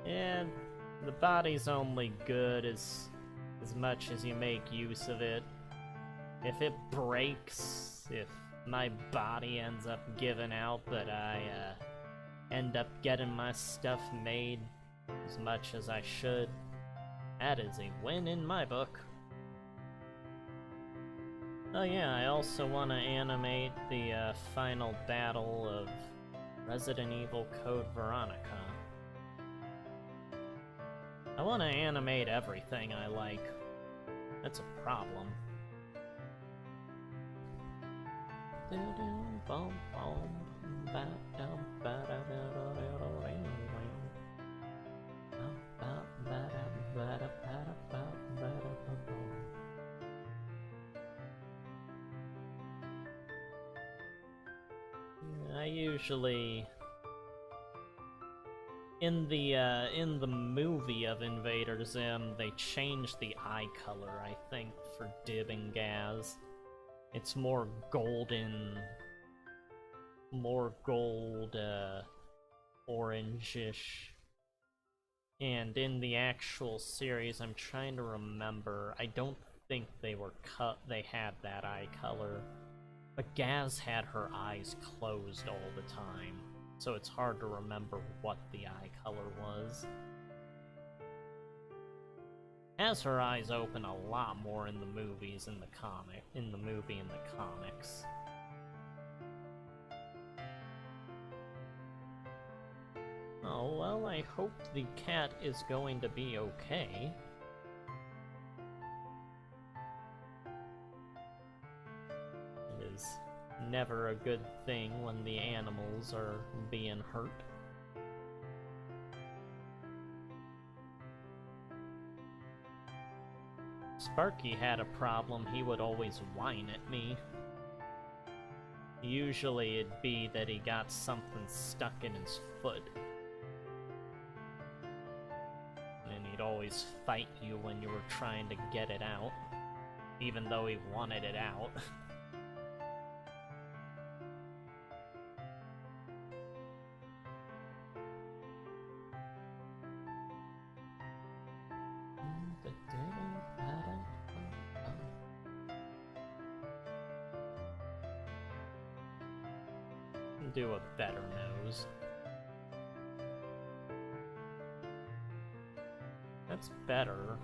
S1: Yeah, the body's only good as much as you make use of it. If it breaks, if my body ends up giving out, but I end up getting my stuff made as much as I should, that is a win in my book. Oh yeah, I also want to animate the final battle of Resident Evil Code Veronica. I want to animate everything I like. That's a problem. I usually... In the movie of Invader Zim, they changed the eye color, I think, for Dib and Gaz. It's more golden, more gold, orange-ish. And in the actual series, I'm trying to remember, I don't think they had that eye color. But Gaz had her eyes closed all the time. So it's hard to remember what the eye color was. Has her eyes open a lot more in the movies and the movie and the comics. Oh, well, I hope the cat is going to be okay. never a good thing when the animals are being hurt. Sparky had a problem. He would always whine at me. Usually it'd be that he got something stuck in his foot. And he'd always fight you when you were trying to get it out, even though he wanted it out. Do a better nose. That's better.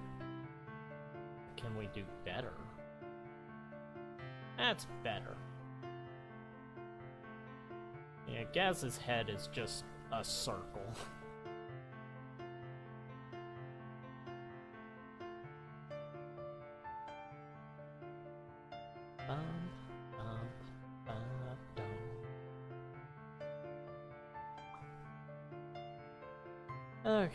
S1: Can we do better? That's better. Yeah, Gaz's head is just a circle. Okay.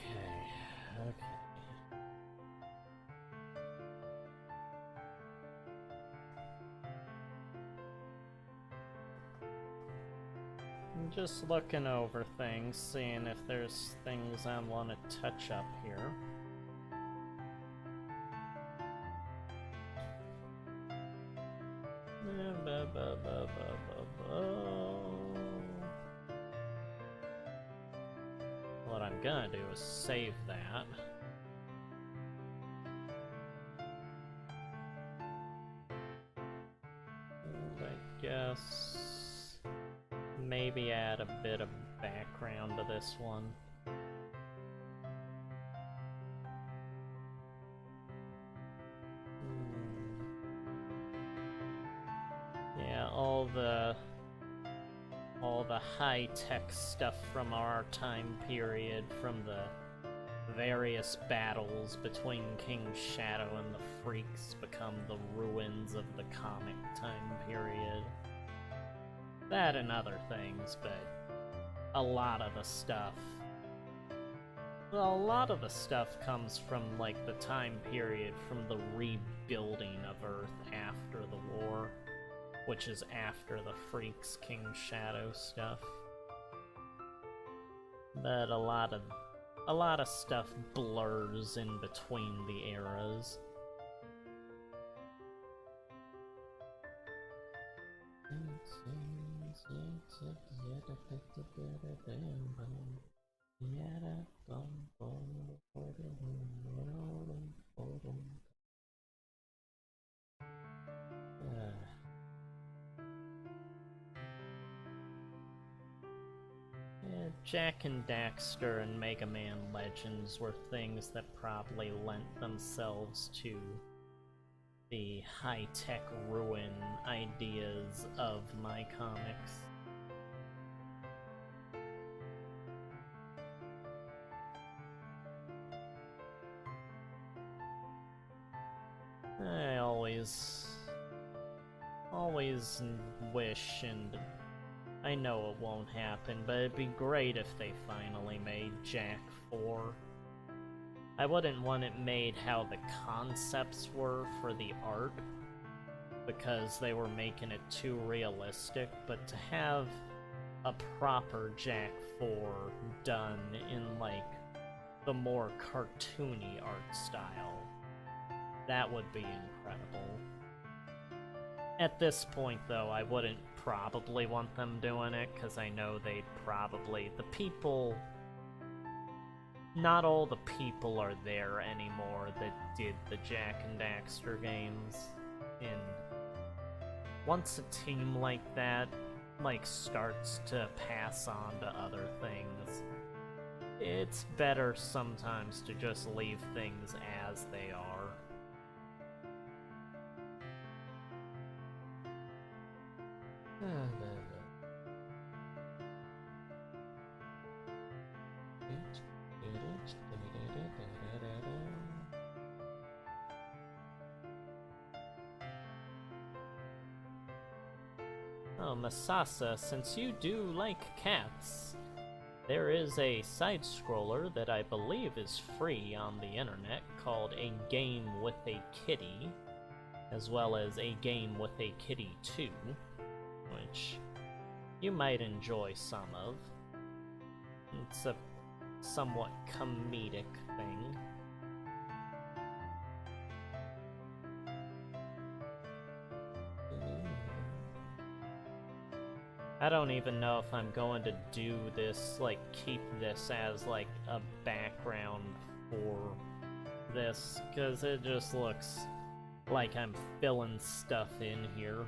S1: I'm just looking over things, seeing if there's things I want to touch up here. What I'm gonna do is save that. And I guess maybe add a bit of background to this one. Yeah, all the high-tech stuff from our time period, from the various battles between King Shadow and the Freaks, become the ruins of the comic time period. That and other things, but a lot of the stuff comes from, like, the time period from the rebuilding of Earth after the war, which is after the Freaks King Shadow stuff. But a lot of stuff blurs in between the eras. Jak and Daxter and Mega Man Legends were things that probably lent themselves to the high-tech ruin ideas of my comics. I always wish, and I know it won't happen, but it'd be great if they finally made Jak 4. I wouldn't want it made how the concepts were for the art, because they were making it too realistic, but to have a proper Jak 4 done in, like, the more cartoony art style, that would be incredible. At this point, though, I wouldn't probably want them doing it, because I know they'd probably... Not all the people are there anymore that did the Jak and Daxter games. And once a team like that, like, starts to pass on to other things, it's better sometimes to just leave things as they are. Oh, Masasa, since you do like cats, there is a side-scroller that I believe is free on the internet called A Game with a Kitty, as well as A Game with a Kitty 2, which you might enjoy some of. It's a somewhat comedic thing. I don't even know if I'm going to do this, like, keep this as, like, a background for this, because it just looks like I'm filling stuff in here.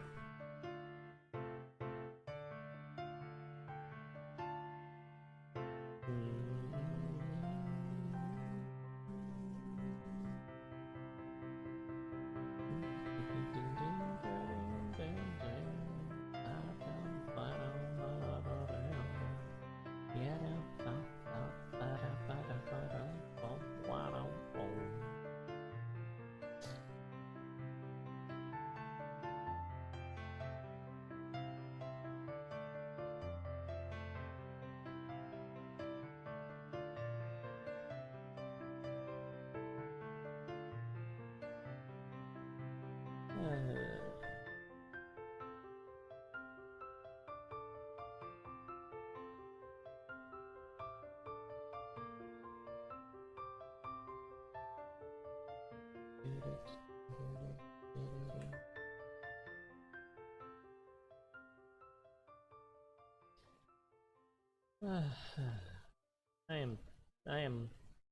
S1: I am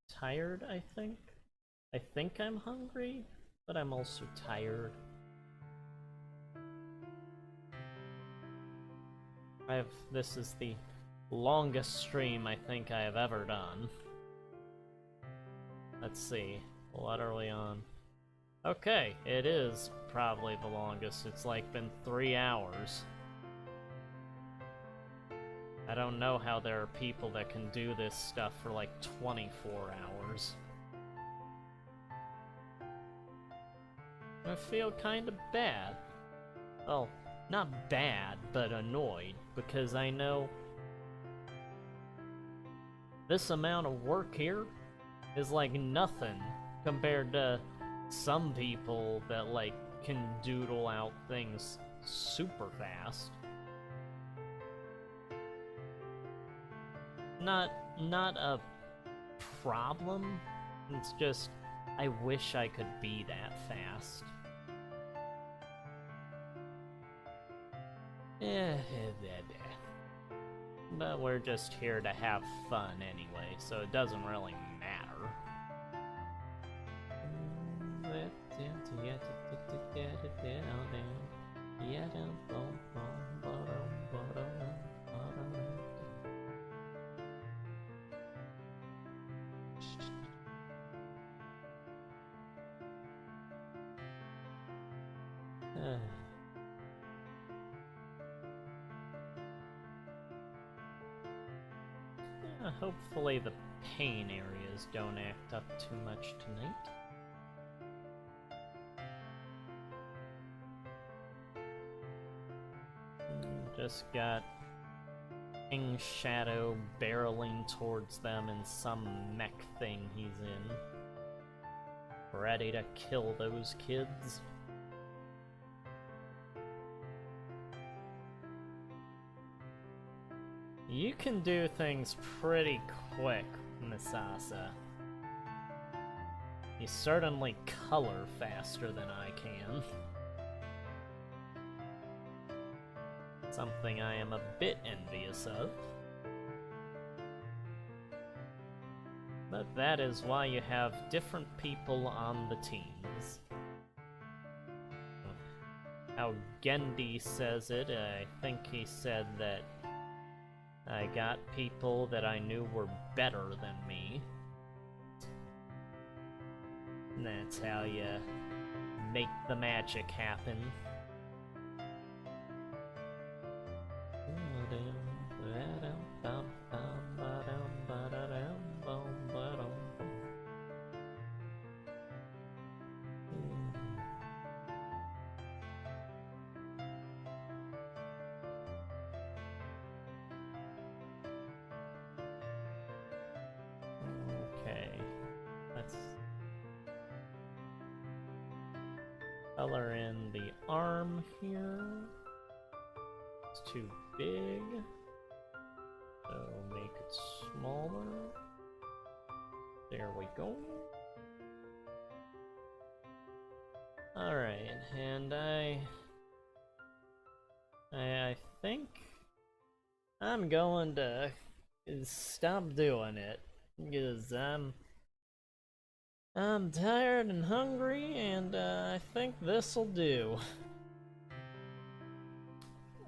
S1: tired, I think. I think I'm hungry, but I'm also tired. This is the longest stream I think I have ever done. Let's see, what are we on? Okay, it is probably the longest. It's like been 3 hours. I don't know how there are people that can do this stuff for like 24 hours. I feel kinda bad. Well, not bad, but annoyed, because I know this amount of work here is like nothing compared to some people that like can doodle out things super fast. Not a problem, it's just I wish I could be that fast. But we're just here to have fun anyway, so it doesn't really matter. Hopefully the pain areas don't act up too much tonight. Just got King Shadow barreling towards them in some mech thing he's in. Ready to kill those kids. You can do things pretty quick, Misasa. You certainly color faster than I can. Something I am a bit envious of. But that is why you have different people on the teams. How Gendy says it, I think he said that I got people that I knew were better than me. And that's how you make the magic happen. Color in the arm here. It's too big. So make it smaller. There we go. Alright, and I think I'm going to stop doing it because I'm tired and hungry, and I think this'll do.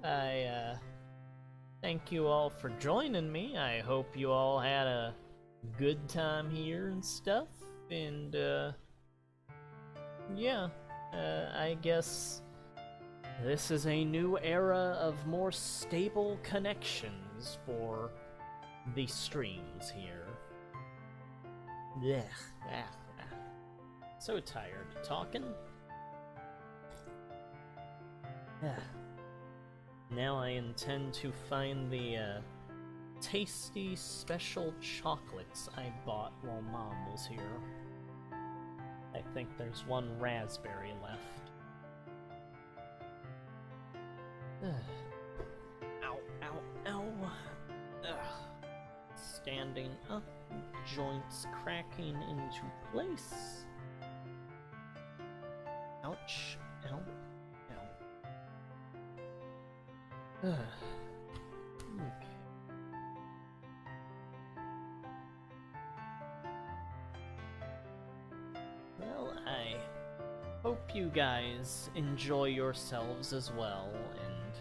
S1: I thank you all for joining me. I hope you all had a good time here and stuff, and yeah, I guess this is a new era of more stable connections for the streams here. Yeah. So tired talking. Now I intend to find the tasty special chocolates I bought while Mom was here. I think there's one raspberry left. Ow, ow, ow. Ugh. Standing up, joints cracking into place. Ouch, ow, ow. Okay. Well, I hope you guys enjoy yourselves as well, and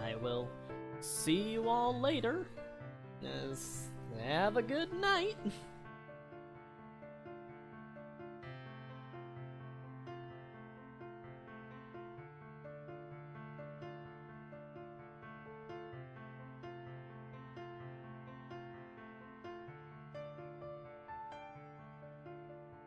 S1: I will see you all later. Have a good night.